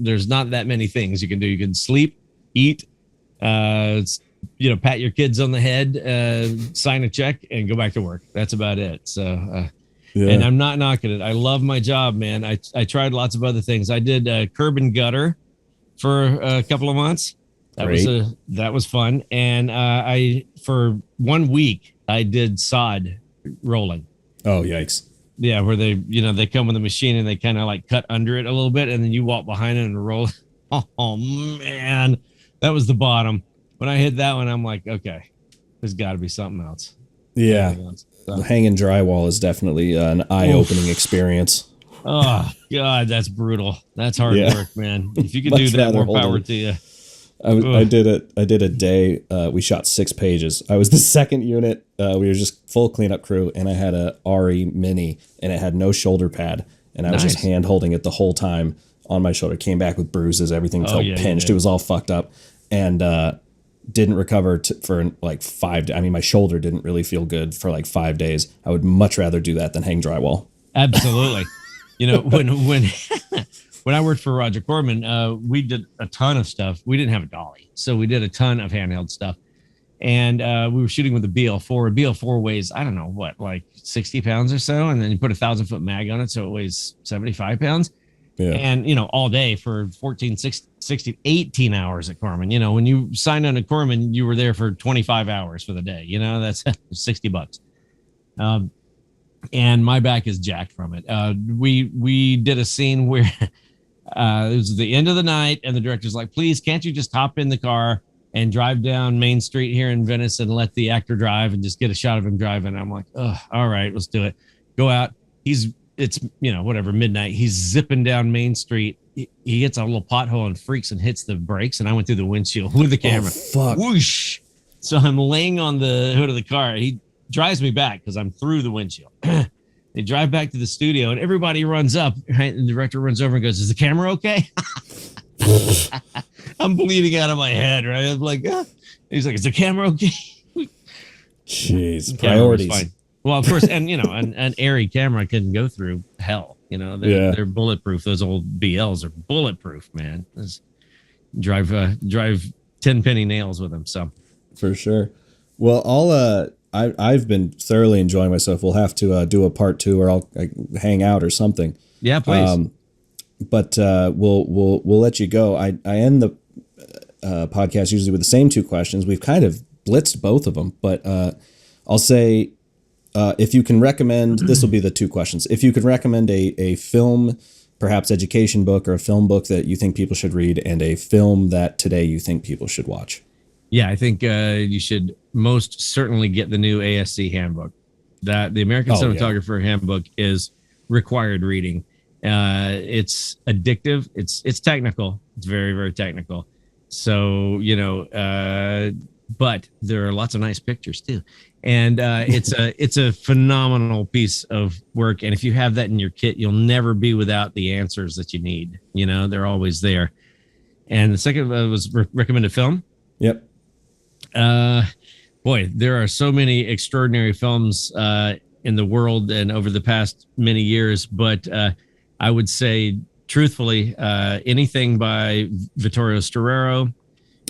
there's not that many things you can do. You can sleep, eat, pat your kids on the head, sign a check, and go back to work. That's about it. So, and I'm not knocking it. I love my job, man. I tried lots of other things. I did curb and gutter for a couple of months. That was fun. And for 1 week, I did sod rolling. Oh, yikes. Yeah, where they come with a machine and they kind of like cut under it a little bit, and then you walk behind it and roll. Oh man, that was the bottom. When I hit that one, I'm like, okay, there's got to be something else. Yeah, so. Hanging drywall is definitely an eye-opening experience. Oh God, that's brutal. That's hard work, man. If you could do that, more power to you. I did a day. We shot 6 pages. I was the second unit. We were just full cleanup crew, and I had a RE Mini, and it had no shoulder pad, and I was just hand holding it the whole time on my shoulder. Came back with bruises. Everything felt pinched. It was all fucked up, and didn't recover for like 5 days. I mean, my shoulder didn't really feel good for like 5 days. I would much rather do that than hang drywall. Absolutely. When I worked for Roger Corman, we did a ton of stuff. We didn't have a dolly, so we did a ton of handheld stuff. And we were shooting with a BL4. A BL4 weighs, I don't know what, like 60 pounds or so. And then you put a 1,000-foot mag on it, so it weighs 75 pounds. Yeah. And, all day for 14, 16, 18 hours at Corman. When you signed on to Corman, you were there for 25 hours for the day. That's $60. And my back is jacked from it. We did a scene where it was the end of the night, and the director's like, please, can't you just hop in the car and drive down Main Street here in Venice and let the actor drive and just get a shot of him driving? I'm like, oh, all right, let's do it. Go out. It's midnight. He's zipping down Main Street. He hits a little pothole and freaks and hits the brakes, and I went through the windshield with the camera. Oh, fuck. Whoosh. So I'm laying on the hood of the car. He drives me back because I'm through the windshield. They drive back to the studio, and everybody runs up. Right? And the director runs over and goes, is the camera okay? I'm bleeding out of my head, right? I'm like, He's like, is the camera okay? Jeez, priorities. Fine. Well, of course, and an airy camera can go through hell. They're bulletproof. Those old BLs are bulletproof, man. Drive 10 penny nails with them. So for sure. Well, I've been thoroughly enjoying myself. We'll have to do a part 2, or I'll hang out or something. Yeah, please. But we'll let you go. I end the podcast usually with the same 2 questions. We've kind of blitzed both of them, but I'll say if you can recommend, this will be the 2 questions. If you could recommend a film, perhaps education book, or a film book that you think people should read, and a film that today you think people should watch. Yeah, I think you should most certainly get the new ASC handbook. That the American Cinematographer Handbook is required reading. It's addictive. It's technical. It's very, very technical. So, but there are lots of nice pictures too. And it's a phenomenal piece of work. And if you have that in your kit, you'll never be without the answers that you need. They're always there. And the second was recommended film. Yep. Boy, there are so many extraordinary films in the world and over the past many years, but I would say, truthfully, anything by Vittorio Storaro,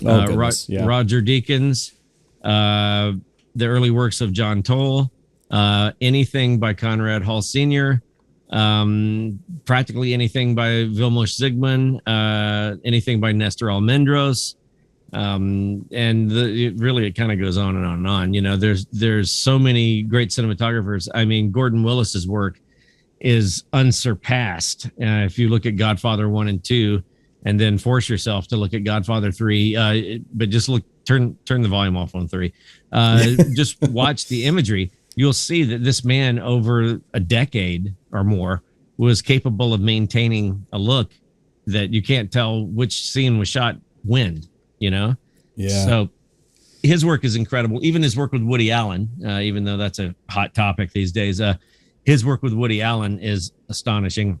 Roger Deakins, the early works of John Toll, anything by Conrad Hall Sr., practically anything by Vilmos Zsigmond, anything by Nestor Almendros. It kind of goes on and on and on. There's so many great cinematographers. I mean, Gordon Willis's work is unsurpassed. If you look at Godfather 1 and 2, and then force yourself to look at Godfather 3, but just turn the volume off on 3. Just watch the imagery. You'll see that this man over a decade or more was capable of maintaining a look that you can't tell which scene was shot when. you know? Yeah. So his work is incredible. Even his work with Woody Allen, even though that's a hot topic these days, his work with Woody Allen is astonishing.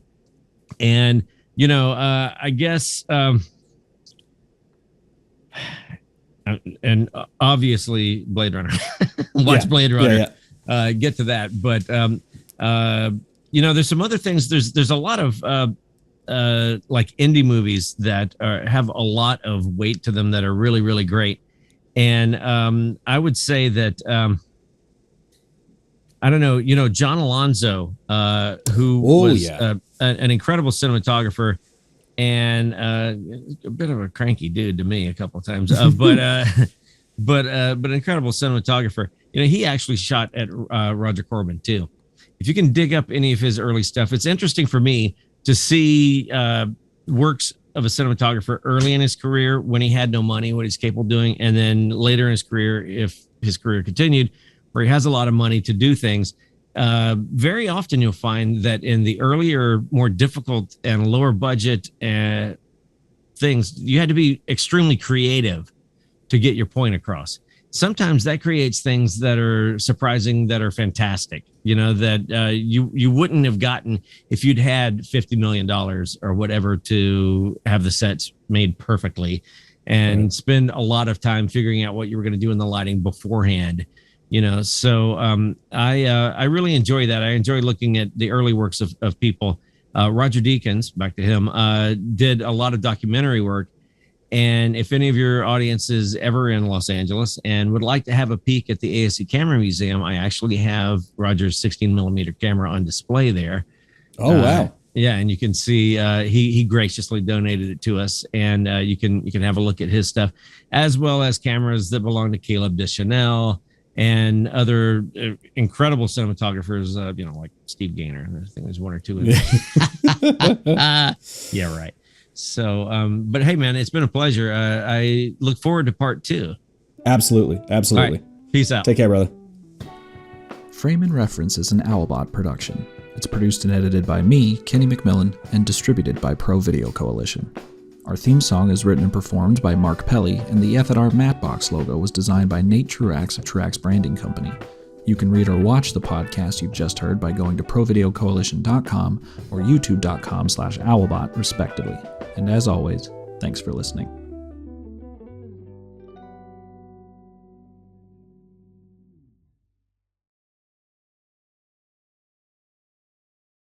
And, you know, I guess, and obviously Blade Runner, watch Blade Runner, get to that. But, you know, there's some other things. There's a lot of like indie movies that have a lot of weight to them that are really, really great. And I would say that, I don't know, you know, John Alonzo, who was an incredible cinematographer and a bit of a cranky dude to me a couple of times, but an incredible cinematographer. You know, he actually shot at Roger Corman too. If you can dig up any of his early stuff, it's interesting for me to see works of a cinematographer early in his career when he had no money, what he's capable of doing, and then later in his career, if his career continued, where he has a lot of money to do things. Very often you'll find that in the earlier, more difficult and lower budget things, you had to be extremely creative to get your point across. Sometimes that creates things that are surprising, that are fantastic, you know, that you wouldn't have gotten if you'd had $50 million or whatever to have the sets made perfectly and spend a lot of time figuring out what you were going to do in the lighting beforehand. You know, so I really enjoy that. I enjoy looking at the early works of people. Roger Deakins, back to him, did a lot of documentary work. And if any of your audience is ever in Los Angeles and would like to have a peek at the ASC Camera Museum, I actually have Roger's 16 millimeter camera on display there. Oh, wow. Yeah, and you can see he graciously donated it to us, and you can have a look at his stuff, as well as cameras that belong to Caleb Deschanel and other incredible cinematographers, you know, like Steve Gaynor. I think there's one or two of them. Yeah, right. So, but hey, man, it's been a pleasure. I look forward to part 2. Absolutely. Absolutely. All right. Peace out. Take care, brother. Frame and Reference is an Owlbot production. It's produced and edited by me, Kenny McMillan, and distributed by Pro Video Coalition. Our theme song is written and performed by Mark Pelly, and the F at our Matbox logo was designed by Nate Truax of Truax Branding Company. You can read or watch the podcast you've just heard by going to provideocoalition.com or youtube.com/owlbot, respectively. And as always, thanks for listening.